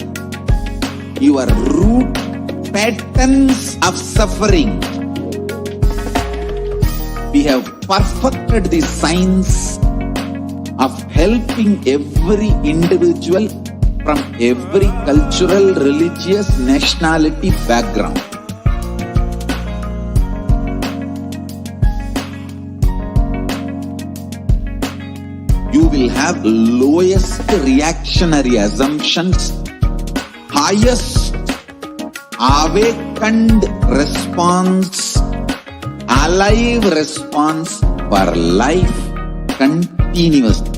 your root patterns of suffering. We have perfected the science of helping every individual from every cultural, religious, nationality background. You will have lowest reactionary assumptions, highest awakened response, alive response for life continuously.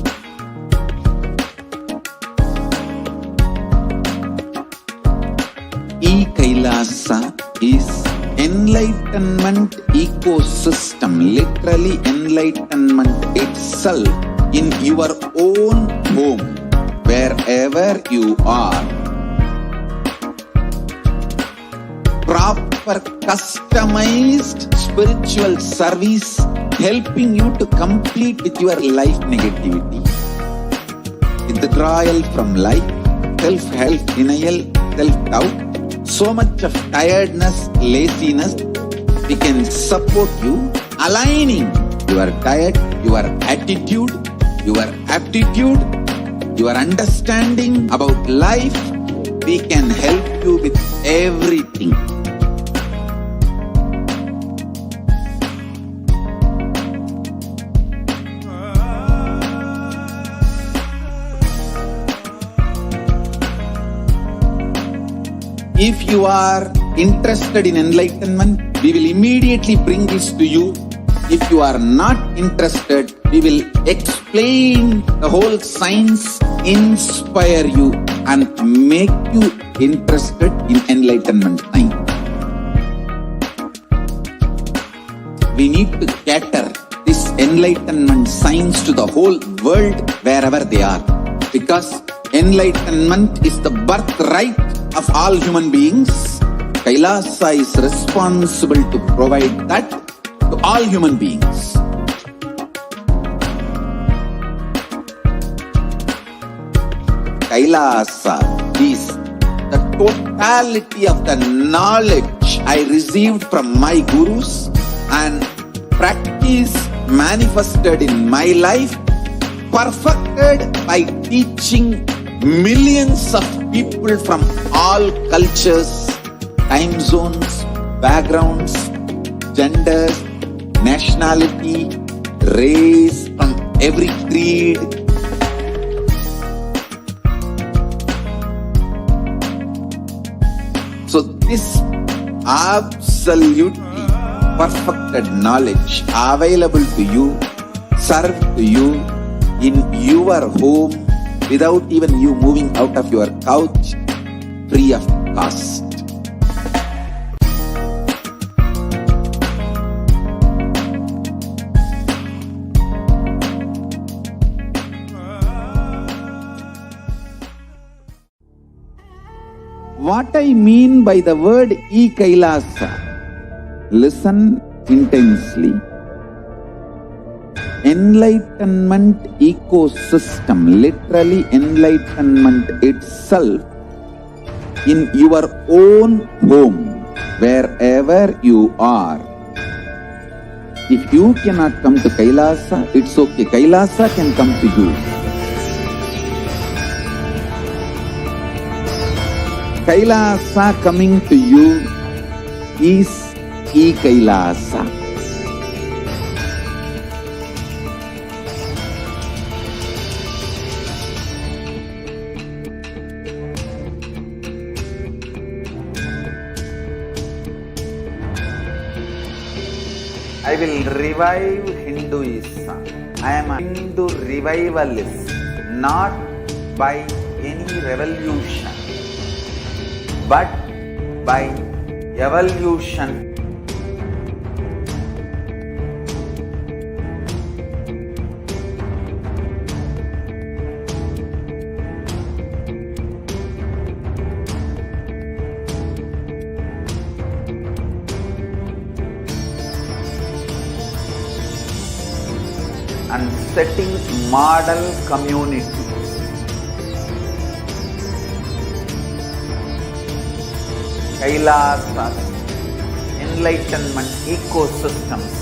E-Kailasa is enlightenment ecosystem, literally enlightenment itself in your own home, wherever you are. Proper customized spiritual service helping you to complete with your life negativity, withdrawal from life, self-help, denial, self-doubt, so much of tiredness, laziness. We can support you aligning your diet, your attitude, your aptitude, your understanding about life. We can help you with everything. If you are interested in enlightenment, we will immediately bring this to you. If you are not interested, we will explain the whole science, inspire you and make you interested in enlightenment time. We need to cater this enlightenment science to the whole world wherever they are, because enlightenment is the birthright of all human beings. Kailasa is responsible to provide that to all human beings. Kailasa is the totality of the knowledge I received from my gurus and practice manifested in my life, perfected by teaching millions of people from all cultures, time zones, backgrounds, genders, nationality, race, from every creed. So this absolutely perfected knowledge available to you, served to you in your home, without even you moving out of your couch, free of cost. What I mean by the word E-Kailasa, listen intensely. Enlightenment ecosystem, literally enlightenment itself in your own home, wherever you are. If you cannot come to Kailasa, it's okay. Kailasa can come to you. Kailasa coming to you is E-Kailasa. I will revive Hinduism. I am a Hindu revivalist, not by any revolution, but by evolution. and setting model community. Kailasas, enlightenment ecosystems,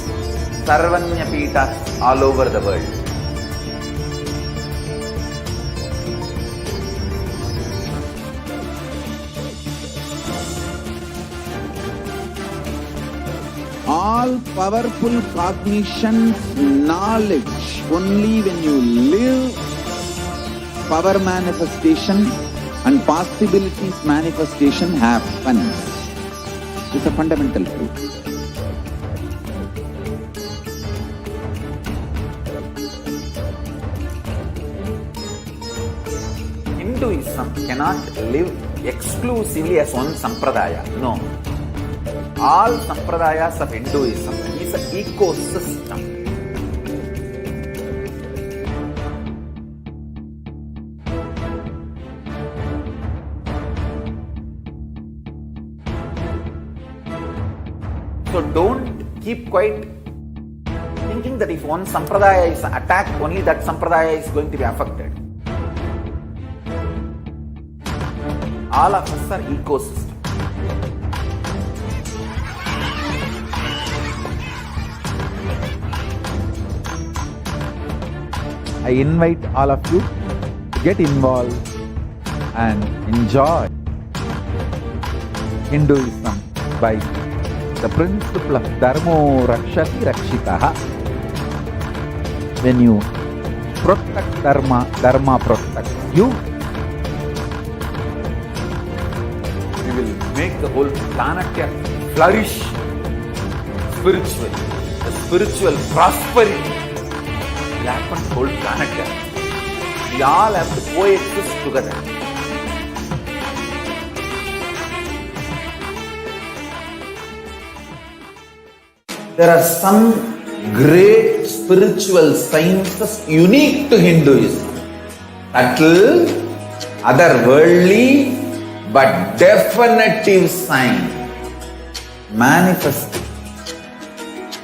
Sarvanya Peethas all over the world. All powerful cognition, knowledge, only when you live power manifestation and possibilities manifestation happens. It's a fundamental truth. Hinduism cannot live exclusively as one sampradaya. No. All sampradayas of Hinduism is an ecosystem. So don't keep quiet thinking that if one sampradaya is attacked, only that sampradaya is going to be affected. All of us are ecosystems. I invite all of you to get involved and enjoy Hinduism by the principle of Dharmo Rakshati Rakshitaha. When you protect Dharma, Dharma protects you. We will make the whole planet flourish spiritually. The spiritual prosperity will happen to the whole planet. We all have to coexist together. There are some great spiritual sciences unique to Hinduism. Subtle, otherworldly, but definitive sign. Manifesting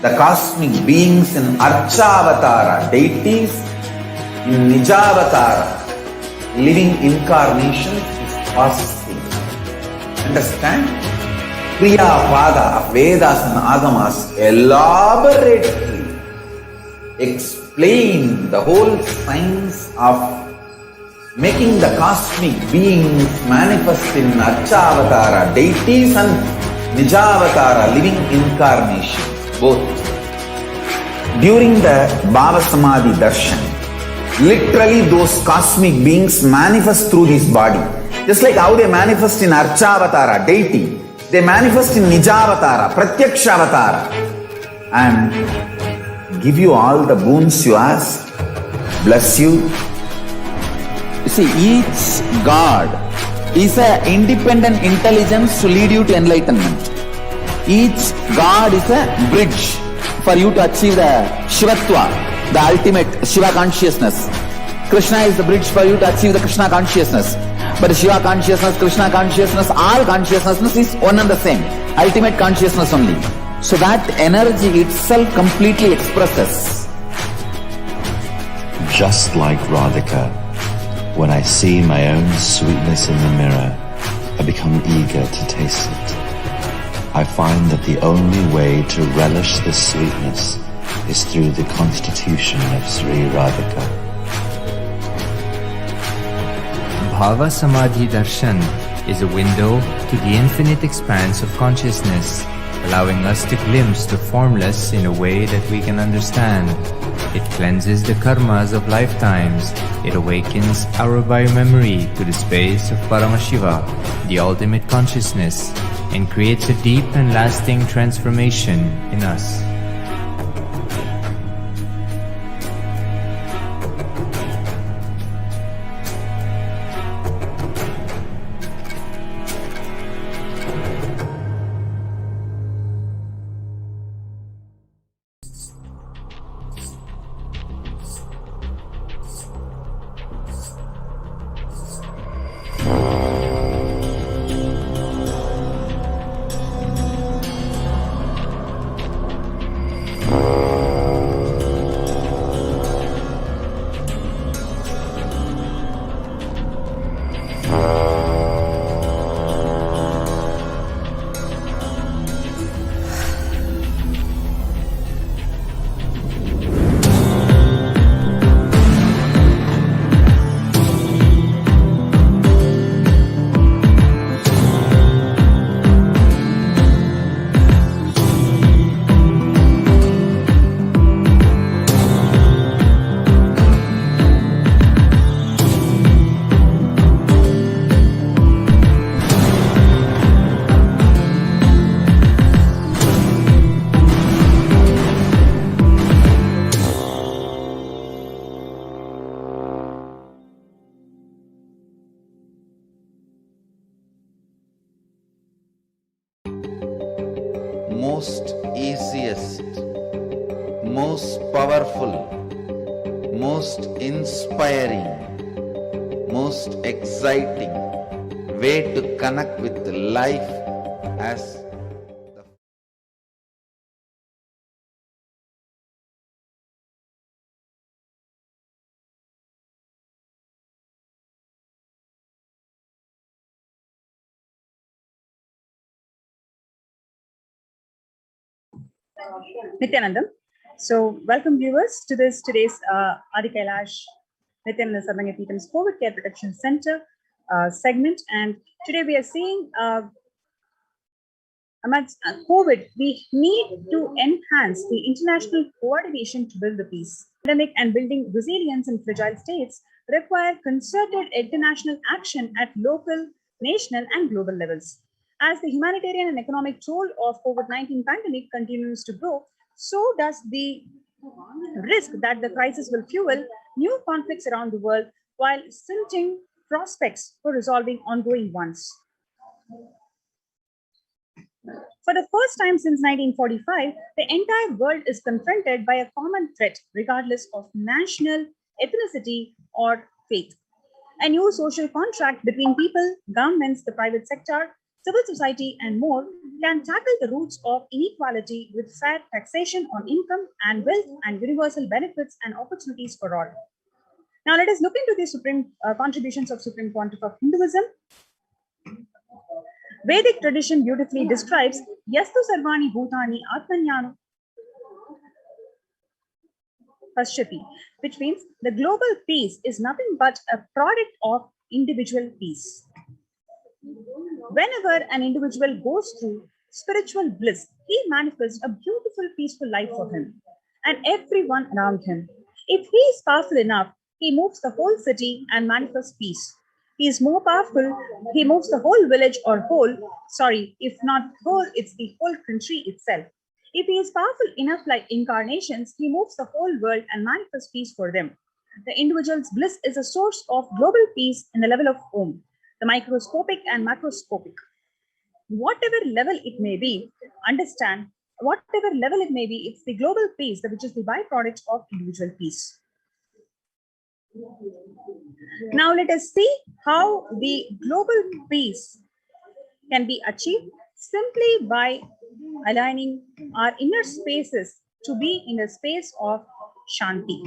the cosmic beings in Archavatara, deities in Nijavatara, living incarnations is possible. Understand? Kriya Pada of Vedas and Agamas elaborately explain the whole science of making the cosmic beings manifest in Archavatara, deities and Nijavatara, living incarnations, both. During the Bhava Samadhi Darshan, literally those cosmic beings manifest through his body. Just like how they manifest in Archavatara, deity, they manifest in Nijavatara, Pratyakshavatara, and give you all the boons you ask, bless you. You see, each God is an independent intelligence to lead you to enlightenment. Each God is a bridge for you to achieve the Shivatva, the ultimate Shiva consciousness. Krishna is the bridge for you to achieve the Krishna consciousness. But Shiva consciousness, Krishna consciousness, all consciousness is one and the same. Ultimate consciousness only. So that energy itself completely expresses. Just like Radhika, when I see my own sweetness in the mirror, I become eager to taste it. I find that the only way to relish this sweetness is through the constitution of Sri Radhika. Bhava Samadhi Darshan is a window to the infinite expanse of consciousness, allowing us to glimpse the formless in a way that we can understand. It cleanses the karmas of lifetimes. It awakens our biomemory to the space of Paramashiva, the ultimate consciousness, and creates a deep and lasting transformation in us. most easiest, most powerful, most inspiring, most exciting way to connect with life as Nithyanandam. So, welcome viewers to today's Adi Kailash Nithyananda Sarangapeetam's COVID Care Protection Center segment. And today we are seeing amidst COVID, we need to enhance the international coordination to build the peace. Pandemic and building resilience in fragile states require concerted international action at local, national, and global levels. As the humanitarian and economic toll of COVID-19 pandemic continues to grow, so does the risk that the crisis will fuel new conflicts around the world while stunting prospects for resolving ongoing ones. For the first time since 1945, the entire world is confronted by a common threat, regardless of national, ethnicity, or faith. A new social contract between people, governments, the private sector, civil society, and more can tackle the roots of inequality with fair taxation on income and wealth and universal benefits and opportunities for all. Now let us look into the supreme contributions of Supreme Pontiff of Hinduism. Vedic tradition beautifully describes Yastu Sarvani Bhutani Atmanyano Pashyati, which means the global peace is nothing but a product of individual peace. Whenever an individual goes through spiritual bliss, he manifests a beautiful, peaceful life for him and everyone around him. If he is powerful enough, he moves the whole city and manifests peace. He is more powerful, he moves the whole village or if not whole, it's the whole country itself. If he is powerful enough like incarnations, he moves the whole world and manifests peace for them. The individual's bliss is a source of global peace in the level of Om, the microscopic and macroscopic. Whatever level it may be, understand, whatever level it may be, it's the global peace, which is the byproduct of individual peace. Now let us see how the global peace can be achieved simply by aligning our inner spaces to be in a space of Shanti.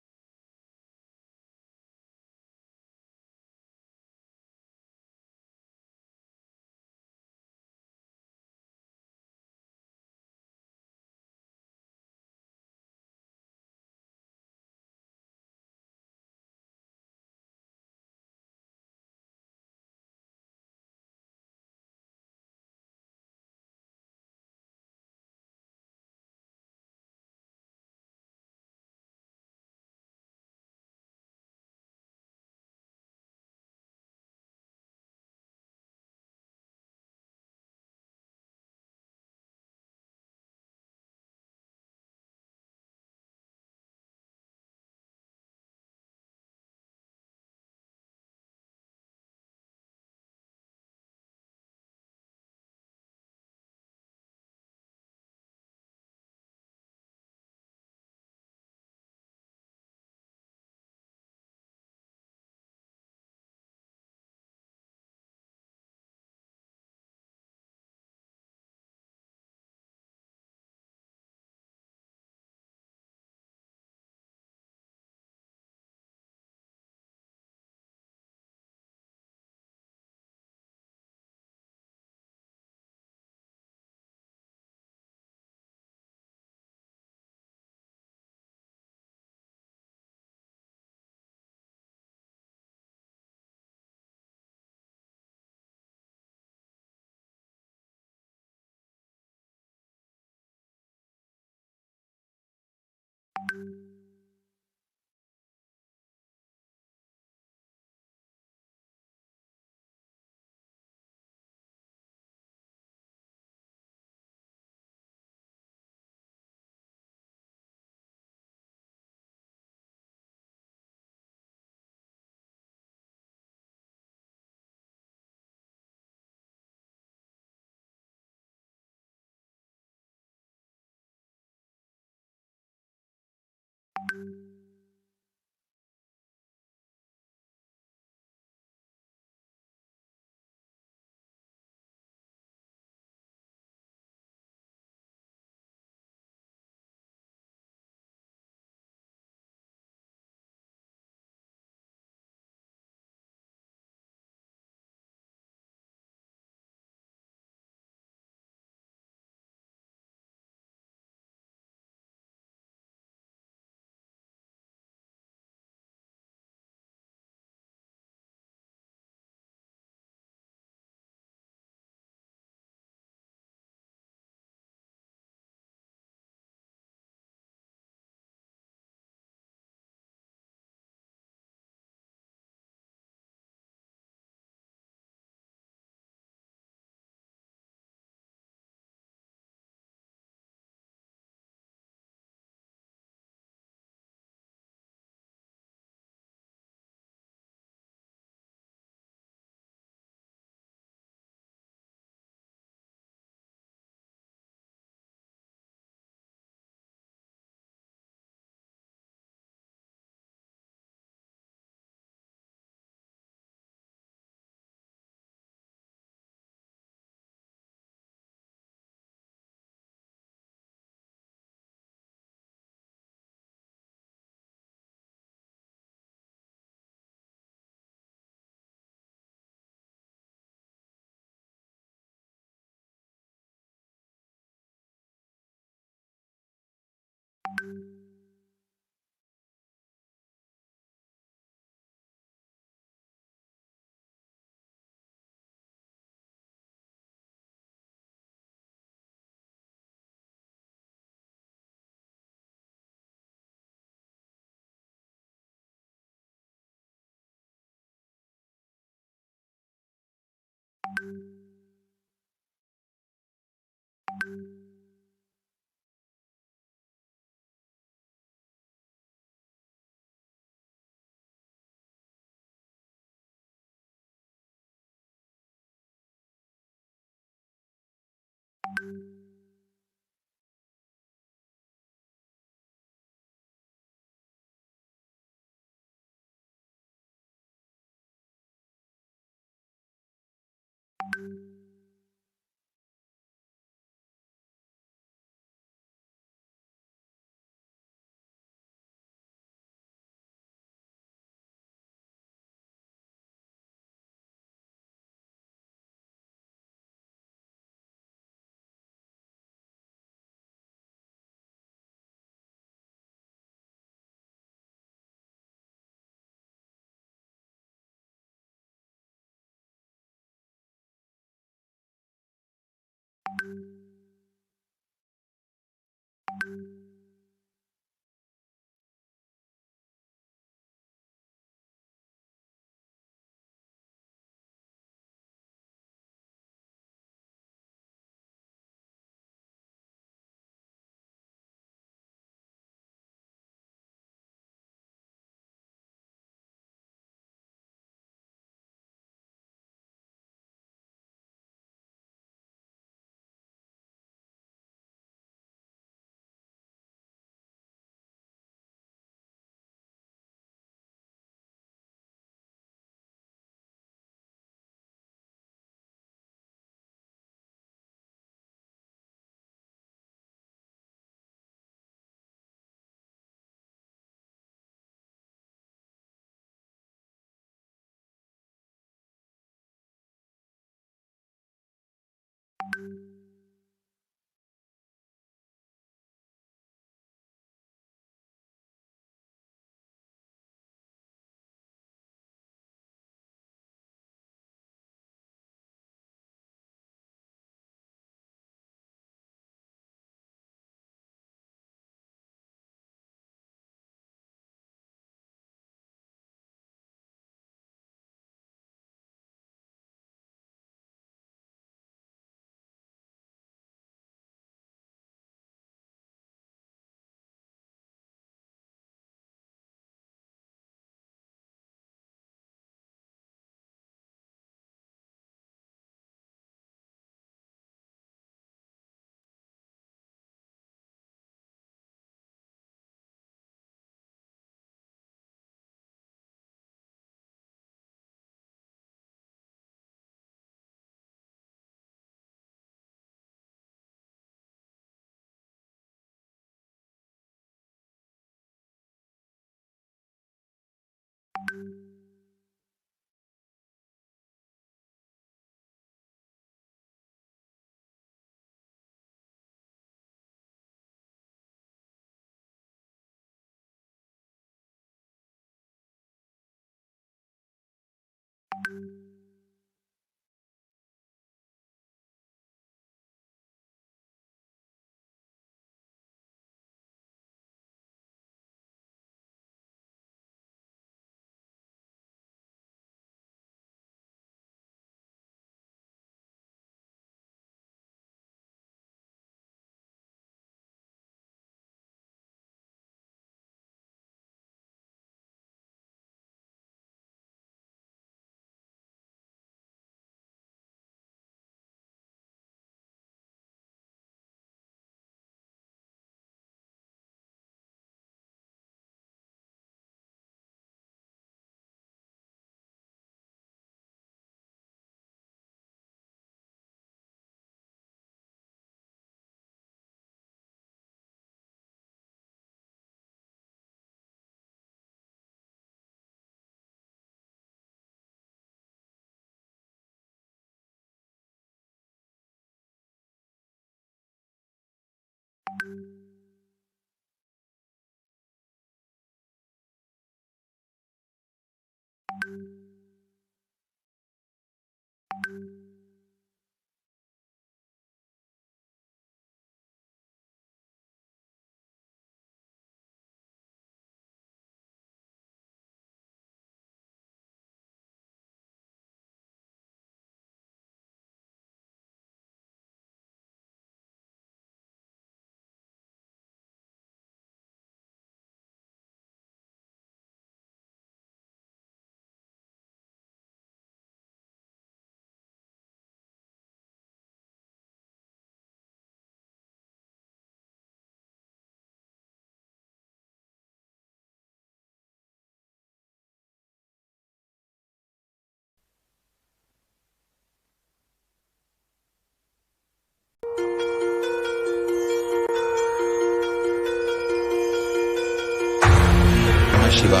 Shiva.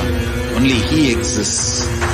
Only He exists.